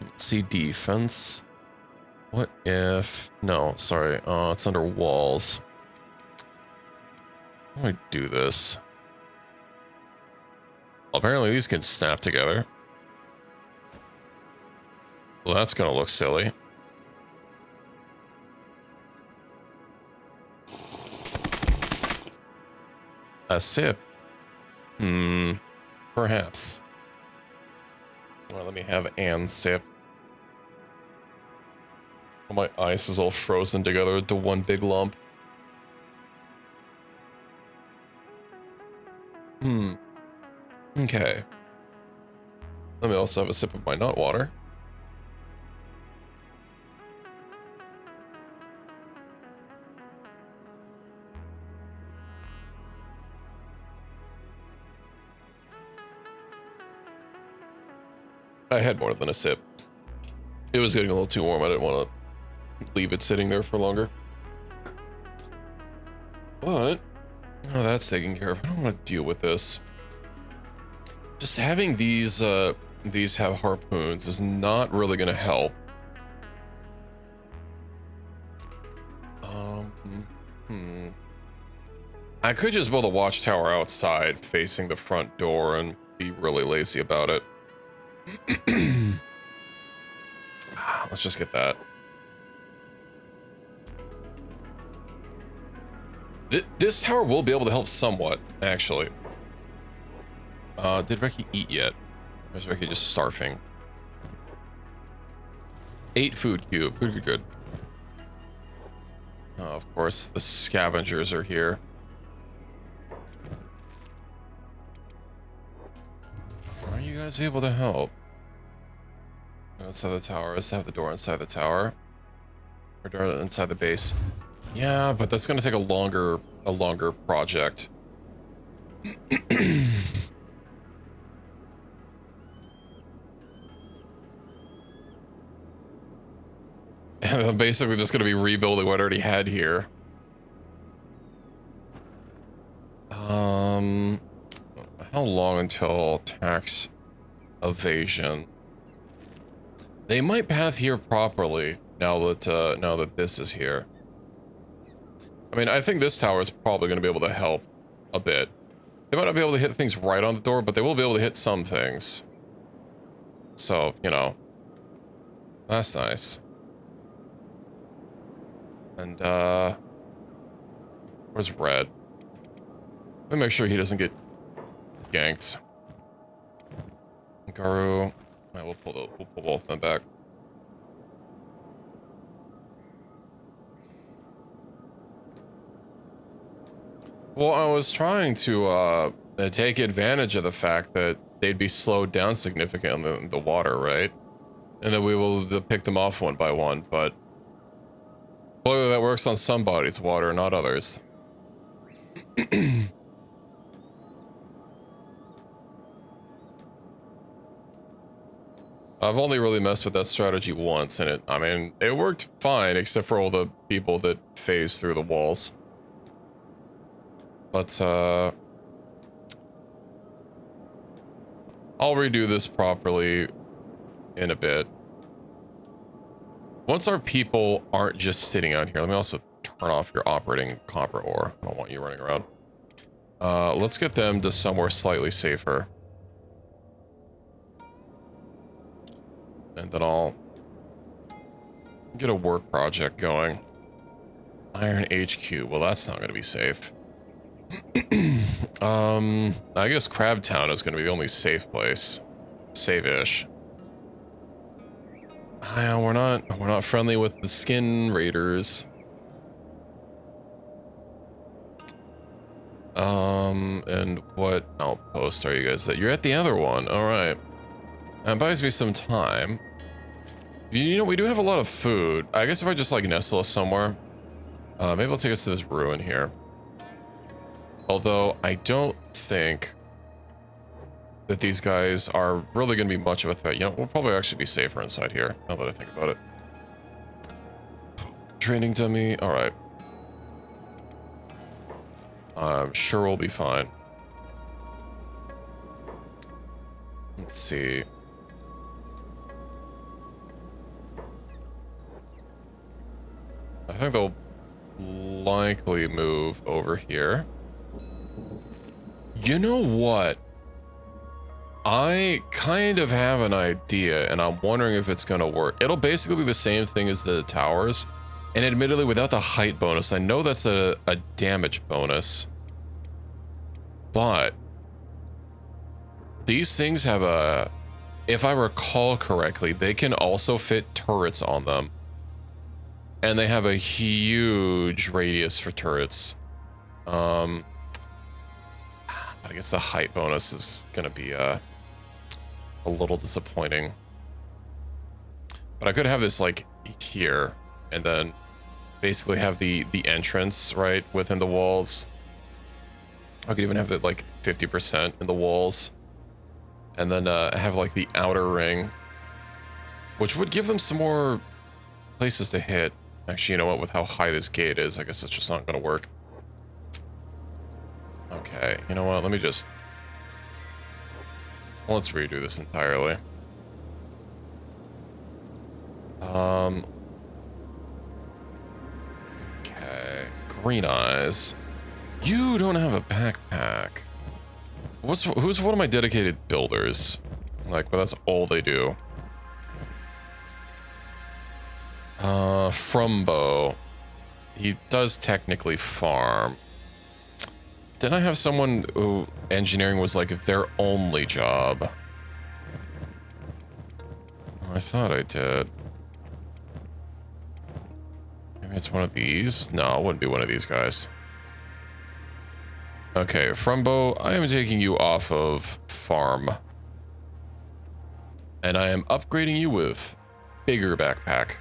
Let's see, defense. What if... No, sorry. It's under walls. How do I do this? Well, apparently these can snap together. Well, that's gonna look silly. A sip? Perhaps. Well, let me have an sip. Oh, my ice is all frozen together into one big lump. Okay. Let me also have a sip of my nut water. I had more than a sip. It was getting a little too warm. I didn't want to leave it sitting there for longer. But, oh, that's taken care of. I don't want to deal with this. Just having these have harpoons is not really going to help. I could just build a watchtower outside facing the front door and be really lazy about it. Let's just get that. This tower will be able to help somewhat, actually. Did Reki eat yet? Or is Reki just starving? 8 food cube. Good. Of course, the scavengers are here. Are you guys able to help? Inside the tower. Let's have the door inside the tower. Or door inside the base. Yeah, but that's gonna take a longer project. And I'm basically just gonna be rebuilding what I already had here. How long until tax evasion? They might path here properly now that this is here. I mean, I think this tower is probably going to be able to help a bit. They might not be able to hit things right on the door, but they will be able to hit some things. So, you know, that's nice. And, where's Red? Let me make sure he doesn't get ganked. Garu. Right, we'll pull both of them back. Well, I was trying to take advantage of the fact that they'd be slowed down significantly in the water, right? And then we will pick them off one by one, but clearly that works on some bodies of water, not others. I've only really messed with that strategy once, and I mean, it worked fine, except for all the people that phased through the walls. But, I'll redo this properly in a bit. Once our people aren't just sitting out here, let me also turn off your operating copper ore. I don't want you running around. Let's get them to somewhere slightly safer. And then I'll get a work project going. Iron HQ. Well, that's not going to be safe. I guess Crab Town is going to be the only safe place. Safe-ish. We're not friendly with the skin raiders. And what outpost are you guys at? You're at the other one. All right. That buys me some time. You know, we do have a lot of food. I guess if I just like nestle us somewhere, maybe I'll take us to this ruin here. Although I don't think that these guys are really going to be much of a threat. You know, we'll probably actually be safer inside here, now that I think about it. Training dummy. All right. I'm sure we'll be fine. Let's see. I think they'll likely move over here. You know what? I kind of have an idea, and I'm wondering if it's going to work. It'll basically be the same thing as the towers, and admittedly without the height bonus. I know that's a damage bonus, but these things have a, if I recall correctly, they can also fit turrets on them. And they have a huge radius for turrets. I guess the height bonus is going to be a little disappointing. But I could have this like here, and then basically have the entrance right within the walls. I could even have it like 50% in the walls, and then have like the outer ring, which would give them some more places to hit. Actually, you know what? With how high this gate is, I guess it's just not going to work. Okay, you know what? Let me just... Let's redo this entirely. Okay. Green Eyes. You don't have a backpack. Who's one of my dedicated builders? Like, well, that's all they do. Frumbo. He does technically farm. Didn't I have someone who engineering was like their only job? I thought I did. Maybe it's one of these. No, it wouldn't be one of these guys. Okay, Frumbo, I am taking you off of farm. And I am upgrading you with bigger backpack.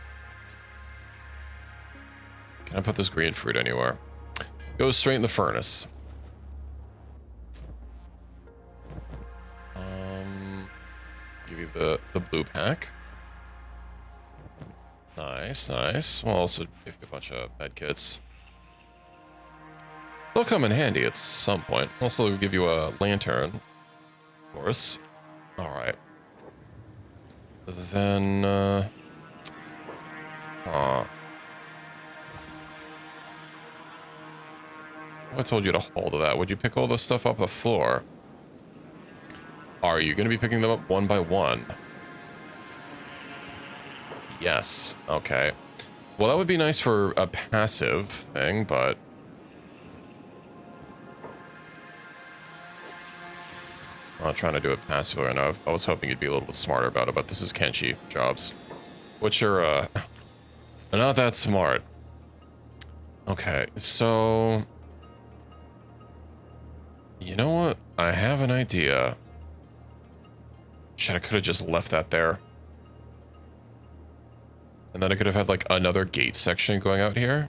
Can I put this green fruit anywhere? Go straight in the furnace. Give you the blue pack. Nice, nice. We'll also give you a bunch of med kits. They'll come in handy at some point. Also give you a lantern, of course. All right. Then, I told you to hold that. Would you pick all this stuff up the floor? Are you going to be picking them up one by one? Yes. Okay. Well, that would be nice for a passive thing, but... I'm not trying to do it passively enough. I was hoping you'd be a little bit smarter about it, but this is Kenshi jobs. Which are, not that smart. Okay, so... You know what? I have an idea. Shit, I could have just left that there. And then I could have had, like, another gate section going out here.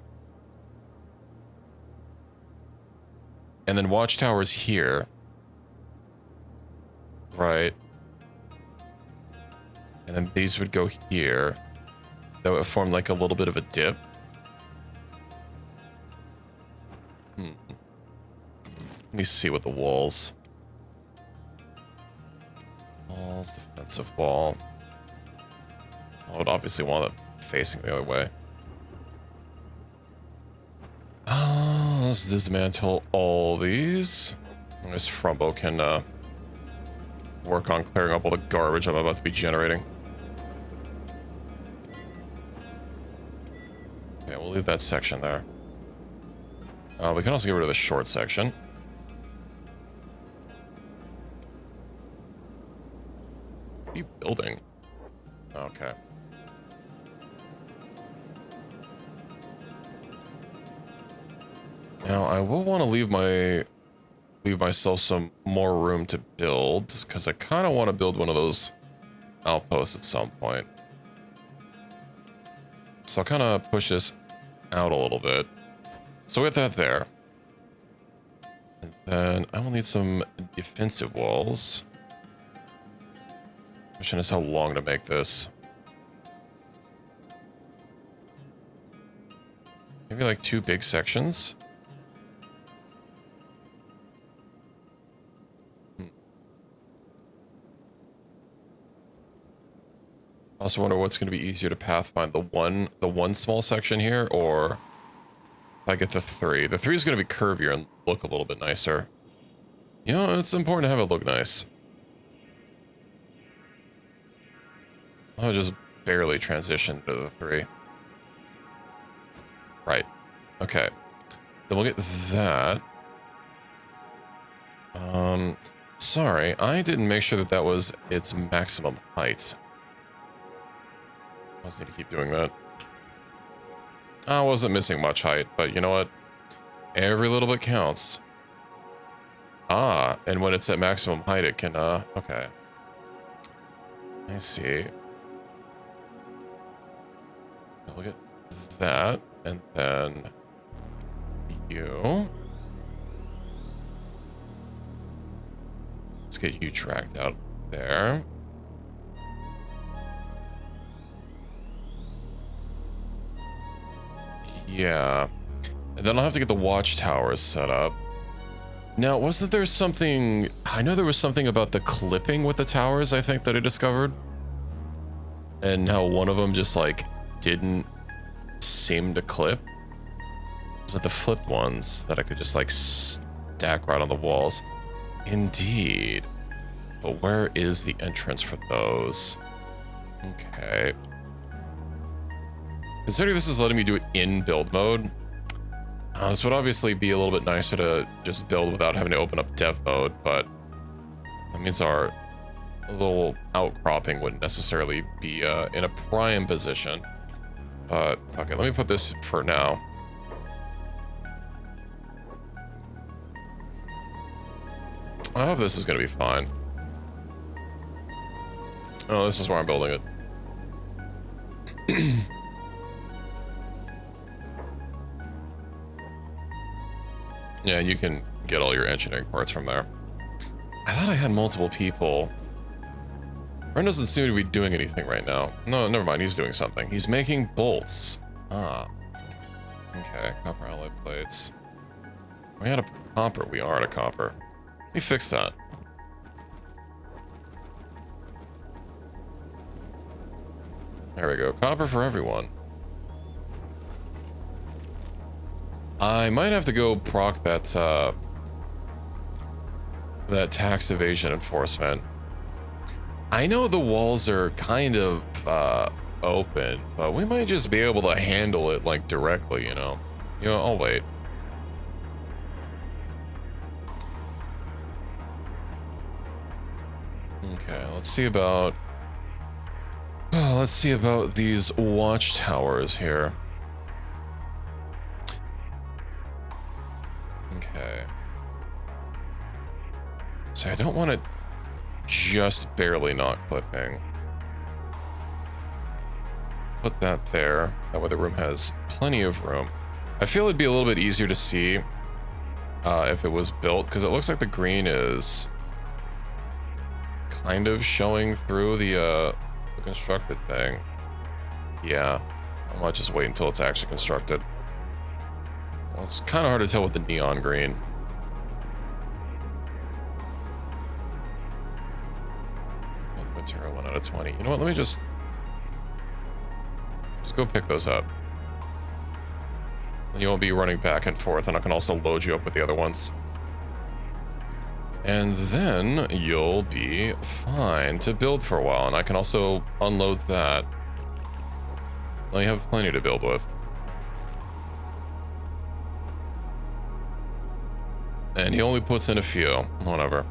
And then watchtowers here. Right. And then these would go here. That would form, like, a little bit of a dip. Let me see what the walls... Walls, defensive wall. I would obviously want it facing the other way. Let's dismantle all these. This Frumbo can work on clearing up all the garbage I'm about to be generating. Okay, we'll leave that section there. We can also get rid of the short section. What are you building? Okay. Now I will want to leave myself some more room to build, because I kind of want to build one of those outposts at some point. So I'll kind of push this out a little bit. So we got that there. And then I will need some defensive walls. Question is how long to make this. Maybe like 2 big sections. I also wonder what's going to be easier to pathfind, the one small section here, or if I get the 3. The 3 is going to be curvier and look a little bit nicer. You know, it's important to have it look nice. I'll just barely transition to the 3. Right. Okay. Then we'll get that. Sorry, I didn't make sure that was its maximum height. I just need to keep doing that. I wasn't missing much height, but you know what? Every little bit counts. And when it's at maximum height, it can, okay. I see. Look at that, and then you. Let's get you tracked out there. Yeah. And then I'll have to get the watchtowers set up. Now, wasn't there something... I know there was something about the clipping with the towers, I think, that I discovered. And how one of them just, like, didn't seem to clip. Was it the flipped ones that I could just, like, stack right on the walls? Indeed. But where is the entrance for those? Okay. Considering this is letting me do it in build mode, this would obviously be a little bit nicer to just build without having to open up dev mode, but that means our little outcropping wouldn't necessarily be in a prime position. But, okay, let me put this for now. I hope this is going to be fine. Oh, this is where I'm building it. Yeah, you can get all your engineering parts from there. I thought I had multiple people. Ren doesn't seem to be doing anything right now. No, never mind. He's doing something. He's making bolts. Ah. Okay, copper alloy plates. Are we out of copper? We are out of copper. Let me fix that. There we go. Copper for everyone. I might have to go proc that, that tax evasion enforcement. I know the walls are kind of, open, but we might just be able to handle it, like, directly, you know? You know, I'll wait. Okay, let's see about... Oh, let's see about these watchtowers here. Okay. So I don't want it just barely not clipping. Put that there. That way the room has plenty of room. I feel it'd be a little bit easier to see if it was built, because it looks like the green is kind of showing through the constructed thing. Yeah, I might just wait until it's actually constructed. Well, it's kind of hard to tell with the neon green. Material 1 out of 20. You know what? Let me just go pick those up. And you won't be running back and forth, and I can also load you up with the other ones. And then you'll be fine to build for a while, and I can also unload that. Now you have plenty to build with. And he only puts in a few. Whatever.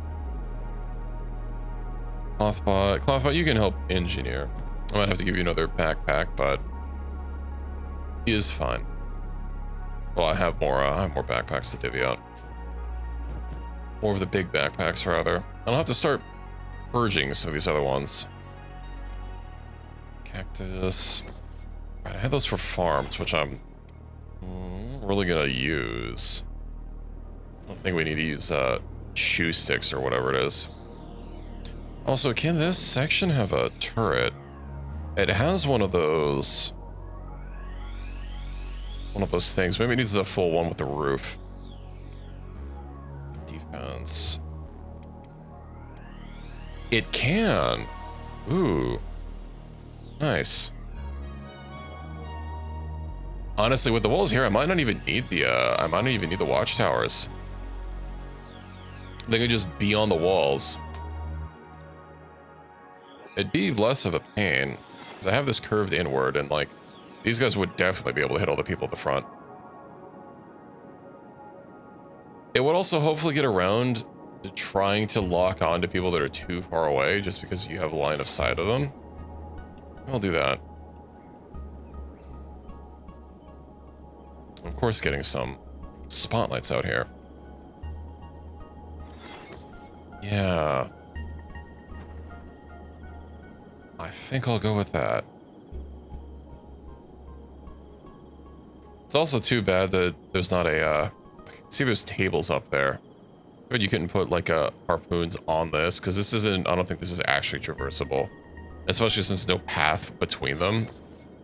Clothbot, you can help engineer. I might have to give you another backpack, but he is fine. Well, I have more backpacks to divvy out. More of the big backpacks, rather. I'll have to start purging some of these other ones. Cactus. Right, I had those for farms, which I'm really gonna use. I don't think we need to use shoe sticks or whatever it is. Also, can this section have a turret? It has one of those things. Maybe it needs a full one with the roof. Defense. It can. Ooh. Nice. Honestly, with the walls here, I might not even need the watchtowers. They could just be on the walls. It'd be less of a pain, because I have this curved inward, and like, these guys would definitely be able to hit all the people at the front. It would also hopefully get around to trying to lock on to people that are too far away, just because you have line of sight of them. I'll do that. Of course, getting some spotlights out here. Yeah. I think I'll go with that. It's also too bad that there's not a, see there's tables up there. But you couldn't put like harpoons on this, because this isn't, I don't think this is actually traversable. Especially since there's no path between them.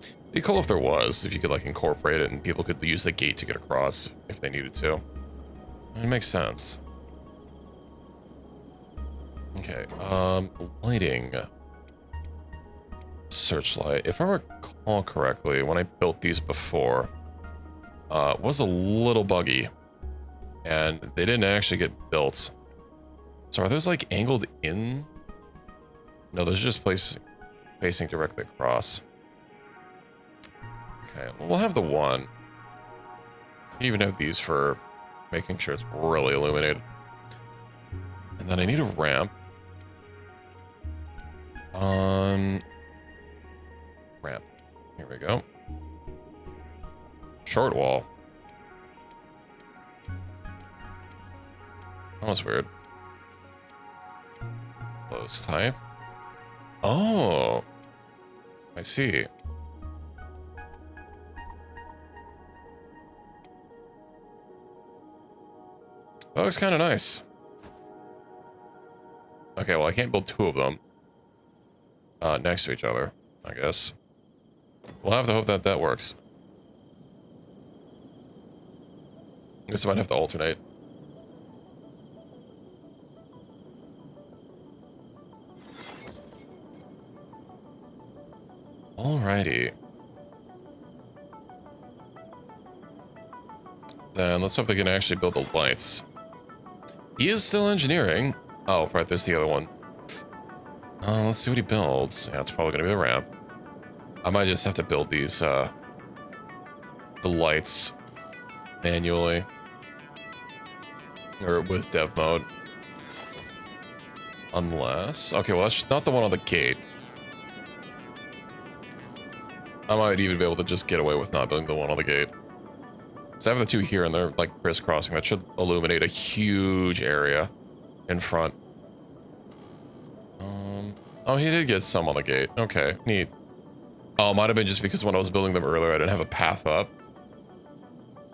It'd be cool if there was, if you could like incorporate it and people could use the gate to get across if they needed to. It makes sense. Okay, lighting. Searchlight. If I recall correctly, when I built these before, it was a little buggy. And they didn't actually get built. So are those like angled in? No, those are just facing directly across. Okay, well, we'll have the one. You can even have these for making sure it's really illuminated. And then I need a ramp. Ramp. Here we go. Short wall. That was weird. Close type. Oh. I see. That looks kind of nice. Okay, well, I can't build two of them next to each other, I guess. We'll have to hope that that works. I guess I might have to alternate. Alrighty. Then let's hope they can actually build the lights. He is still engineering. Oh, right, there's the other one. Let's see what he builds. Yeah, it's probably gonna be the ramp. I might just have to build these, the lights manually. Or with dev mode. Unless... Okay, well, that's not the one on the gate. I might even be able to just get away with not building the one on the gate. So I have the two here, and they're, like, crisscrossing. That should illuminate a huge area in front. Oh, he did get some on the gate. Okay, neat. Oh, it might have been just because when I was building them earlier, I didn't have a path up.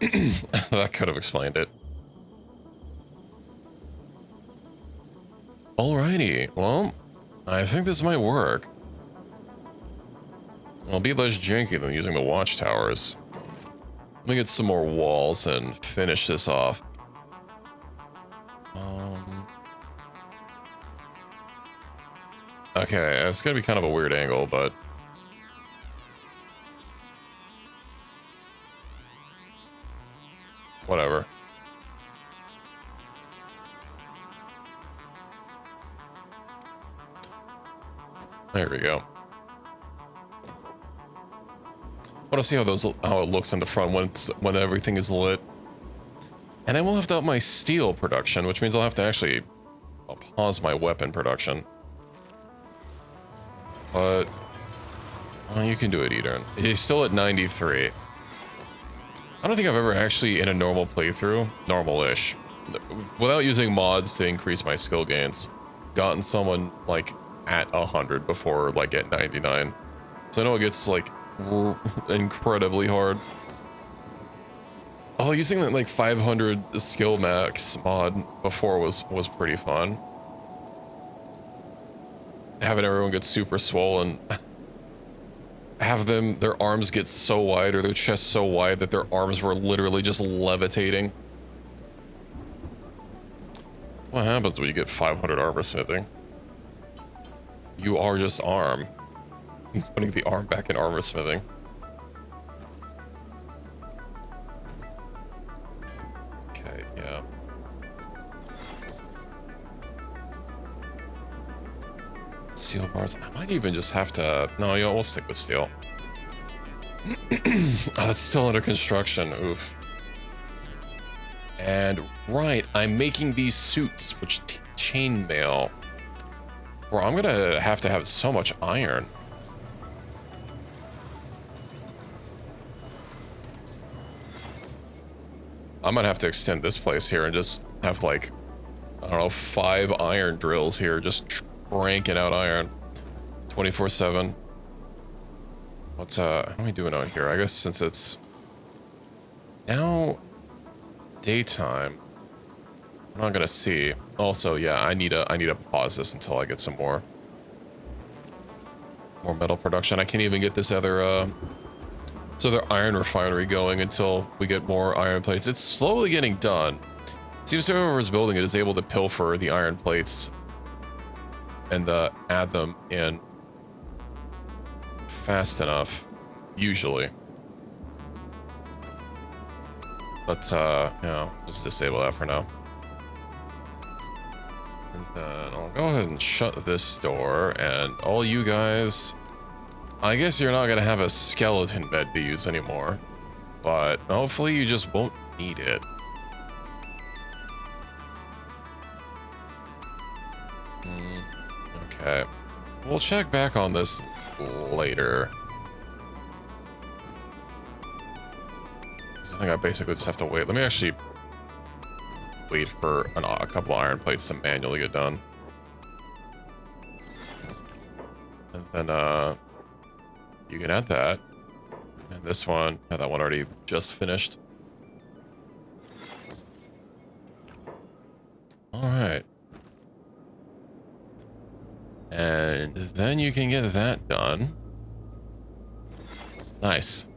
That could have explained it. Alrighty, well, I think this might work. I'll be less janky than using the watchtowers. Let me get some more walls and finish this off. Okay, it's gonna be kind of a weird angle, but... whatever. There we go. I want to see how it looks in the front when everything is lit. And I will have to up my steel production, which means I'll have to actually pause my weapon production. But well, you can do it, Eden. He's still at 93. I don't think I've ever actually, in a normal playthrough, normal-ish, without using mods to increase my skill gains, gotten someone like at 100 before like at 99. So I know it gets like incredibly hard. Although using that like 500 skill max mod before was pretty fun. Having everyone get super swollen. Have their arms get so wide or their chest so wide that their arms were literally just levitating. What happens when you get 500 armor smithing? You are just arm. Putting the arm back in armor smithing. Okay, yeah. Steel bars. I might even just have to... No, you know, we'll stick with steel. Oh, that's still under construction. Oof. And, right, I'm making these suits, which chainmail. Bro, I'm gonna have to have so much iron. I might have to extend this place here and just have, like, I don't know, 5 iron drills here, just cranking out iron 24/7. What's how are we doing out here? I guess since it's now daytime, I'm not gonna see. Also, yeah, I need to pause this until I get some more metal production. I can't even get this other iron refinery going until we get more iron plates. It's slowly getting done. It seems whoever's building it is able to pilfer the iron plates and add them in fast enough, usually. But, you know, just disable that for now. And then I'll go ahead and shut this door, and all you guys... I guess you're not gonna have a skeleton bed to use anymore, but hopefully you just won't need it. Okay. We'll check back on this later. think I basically just have to wait. Let me actually wait for a couple of iron plates to manually get done. And then you can add that. And this one, yeah, that one already just finished. All right. And then you can get that done. Nice.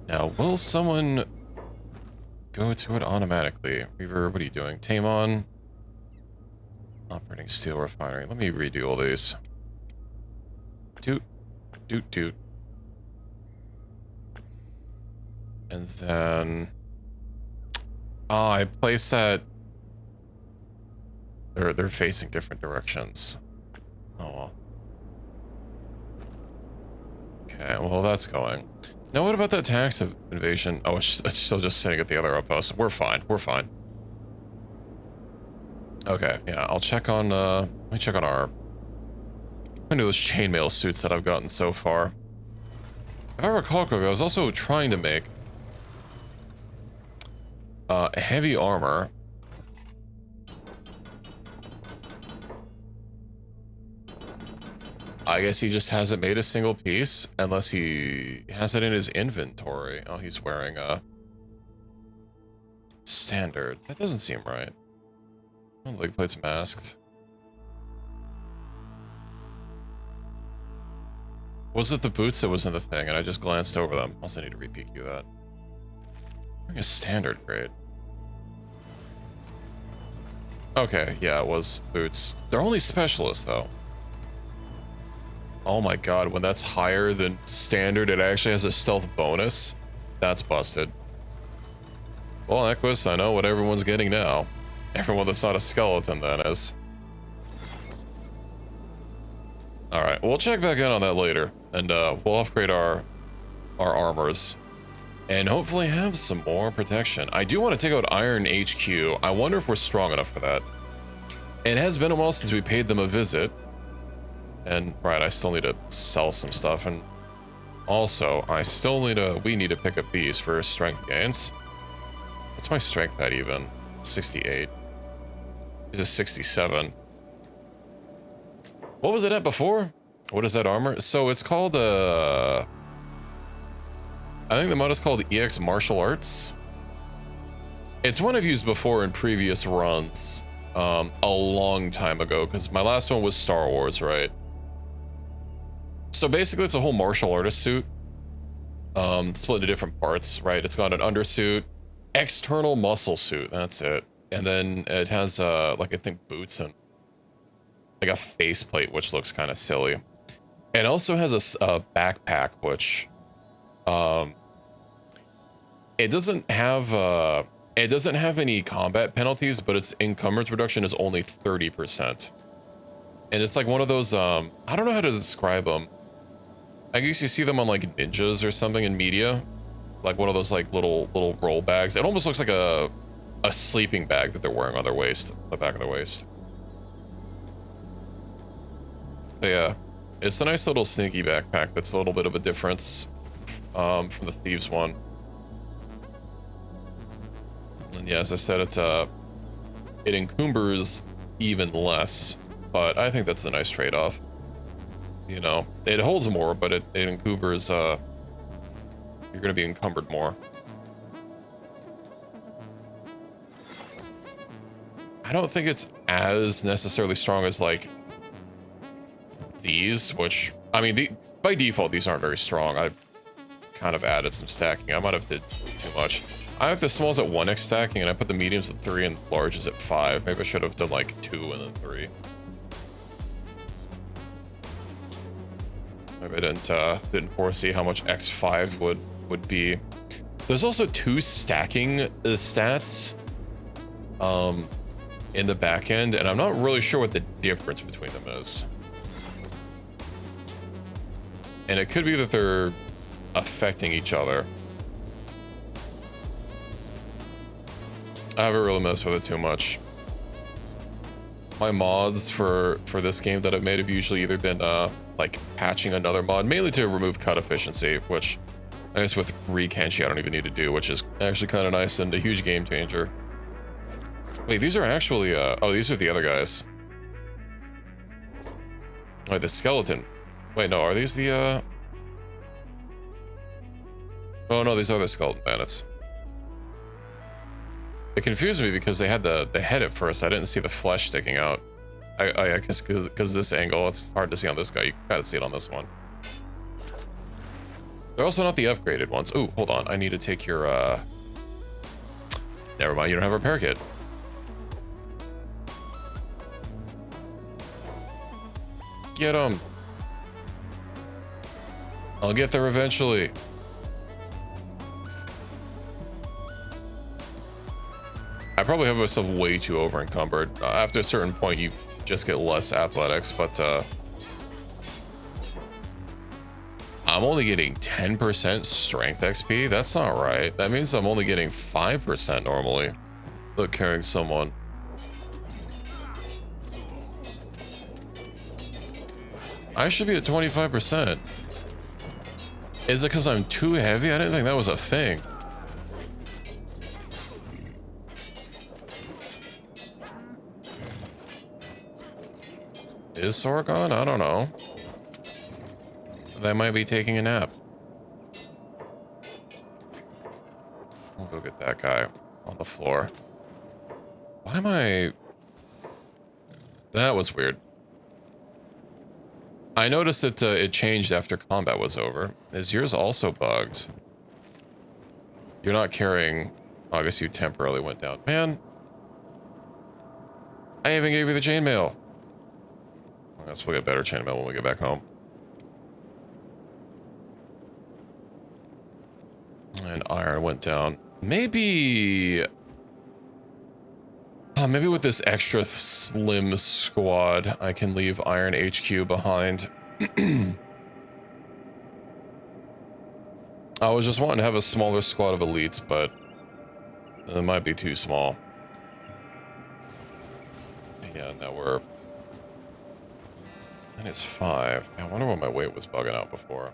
Now, will someone go to it automatically? Reverb, what are you doing? Tame on. Operating steel refinery. Let me redo all these. Toot. Toot, toot. And then... Oh, I placed that... They're facing different directions. Oh, well. Okay, well, that's going. Now, what about that tax invasion? Oh, it's still just sitting at the other outpost. We're fine. We're fine. Okay, yeah, I'll check on, let me check on our... I know those chainmail suits that I've gotten so far. If I recall correctly, I was also trying to make heavy armor. I guess he just hasn't made a single piece, unless he has it in his inventory. Oh, he's wearing a standard. That doesn't seem right. Oh, leg plate's masked. Was it the boots that was in the thing, and I just glanced over them? Also need to re-PQ that. Wearing a standard grade. Okay, yeah, it was boots. They're only specialists, though. Oh my god, when that's higher than standard, it actually has a stealth bonus. That's busted. Well, Equus, I know what everyone's getting now. Everyone that's not a skeleton, that is. Alright, we'll check back in on that later. And we'll upgrade our armors. And hopefully have some more protection. I do want to take out Iron HQ. I wonder if we're strong enough for that. It has been a while since we paid them a visit. And, right, I still need to sell some stuff. And also, we need to pick up these for strength gains. What's my strength at even? 68. This is 67. What was it at before? What is that armor? So it's called, I think the mod is called EX Martial Arts. It's one I've used before in previous runs, a long time ago, because my last one was Star Wars, right? So basically it's a whole martial artist suit, split into different parts, right? It's got an undersuit, external muscle suit, that's it. And then it has, like, I think boots and like a faceplate, which looks kind of silly. It also has a backpack, which, it doesn't have any combat penalties, but its encumbrance reduction is only 30%. And it's like one of those, I don't know how to describe them. I guess you see them on like ninjas or something in media, like one of those like little roll bags. It almost looks like a sleeping bag that they're wearing on their waist, the back of their waist. But yeah, it's a nice little sneaky backpack that's a little bit of a difference from the Thieves one. And yeah, as I said, it encumbers even less, but I think that's a nice trade-off. You know, it holds more, but it encumbers, you're gonna be encumbered more. I don't think it's as necessarily strong as like these, which, I mean, by default, these aren't very strong. I've kind of added some stacking. I might have did too much. I have the smalls at 1x stacking, and I put the mediums at 3 and larges at 5. Maybe I should have done like 2 and then 3. Maybe I didn't foresee how much x5 would be. There's also 2 stacking stats in the back end, and I'm not really sure what the difference between them is. And it could be that they're affecting each other. I haven't really messed with it too much. My mods for this game that I've made have usually either been like patching another mod, mainly to remove cut efficiency, which I guess with Kenshi I don't even need to do, which is actually kind of nice and a huge game changer. Wait, these are actually, oh, these are the other guys. Wait, the skeleton. Wait, no, are these the, oh no, these are the skeleton bandits. It confused me because they had the head at first. I didn't see the flesh sticking out. I guess because this angle, it's hard to see on this guy. You gotta see it on this one. They're also not the upgraded ones. Ooh, hold on. I need to take your, never mind, you don't have a repair kit. Get him. I'll get there eventually. I probably have myself way too over encumbered. After a certain point, you just get less athletics, but I'm only getting 10% strength XP. That's not right. That means I'm only getting 5% normally. Look, carrying someone. I should be at 25%. Is it because I'm too heavy? I didn't think that was a thing. Is Sorgon? I don't know. They might be taking a nap. We'll go get that guy on the floor. Why am I... That was weird. I noticed that it changed after combat was over. Is yours also bugged? You're not carrying... Oh, I guess you temporarily went down. Man. I even gave you the chainmail. I guess we'll get better chainmail when we get back home. And iron went down. Maybe... maybe with this extra slim squad, I can leave Iron HQ behind. I was just wanting to have a smaller squad of elites, but it might be too small. Yeah, now we're... And it's 5. I wonder what my weight was bugging out before.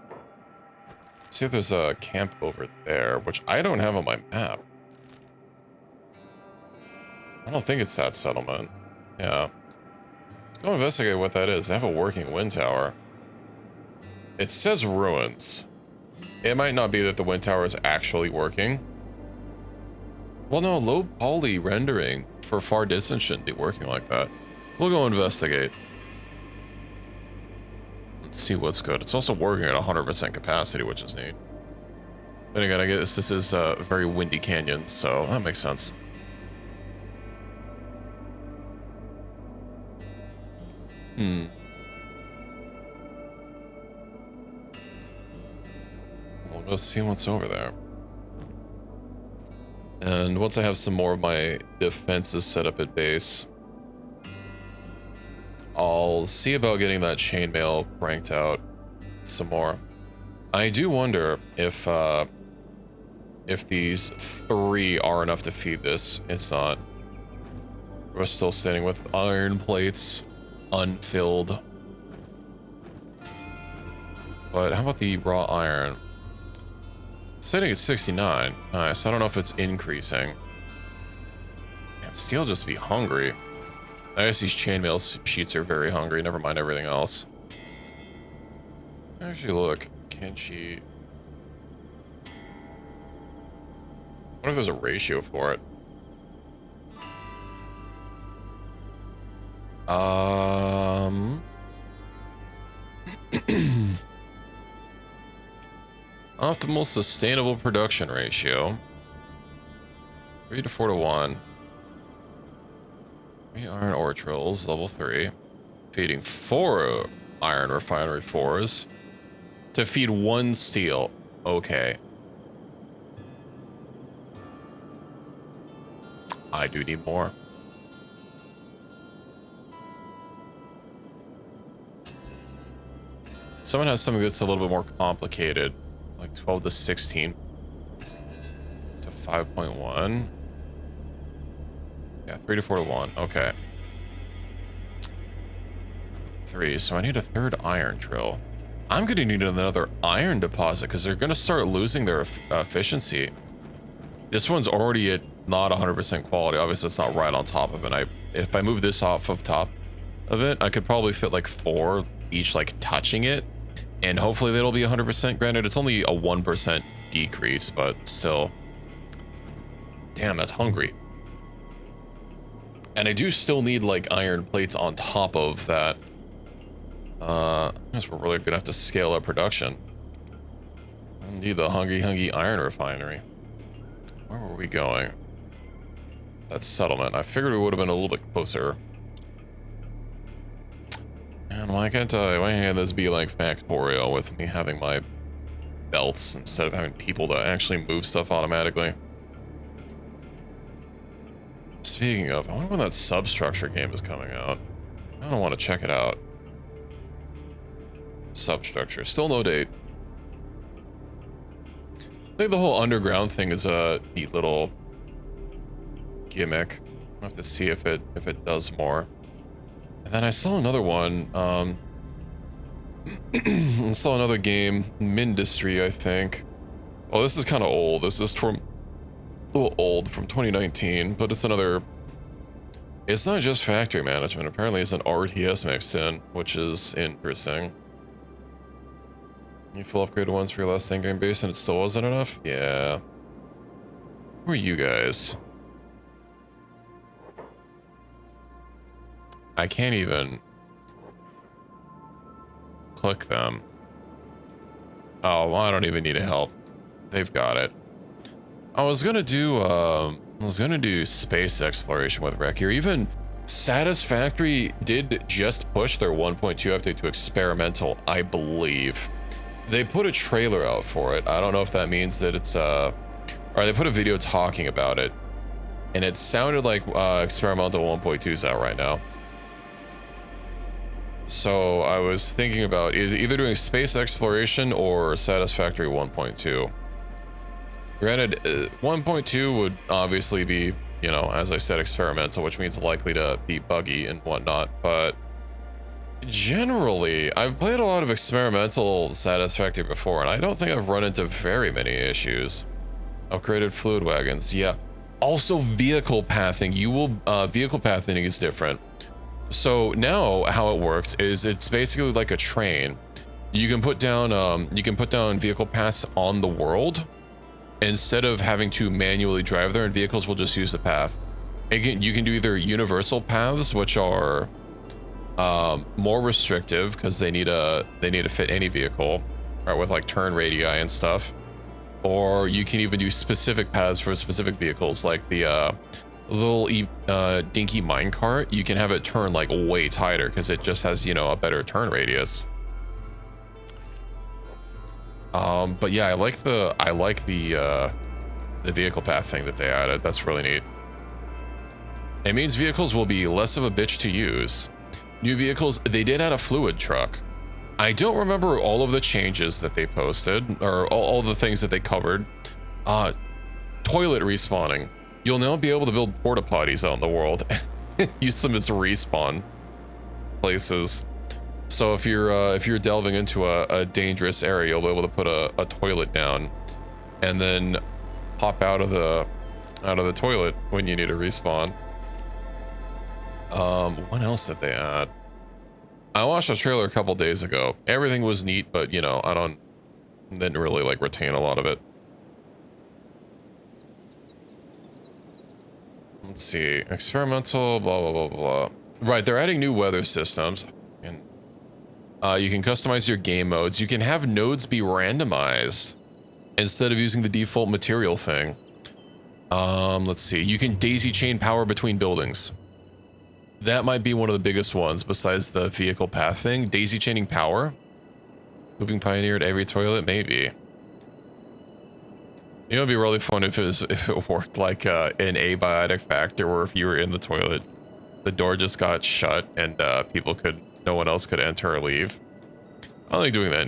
See if there's a camp over there, which I don't have on my map. I don't think it's that settlement. Yeah. Let's go investigate what that is. They have a working wind tower. It says ruins. It might not be that the wind tower is actually working. Well, no, low poly rendering for far distance shouldn't be working like that. We'll go investigate. Let's see what's good. It's also working at 100% capacity, which is neat. Then again, I guess this is a very windy canyon, so that makes sense. We'll go see what's over there. And once I have some more of my defenses set up at base, I'll see about getting that chainmail ranked out some more. I do wonder if these 3 are enough to feed this. It's not. We're still standing with iron plates unfilled. But how about the raw iron? Sitting at 69. Nice. I don't know if it's increasing. Damn, steel just be hungry. I guess these chainmail sheets are very hungry. Never mind everything else. Actually, look. Kenshi. What if there's a ratio for it? Optimal sustainable production ratio. 3 to 4 to 1. 3 iron ore drills, level 3. Feeding 4 iron refinery 4s. To feed 1 steel. Okay. I do need more. Someone has something that's a little bit more complicated. Like 12 to 16. To 5.1. Yeah, 3 to 4 to 1. Okay. 3. So I need a 3rd iron drill. I'm gonna need another iron deposit because they're gonna start losing their efficiency. This one's already at not 100% quality. Obviously, it's not right on top of it. If I move this off of top of it, I could probably fit like 4 each, like touching it, and hopefully that'll be 100%. Granted, it's only a 1% decrease, but still. Damn, that's hungry. And I do still need like iron plates on top of that. I guess we're really gonna have to scale up production. I need the hungry iron refinery. Where were we going? That settlement. I figured we would have been a little bit closer. And why can't this be like Factorio with me having my belts instead of having people that actually move stuff automatically? Speaking of, I wonder when that substructure game is coming out. I don't want to check it out. Substructure, still no date. I think the whole underground thing is a neat little gimmick. I'll have to see if it does more. And then I saw another one. I saw another game, Mindustry, I think. Oh, this is kind of old. This is from a little old, from 2019, but it's another. It's not just factory management. Apparently, it's an RTS mixed in, which is interesting. You full upgraded once for your last in-game base and it still wasn't enough? Yeah. Who are you guys? I can't even click them. Oh, well, I don't even need help. They've got it. I was gonna do space exploration with Rec here. Even Satisfactory did just push their 1.2 update to experimental, I believe. They put a trailer out for it. I don't know if that means that it's or they put a video talking about it, and it sounded like experimental 1.2 is out right now. So I was thinking about either doing space exploration or Satisfactory 1.2. Granted, 1.2 would obviously be, you know, as I said, experimental, which means likely to be buggy and whatnot, but generally, I've played a lot of experimental Satisfactory before, and I don't think I've run into very many issues. Upgraded fluid wagons, yeah. Also, vehicle pathing. Vehicle pathing is different. So now, how it works is it's basically like a train. You can put down vehicle paths on the world instead of having to manually drive there, and vehicles will just use the path. You can do either universal paths, which are more restrictive because they need to fit any vehicle, right, with like turn radii and stuff, or you can even do specific paths for specific vehicles, like the little dinky minecart. You can have it turn like way tighter because it just has, you know, a better turn radius. But yeah, I like the vehicle path thing that they added. That's really neat. It means vehicles will be less of a bitch to use. New vehicles, they did add a fluid truck. I don't remember all of the changes that they posted, or all the things that they covered. Toilet respawning. You'll now be able to build porta potties out in the world. Use them as respawn places. So if you're delving into a dangerous area, you'll be able to put a toilet down, and then hop out of the toilet when you need to respawn. What else did they add? I watched a trailer a couple days ago. Everything was neat, but you know, didn't really like retain a lot of it. Let's see, experimental, blah, blah, blah, blah. Right, they're adding new weather systems. And you can customize your game modes. You can have nodes be randomized instead of using the default material thing. Let's see, you can daisy chain power between buildings. That might be one of the biggest ones besides the vehicle path thing. Daisy chaining power. Moving pioneer at every toilet, maybe. You know, it'd be really fun if it worked like an abiotic factor, where if you were in the toilet, the door just got shut and no one else could enter or leave. I like doing that.